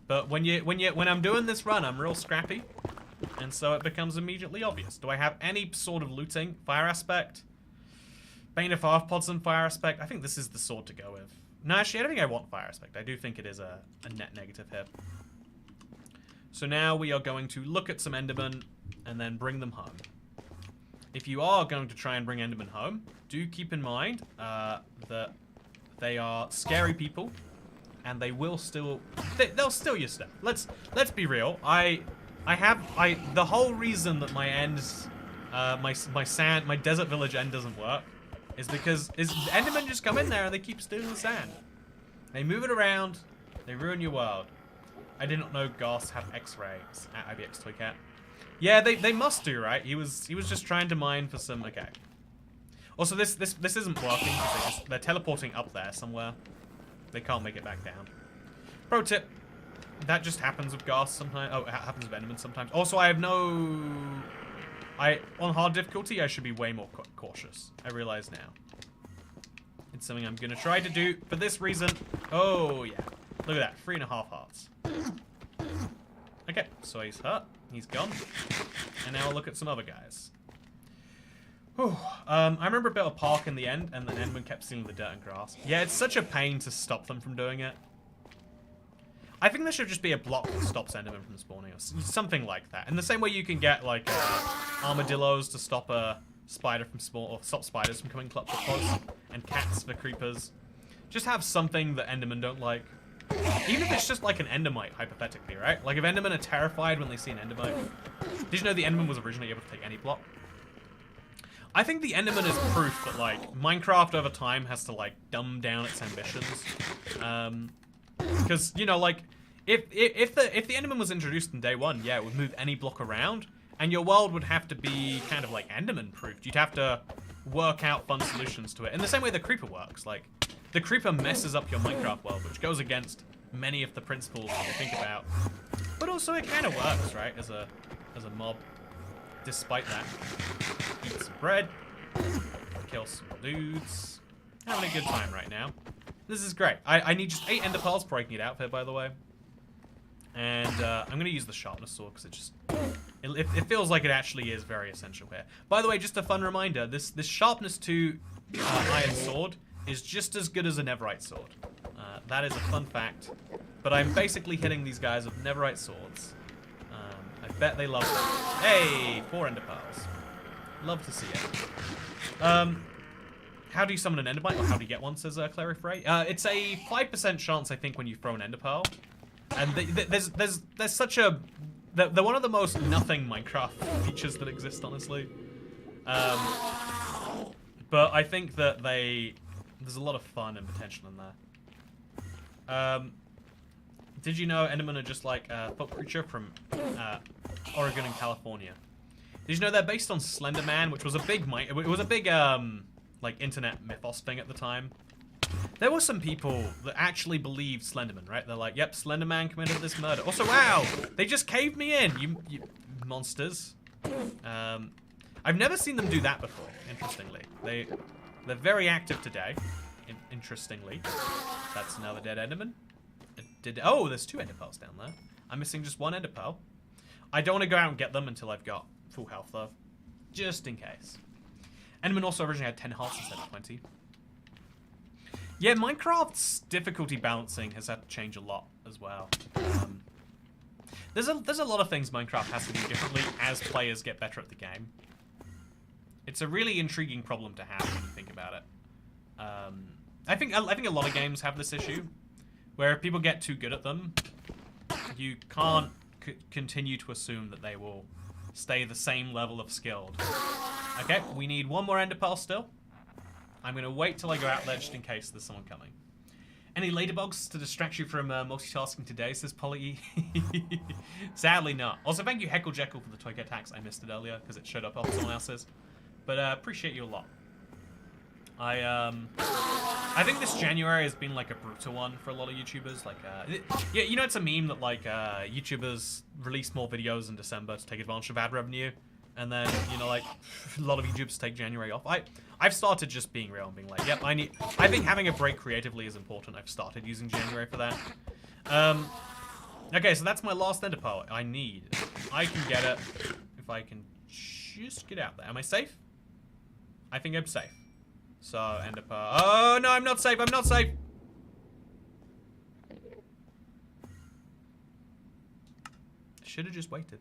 But when I'm doing this run, I'm real scrappy. And so it becomes immediately obvious. Do I have any sort of looting? Fire aspect? Bane of Arthpods and fire aspect? I think this is the sword to go with. No, actually, I don't think I want fire aspect. I do think it is a net negative here. So now we are going to look at some Endermen and then bring them home. If you are going to try and bring Endermen home, do keep in mind that they are scary people, and they will still they'll steal your stuff. Let's be real. The whole reason that my ends, my desert village end doesn't work is because Endermen just come in there and they keep stealing the sand. They move it around. They ruin your world. I did not know ghasts have X-rays at ibxtoycat. Yeah, they must do, right? He was just trying to mine for some. Okay. Also, this isn't working because they're teleporting up there somewhere. They can't make it back down. Pro tip: that just happens with ghasts sometimes. Oh, it happens with Endermen sometimes. Also, I have no. On hard difficulty, I should be way more cautious. I realize now. It's something I'm gonna try to do for this reason. Oh yeah, look at that, 3.5 hearts. Okay, so he's hurt. He's gone. And now we'll look at some other guys. Whew. I remember a bit of park in the end, and then Enderman kept stealing the dirt and grass. Yeah, it's such a pain to stop them from doing it. I think there should just be a block that stops Enderman from spawning, or something like that. In the same way you can get, like, armadillos to stop a spider from spawn, or stop spiders from coming close, and cats for creepers. Just have something that Endermen don't like. Even if it's just like an endermite, hypothetically, right? Like if Endermen are terrified when they see an endermite. Did you know the Enderman was originally able to take any block? I think the Enderman is proof that like Minecraft over time has to like dumb down its ambitions. Because you know, like if the Enderman was introduced in day one, yeah, it would move any block around, and your world would have to be kind of like Enderman proofed. You'd have to work out fun solutions to it. In the same way the creeper works, like. The creeper messes up your Minecraft world, which goes against many of the principles that you think about. But also it kind of works, right, as a mob. Despite that. Eat some bread. Kill some dudes. Having a good time right now. This is great. I need just 8 ender pearls before I can get out here, by the way. And I'm going to use the sharpness sword because it feels like it actually is very essential here. By the way, just a fun reminder, this sharpness 2 iron sword is just as good as a netherite sword. That is a fun fact. But I'm basically hitting these guys with netherite swords. I bet they love it. Hey, 4 ender pearls. Love to see it. How do you summon an endermite, or how do you get one, says Clary Frey? It's a 5% chance, I think, when you throw an ender pearl. And there's such a... They're one of the most nothing Minecraft features that exist, honestly. But I think that there's a lot of fun and potential in there. Did you know Endermen are just like a foot creature from Oregon and California? Did you know they're based on Slender Man, which was a big like internet mythos thing at the time? There were some people that actually believed Slenderman, right? They're like, yep, Slender Man committed this murder. Also, wow, they just caved me in, you monsters. I've never seen them do that before, interestingly. They're very active today, interestingly. That's another dead enderman. Oh, there's 2 ender pearls down there. I'm missing just 1 ender pearl. I don't want to go out and get them until I've got full health, though. Just in case. Enderman also originally had 10 hearts instead of 20. Yeah, Minecraft's difficulty balancing has had to change a lot as well. There's a lot of things Minecraft has to do differently as players get better at the game. It's a really intriguing problem to have when you think about it. I think a lot of games have this issue, where if people get too good at them, you can't continue to assume that they will stay the same level of skilled. Okay, we need 1 more ender pearl still. I'm going to wait till I go out there just in case there's someone coming. Any ladybugs to distract you from multitasking today, says Polly. Sadly not. Also, thank you Heckle Jekyll for the Toycat tax. I missed it earlier because it showed up on someone else's. But appreciate you a lot. I think this January has been like a brutal one for a lot of YouTubers. Like, yeah, you know, it's a meme that like YouTubers release more videos in December to take advantage of ad revenue, and then you know, like a lot of YouTubers take January off. I've started just being real and being like, yep, I think having a break creatively is important. I've started using January for that. Okay, so that's my last ender pearl I need. I can get it if I can just get out there. Am I safe? I think I'm safe. So, ender pearl. Oh, no, I'm not safe. I'm not safe. I should have just waited.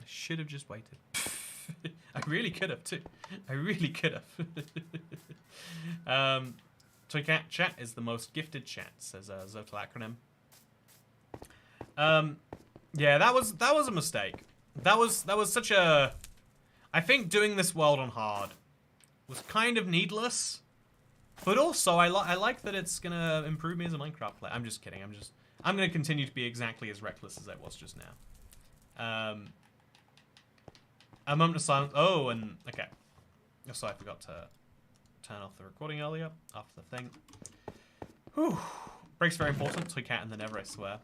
I should have just waited. I really could have, too. I really could have. Toycat chat is the most gifted chat, says Zotal acronym. Yeah, that was a mistake. That was such a... I think doing this world on hard was kind of needless, but also I like that it's gonna improve me as a Minecraft player. I'm just kidding. I'm gonna continue to be exactly as reckless as I was just now. A moment of silence. Oh, and okay. So I forgot to turn off the recording earlier after the thing. Whew. Break's very important. Toycat in the Never, I swear.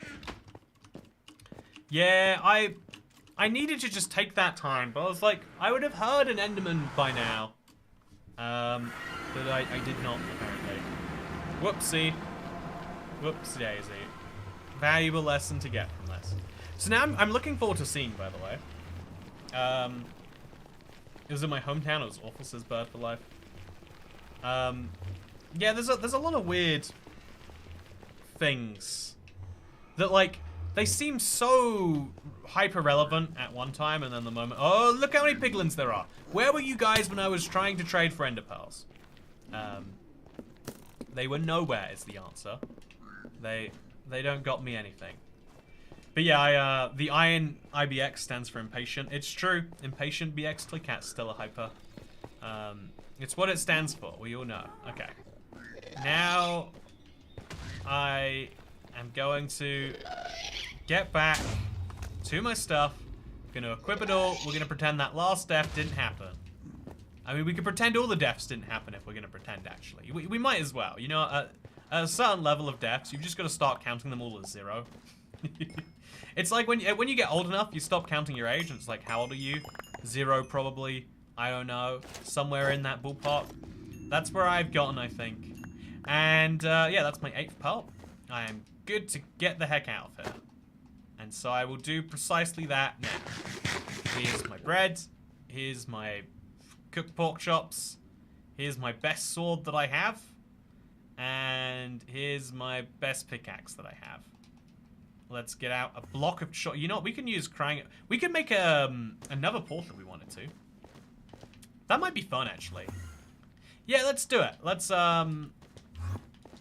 Yeah, I needed to just take that time, but I was like, I would have heard an Enderman by now. But I did not, apparently. Whoopsie. Whoopsie daisy. Valuable lesson to get from this. So now I'm looking forward to seeing, by the way. It was in my hometown. It was awful, says Bird for Life. Yeah, there's a lot of weird things that, like, they seem so hyper relevant at one time, and then the moment. Oh, look how many piglins there are. Where were you guys when I was trying to trade for ender pearls? They were nowhere. Is the answer. They don't got me anything. But yeah, the iron IBX stands for impatient. It's true. Impatient BX Toycat's still a hyper. It's what it stands for. We all know. Okay. Now I am going to get back to my stuff. Gonna equip it all. We're gonna pretend that last death didn't happen. I mean, we could pretend all the deaths didn't happen if we're gonna pretend, actually. We might as well. You know, at a certain level of deaths, you've just got to start counting them all as 0. It's like when you get old enough, you stop counting your age, and it's like, how old are you? 0, probably. I don't know. Somewhere in that ballpark. That's where I've gotten, I think. And, yeah, that's my 8th pearl. I am good to get the heck out of here. And so I will do precisely that now. Here's my bread. Here's my cooked pork chops. Here's my best sword that I have. And here's my best pickaxe that I have. Let's get out a block of you know what? We can use crying. We could make another portal if we wanted to. That might be fun, actually. Yeah, let's do it. Let's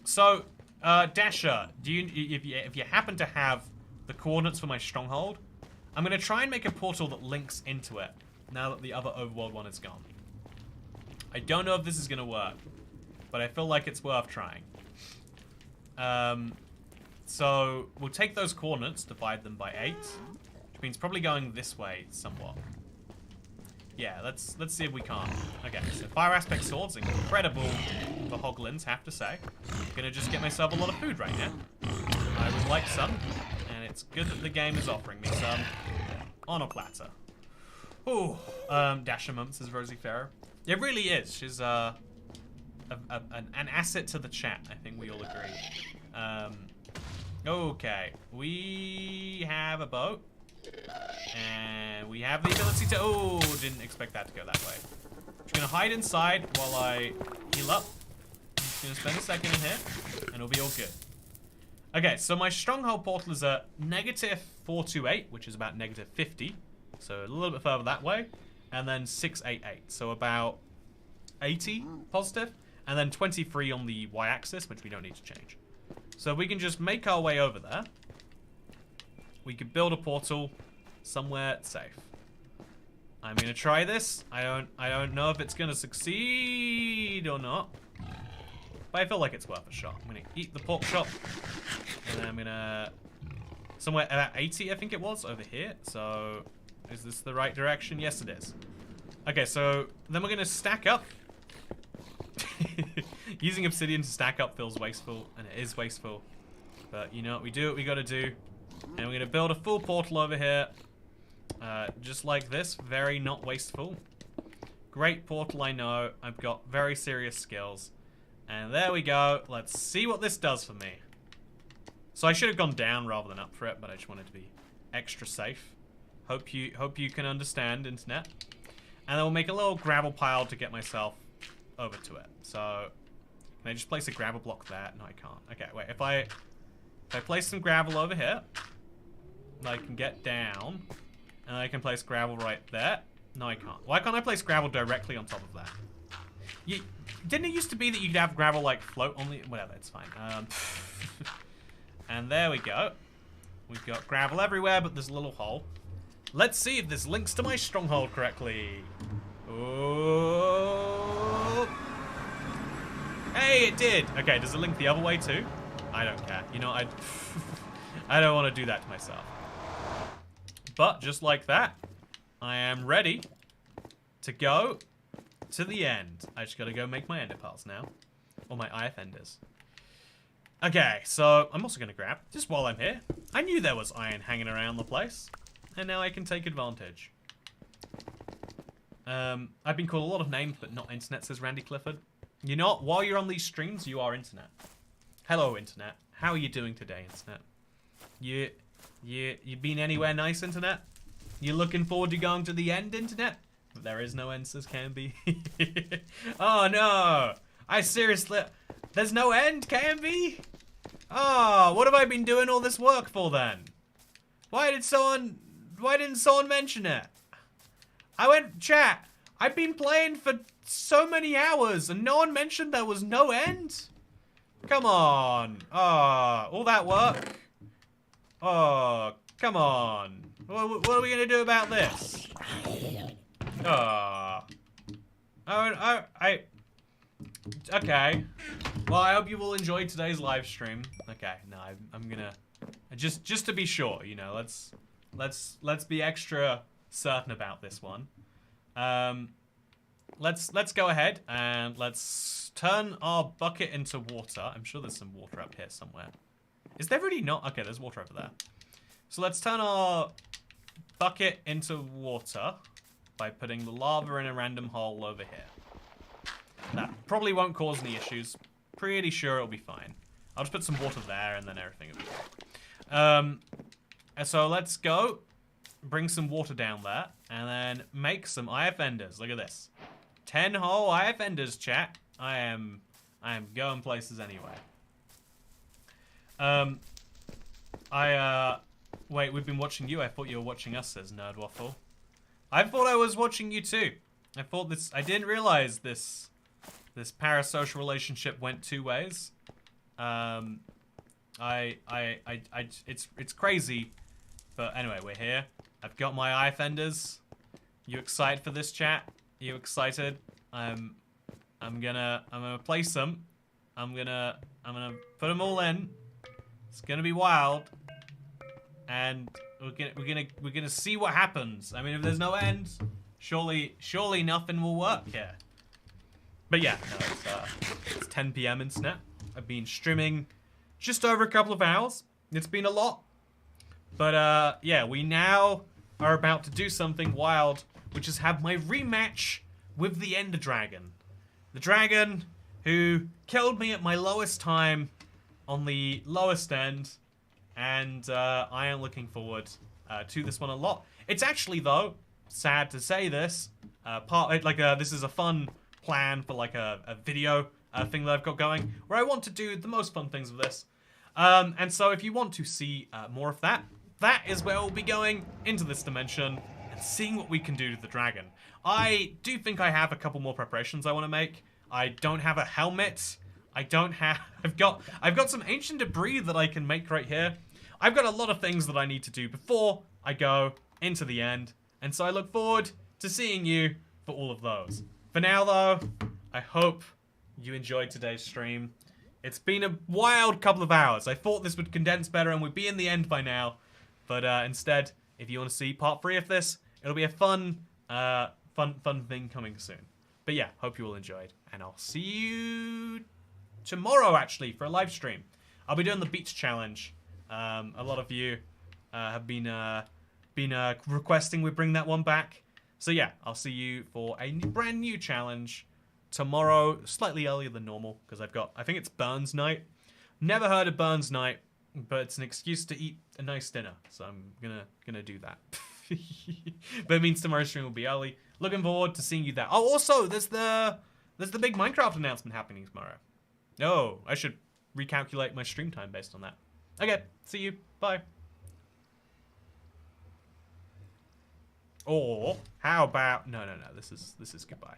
So, Dasher, if you happen to have the coordinates for my stronghold, I'm gonna try and make a portal that links into it now that the other overworld one is gone. I don't know if this is gonna work, but I feel like it's worth trying. So we'll take those coordinates, divide them by 8, which means probably going this way somewhat. Yeah, let's see if we can't. Okay, so fire aspect swords, incredible for hoglins, have to say. Gonna just get myself a lot of food right now. I would like some, and it's good that the game is offering me some on a platter. Ooh, Dasher Mumps is Rosie Farrow. It really is. She's an asset to the chat. I think we all agree. Okay, we have a boat, and we have the ability to. Oh, didn't expect that to go that way. Just gonna hide inside while I heal up. I'm just gonna spend a second in here, and it'll be all good. Okay, so my stronghold portal is at -428, which is about -50, so a little bit further that way, and then 688, so about 80 positive, and then 23 on the y-axis, which we don't need to change. So we can just make our way over there. We could build a portal somewhere safe. I'm gonna try this. I don't know if it's gonna succeed or not, but I feel like it's worth a shot. I'm gonna eat the pork chop, and then I'm gonna somewhere about 80, I think it was, over here. So is this the right direction? Yes, it is. Okay, so then we're gonna stack up. Using obsidian to stack up feels wasteful, and it is wasteful. But you know what? We do what we gotta do. And we're gonna build a full portal over here. Just like this. Very not wasteful. Great portal, I know. I've got very serious skills. And there we go. Let's see what this does for me. So I should have gone down rather than up for it, but I just wanted to be extra safe. Hope you can understand, internet. And then we'll make a little gravel pile to get myself over to it. So can I just place a gravel block there? No, I can't. Okay, wait. If I place some gravel over here, I can get down, and I can place gravel right there. No, I can't. Why can't I place gravel directly on top of that? Didn't it used to be that you could have gravel like float on the... Whatever, it's fine. And there we go. We've got gravel everywhere, but there's a little hole. Let's see if this links to my stronghold correctly. Oh. Hey, it did. Okay, does it link the other way too? I don't care. You know, I don't want to do that to myself. But just like that, I am ready to go to the end. I just gotta go make my ender pearls now. Or my IF enders. Okay, so I'm also gonna grab, just while I'm here, I knew there was iron hanging around the place. And now I can take advantage. I've been called a lot of names, but not internet, says Randy Clifford. You know what? While you're on these streams, you are internet. Hello, internet. How are you doing today, internet? You been anywhere nice, internet? You looking forward to going to the end, internet? But there is no end, says Canby. Oh no! I seriously... There's no end, Canby? Oh, what have I been doing all this work for then? Why didn't someone mention it? I went, chat, I've been playing for so many hours and no one mentioned there was no end? Come on. Oh, all that work? Oh, come on. What are we gonna do about this? Oh. Okay. Well, I hope you will enjoy today's live stream. Okay, no, I'm gonna... Just to be sure, you know, let's be extra certain about this one. Let's go ahead and let's turn our bucket into water. I'm sure there's some water up here somewhere. Is there really not? Okay, there's water over there. So let's turn our bucket into water by putting the lava in a random hole over here. That probably won't cause any issues. Pretty sure it'll be fine. I'll just put some water there and then everything will be fine. So let's go bring some water down there and then make some IF enders. Look at this. 10 whole IF enders, chat. I am going places anyway. Wait, we've been watching you. I thought you were watching us, says Nerd Waffle. I thought I was watching you too. I didn't realize this parasocial relationship went two ways. It's crazy, but anyway, we're here. I've got my IF enders. You excited for this, chat? You excited? I'm gonna place them. I'm gonna put them all in. It's gonna be wild, and we're gonna see what happens. I mean, if there's no end, surely nothing will work here. But yeah, no, it's 10 p.m. internet. I've been streaming just over a couple of hours. It's been a lot. But yeah, we now are about to do something wild, which is have my rematch with the Ender Dragon. The dragon who killed me at my lowest time on the lowest end. And I am looking forward to this one a lot. It's actually, though, sad to say this, this is a fun plan for like a video thing that I've got going, where I want to do the most fun things with this. And so if you want to see more of that, that is where we'll be going into this dimension and seeing what we can do to the dragon. I do think I have a couple more preparations I want to make. I don't have a helmet. I've got some ancient debris that I can make right here. I've got a lot of things that I need to do before I go into the end. And so I look forward to seeing you for all of those. For now, though, I hope you enjoyed today's stream. It's been a wild couple of hours. I thought this would condense better and we'd be in the end by now. But instead, if you want to see part 3 of this, it'll be a fun thing coming soon. But yeah, hope you all enjoyed. And I'll see you tomorrow, actually, for a live stream. I'll be doing the beach challenge. A lot of you have been requesting we bring that one back. So yeah, I'll see you for a brand new challenge tomorrow, slightly earlier than normal, because I think it's Burns Night. Never heard of Burns Night. but it's an excuse to eat a nice dinner, so I'm gonna do that. But it means tomorrow's stream will be early. Looking forward to seeing you there. Oh, also, there's the big Minecraft announcement happening tomorrow. Oh, I should recalculate my stream time based on that. Okay, see you. Bye. Or how about no. This is goodbye.